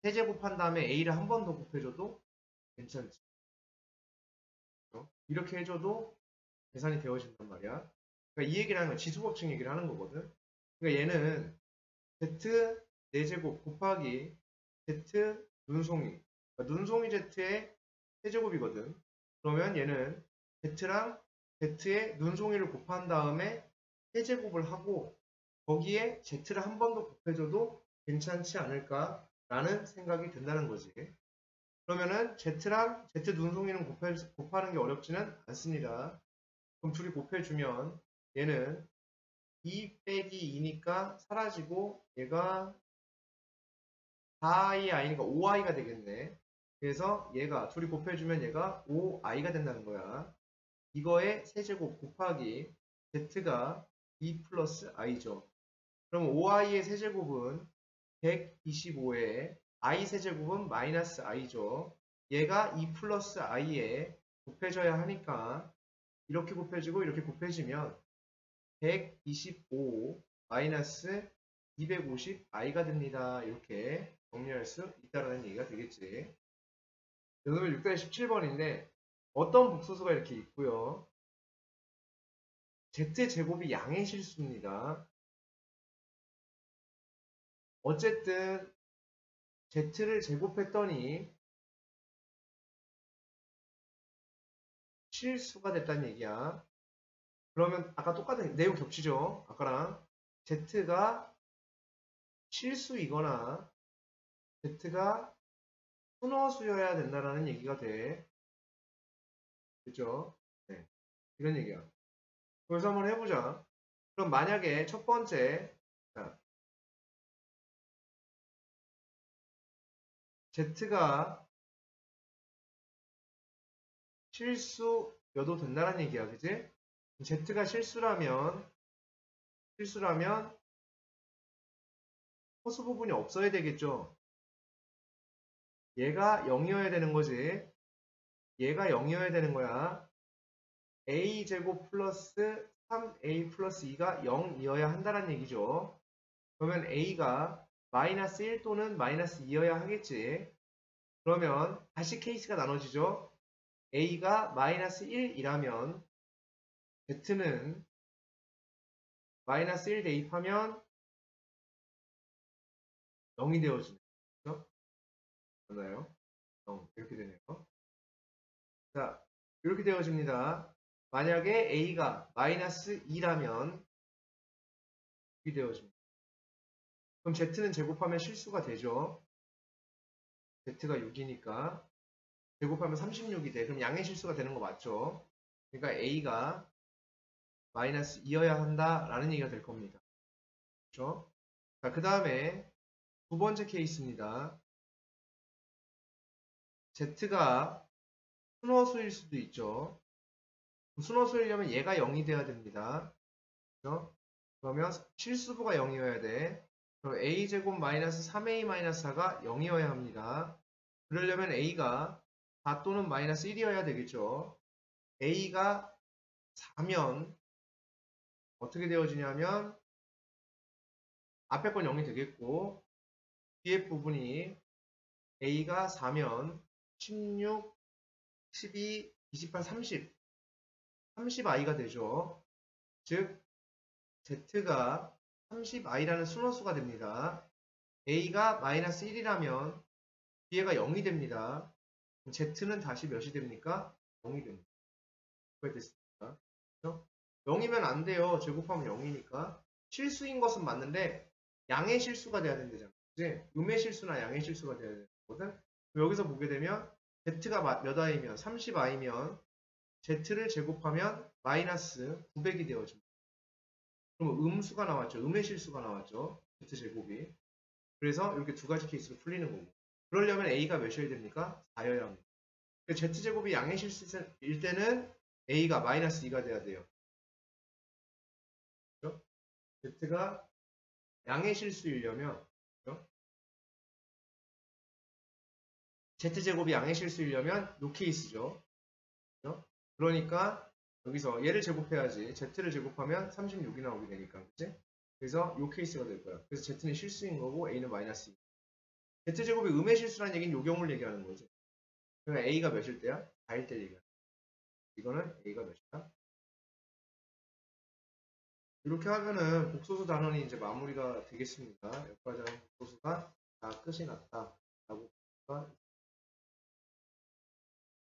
세제곱한 다음에 A를 한 번 더 곱해줘도 괜찮지. 이렇게 해줘도 계산이 되어진단 말이야. 그러니까 이 얘기를 하는 건 지수법칙 얘기를 하는 거거든. 그러니까 얘는 Z 4제곱 곱하기 Z 눈송이. 그러니까 눈송이 Z의 세제곱이거든. 그러면 얘는 Z랑 Z의 눈송이를 곱한 다음에 세제곱을 하고 거기에 Z를 한 번 더 곱해줘도 괜찮지 않을까라는 생각이 든다는 거지. 그러면은 Z랑 Z 눈송이는 곱하는 게 어렵지는 않습니다. 그럼 둘이 곱해주면 얘는 2 빼기 2니까 사라지고 얘가 4i가 5i가 되겠네. 그래서 얘가 둘이 곱해주면 얘가 5i가 된다는 거야. 이거의 세제곱 곱하기 z가 2 플러스 i죠. 그럼 5i의 세제곱은 125에 i 세제곱은 마이너스 i죠. 얘가 2 플러스 i에 곱해져야 하니까 이렇게 곱해지고 이렇게 곱해지면 125 마이너스 250 i가 됩니다. 이렇게 정리할 수 있다는 얘기가 되겠지. 그러면 6-17번인데 어떤 복소수가 이렇게 있고요. z제곱이 양의 실수입니다. 어쨌든 z를 제곱했더니 실수가 됐다는 얘기야. 그러면 아까 똑같은 내용 겹치죠? 아까랑 z가 실수이거나 z가 순허수여야 된다라는 얘기가 돼. 그죠? 네. 이런 얘기야. 그래서 한번 해보자. 그럼 만약에 첫 번째, 자, Z가 실수여도 된다는 얘기야. 그지? Z가 실수라면 허수 부분이 없어야 되겠죠? 얘가 0이어야 되는 거지. 얘가 0이어야 되는 거야. a제곱 플러스 3a 플러스 2가 0이어야 한다는 얘기죠. 그러면 a가 마이너스 1 또는 마이너스 2여야 하겠지. 그러면 다시 케이스가 나눠지죠. a가 마이너스 1이라면 z는 마이너스 1 대입하면 0이 되어지네요. 그렇죠? 맞나요? 0 이렇게 되네요. 자, 이렇게 되어집니다. 만약에 a가 마이너스 2라면 이렇게 되어집니다. 그럼 z는 제곱하면 실수가 되죠. z가 6이니까 제곱하면 36이 돼. 그럼 양의 실수가 되는 거 맞죠? 그러니까 a가 마이너스 2여야 한다라는 얘기가 될 겁니다. 그렇죠? 자, 그 다음에 두 번째 케이스입니다. z가 순허수일 수도 있죠. 순허수이려면 얘가 0이 돼야 됩니다. 그렇죠? 그러면 실수부가 0이어야 돼. 그럼 a제곱 마이너스 3a 마이너스 4가 0이어야 합니다. 그러려면 a가 4 또는 마이너스 1이어야 되겠죠. a가 4면 어떻게 되어지냐면 앞에 건 0이 되겠고 뒤에 부분이 a가 4면 16, 12, 28, 30 30i가 되죠. 즉 z가 30i라는 순원수가 됩니다. a가 마이너스 1이라면 b가 0이 됩니다. z는 다시 몇이 됩니까? 0이 됩니다. 그게 됐습니다. 그렇죠? 0이면 안 돼요. 제곱하면 0이니까. 실수인 것은 맞는데 양의 실수가 돼야 된다잖아. 그치? 음의 실수나 양의 실수가 돼야 되는 거거든. 여기서 보게 되면 z가 몇 i면 30i면 z를 제곱하면 마이너스 900이 되어집니다. 그러면 음수가 나왔죠. 음의 실수가 나왔죠. z제곱이. 그래서 이렇게 두 가지 케이스로 풀리는 거고. 그러려면 a가 몇이어야 됩니까? 4여야 합니다. z제곱이 양의 실수일 때는 a가 마이너스 2가 돼야 돼요. 그렇죠? z가 양의 실수이려면 그렇죠? z제곱이 양의 실수이려면 요 케이스죠. 그렇죠? 그러니까 여기서 얘를 제곱해야지 z를 제곱하면 36이 나오게 되니까 그치? 그래서 요 케이스가 될 거야. 그래서 z는 실수인 거고 a는 마이너스 2. z제곱이 음의 실수라는 얘기는 요 경우를 얘기하는 거지. 그러면 a가 몇일 때야? 4일 때 얘기하는 거야. 이거는 a가 몇이야? 이렇게 하면은 복소수 단원이 이제 마무리가 되겠습니다. 역과점 복소수가 다 끝이 났다. 라고